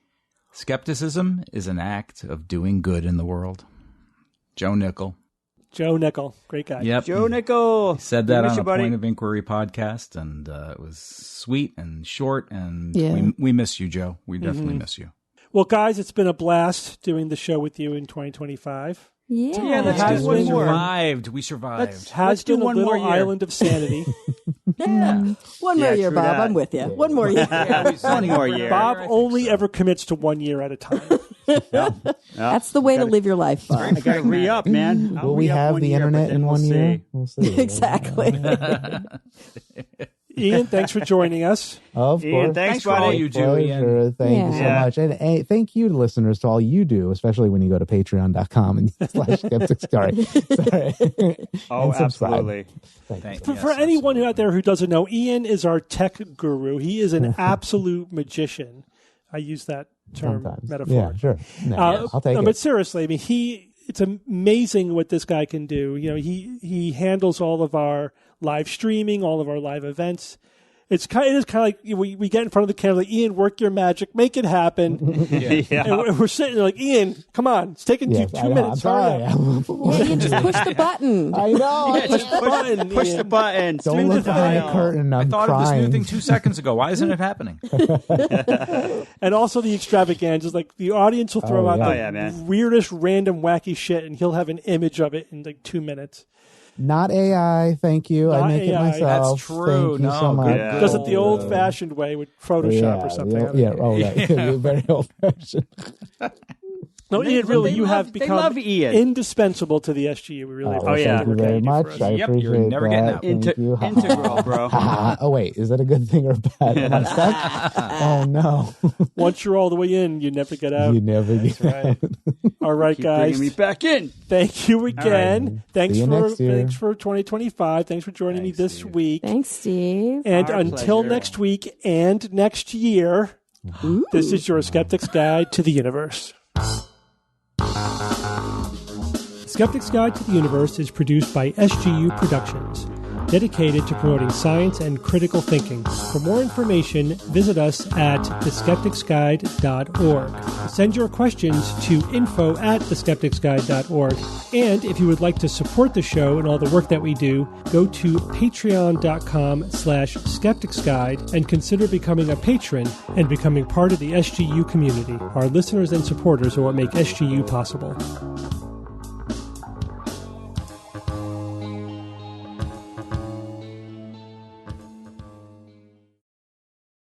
Skepticism is an act of doing good in the world. Joe Nickel. Joe Nickel, great guy. Yep. Joe Nickel. Said that We miss on you, a buddy. Point of Inquiry podcast, and it was sweet and short, and Yeah. we miss you, Joe. We definitely miss you. Well, guys, it's been a blast doing the show with you in 2025. Yeah. let's Has do one been- more. We survived. Has do been one a little more year. island of sanity. One more year, true Bob. that. I'm with you. One more year. One more year. Bob only ever commits to 1 year at a time. That's the way to live your life, Bob. I got to re-up, man. I'll Will we re-up have 1 the year, but internet then in we'll 1 year? see. We'll see. Exactly. Ian, thanks for joining us. Of Ian, course. thanks, for all buddy. you do, Ian. Pleasure. Thank you so Yeah. much. And thank you, listeners, to all you do, especially when you go to patreon.com and /Skeptics Guide. Sorry. Oh, And subscribe. absolutely. For anyone out there who doesn't know, Ian is our tech guru. He is an absolute magician. I use that term Sometimes. metaphor. Yeah, sure. No, I'll take it. But seriously, I mean, it's amazing what this guy can do. You know, he handles all of our live streaming, all of our live events. It is kind of like we get in front of the camera, like, Ian, work your magic, make it happen. Yeah. And we're sitting there like, Ian, come on, it's taking Yes, two I know. minutes. I'm Hurry sorry. up. Yeah, you just push the button. I know. Yeah, just push the Ian. button. Don't Swing look the behind the dial. curtain. I I'm thought trying. of this new thing 2 seconds ago. Why isn't it happening? And also the extravaganzas, like the audience will throw Oh, out yeah. the Oh, yeah, man. weirdest, random, wacky shit, and he'll have an image of it in like 2 minutes. Not AI. Thank you. Not I make it AI. myself. That's true. Thank you No, so much. Yeah. Does it the old-fashioned way with Photoshop or something. Yeah. Oh, right. Very old fashioned. No, Ian, really, you have they become love Ian. indispensable to the SGU. We really appreciate yeah. Thank you the work very you do much. for us. I Yep, appreciate you're never getting that. out. Thank you. Integral, bro. Oh, wait. Is that a good thing or bad? Am I stuck? Oh, no. Once you're all the way in, you never get out. You never get out. All right, Keep guys. bringing me back in. Thank you again. Thanks See you for next year. thanks for 2025. Thanks for joining me this week. Thanks, Steve. And Our until pleasure. next week and next year, this is your Skeptic's Guide to the Universe. Skeptic's Guide to the Universe is produced by SGU Productions, dedicated to promoting science and critical thinking. For more information, visit us at theskepticsguide.org. Send your questions to info@theskepticsguide.org. And if you would like to support the show and all the work that we do, go to patreon.com/skepticsguide and consider becoming a patron and becoming part of the SGU community. Our listeners and supporters are what make SGU possible.